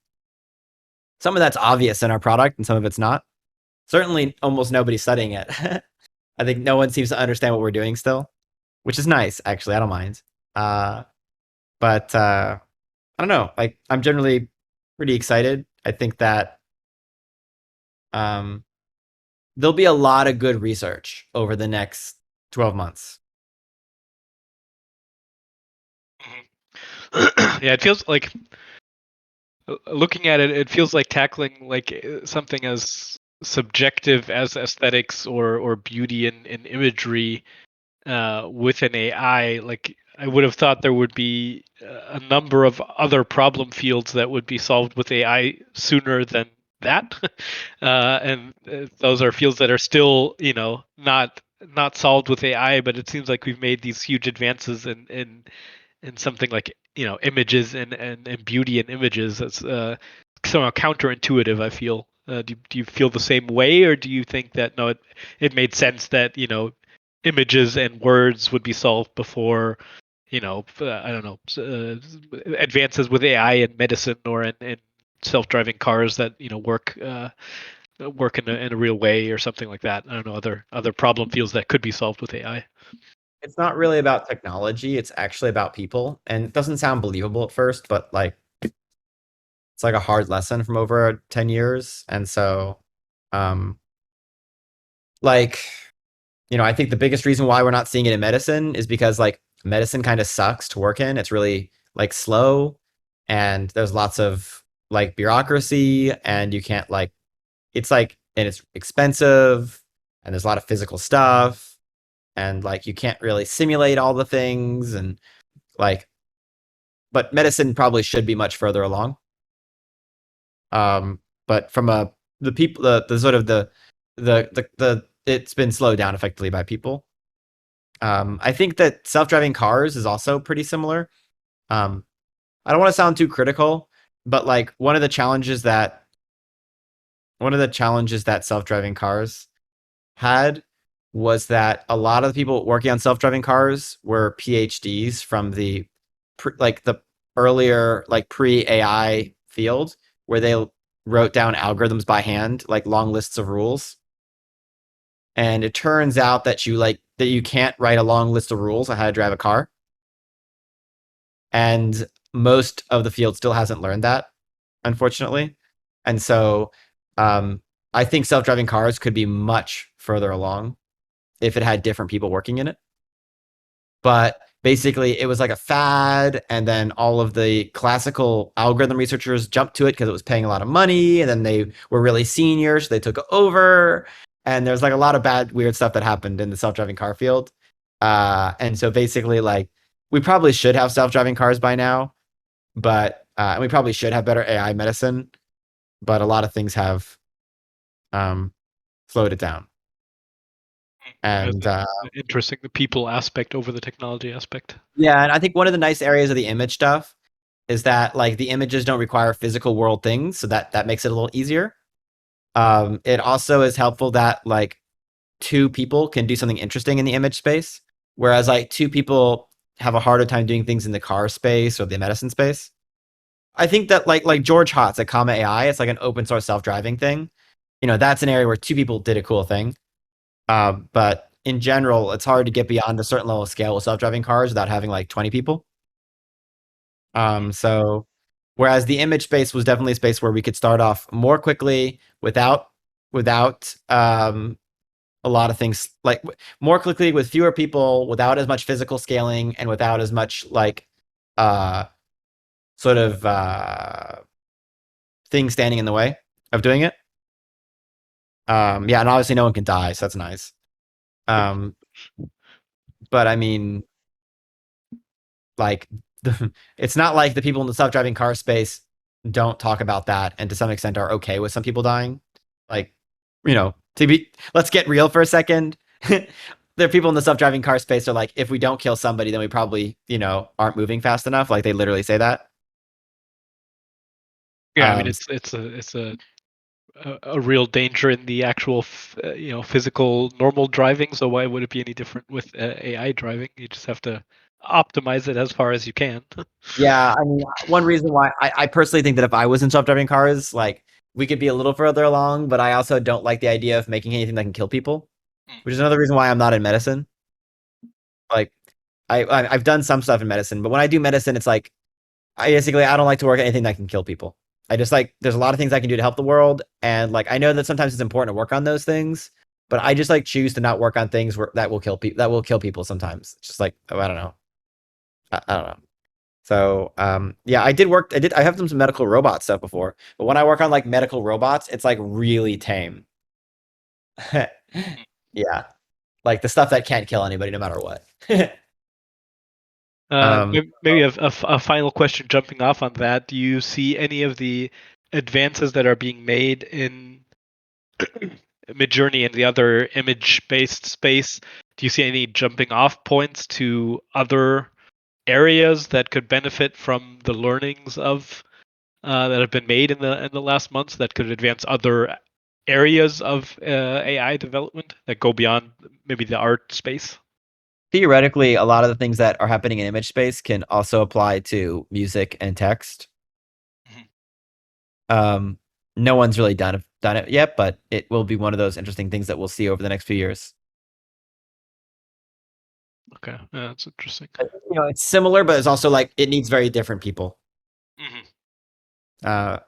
some of that's obvious in our product and some of it's not. Certainly almost nobody's studying it. I think no one seems to understand what we're doing still, which is nice, actually. I don't mind. But I don't know. Like I'm generally pretty excited. I think that there'll be a lot of good research over the next 12 months. Yeah, it feels like looking at it, it feels like tackling like something as subjective as aesthetics or beauty and imagery with an AI. Like I would have thought there would be a number of other problem fields that would be solved with AI sooner than that, and those are fields that are still, not solved with AI. But it seems like we've made these huge advances in something like images and beauty in images. That's somehow counterintuitive, I feel. Do you feel the same way, or do you think that no, it made sense that images and words would be solved before I don't know, advances with AI in medicine or in self-driving cars that work in a real way or something like that? I don't know, other problem fields that could be solved with AI. It's not really about technology, it's actually about people. And it doesn't sound believable at first, but like it's like a hard lesson from over 10 years. And so um like I think the biggest reason why we're not seeing it in medicine is because like medicine kind of sucks to work in. It's really like slow and there's lots of like bureaucracy and you can't like and it's expensive and there's a lot of physical stuff and like you can't really simulate all the things and like but medicine probably should be much further along. But from the people the sort of the it's been slowed down effectively by people. I think that self-driving cars is also pretty similar. I don't want to sound too critical, but like one of the challenges that self-driving cars had was that a lot of the people working on self-driving cars were PhDs from the earlier like pre-AI field where they wrote down algorithms by hand, like long lists of rules. And it turns out that you can't write a long list of rules on how to drive a car. And most of the field still hasn't learned that, unfortunately. And so I think self-driving cars could be much further along if it had different people working in it. But basically, it was like a fad, and then all of the classical algorithm researchers jumped to it because it was paying a lot of money, and then they were really senior, so they took over. And there's like a lot of bad, weird stuff that happened in the self-driving car field. And so basically, like, we probably should have self-driving cars by now, but and we probably should have better AI medicine, but a lot of things have slowed it down. And interesting, the people aspect over the technology aspect. Yeah, and I think one of the nice areas of the image stuff is that like the images don't require physical world things, so that makes it a little easier. It also is helpful that like two people can do something interesting in the image space, whereas like two people have a harder time doing things in the car space or the medicine space. I think that like George Hotz at Comma AI, it's like an open source self-driving thing. That's an area where two people did a cool thing. But in general, it's hard to get beyond a certain level of scale with self-driving cars without having like 20 people. So whereas the image space was definitely a space where we could start off more quickly without a lot of things, like more quickly with fewer people, without as much physical scaling, and without as much like sort of things standing in the way of doing it. Yeah, and obviously no one can die, so that's nice. But I mean, like, it's not like the people in the self-driving car space don't talk about that, and to some extent are okay with some people dying. Like, let's get real for a second. There are people in the self-driving car space are like, if we don't kill somebody, then we probably, aren't moving fast enough. Like, they literally say that. Yeah, I mean, it's a real danger in the actual, physical normal driving. So why would it be any different with AI driving? You just have to optimize it as far as you can. Yeah, I mean, one reason why I personally think that if I was in self-driving cars, like we could be a little further along, but I also don't like the idea of making anything that can kill people, which is another reason why I'm not in medicine. Like, I've done some stuff in medicine, but when I do medicine, it's like I don't like to work at anything that can kill people. I just like there's a lot of things I can do to help the world, and like I know that sometimes it's important to work on those things, but I just like choose to not work on things that will kill people. That will kill people sometimes. It's just like I don't know. I don't know. So yeah, I have some medical robot stuff before, but when I work on like medical robots, it's like really tame. Yeah, like the stuff that can't kill anybody no matter what. Maybe a final question jumping off on that. Do you see any of the advances that are being made in MidJourney and the other image-based space? Do you see any jumping off points to other areas that could benefit from the learnings of that have been made in the last months that could advance other areas of AI development that go beyond maybe the art space? Theoretically, a lot of the things that are happening in image space can also apply to music and text. No one's really done it yet, but it will be one of those interesting things that we'll see over the next few years. Okay, yeah, that's interesting. You know, it's similar, but it's also like it needs very different people. Yeah.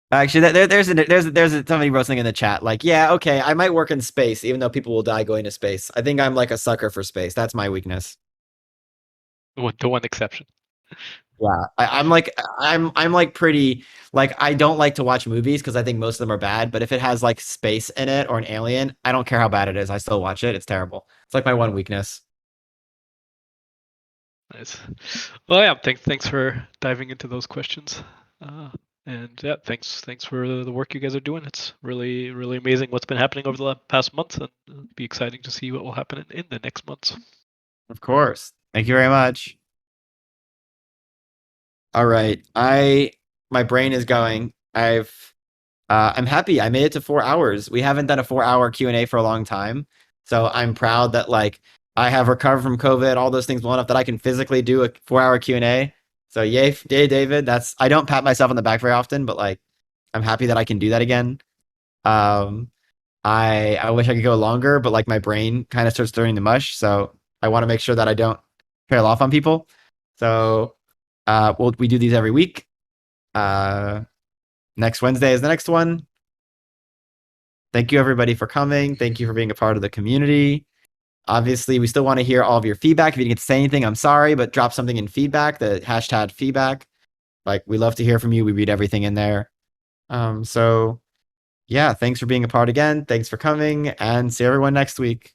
Actually, there's somebody wrote something in the chat like, yeah, okay, I might work in space, even though people will die going to space. I think I'm like a sucker for space. That's my weakness. The one exception. Yeah, I'm like pretty like I don't like to watch movies because I think most of them are bad. But if it has like space in it or an alien, I don't care how bad it is. I still watch it. It's terrible. It's like my one weakness. Nice. Well, yeah. Thanks for diving into those questions. And yeah, thanks for the work you guys are doing. It's really amazing what's been happening over the past months, and it'll be exciting to see what will happen in the next months. Of course. Thank you very much. All right. My brain is going. I'm happy. I made it to 4 hours. We haven't done a 4-hour Q&A for a long time. So I'm proud that like I have recovered from COVID, all those things well enough that I can physically do a 4-hour Q&A. So yay, David. I don't pat myself on the back very often, but like I'm happy that I can do that again. I wish I could go longer, but like my brain kind of starts throwing the mush. So I want to make sure that I don't trail off on people. So we do these every week. Next Wednesday is the next one. Thank you everybody for coming. Thank you for being a part of the community. Obviously, we still want to hear all of your feedback. If you didn't get to say anything, I'm sorry, but drop something in feedback, the hashtag feedback. Like, we love to hear from you. We read everything in there. So yeah, thanks for being a part again. Thanks for coming, and see everyone next week.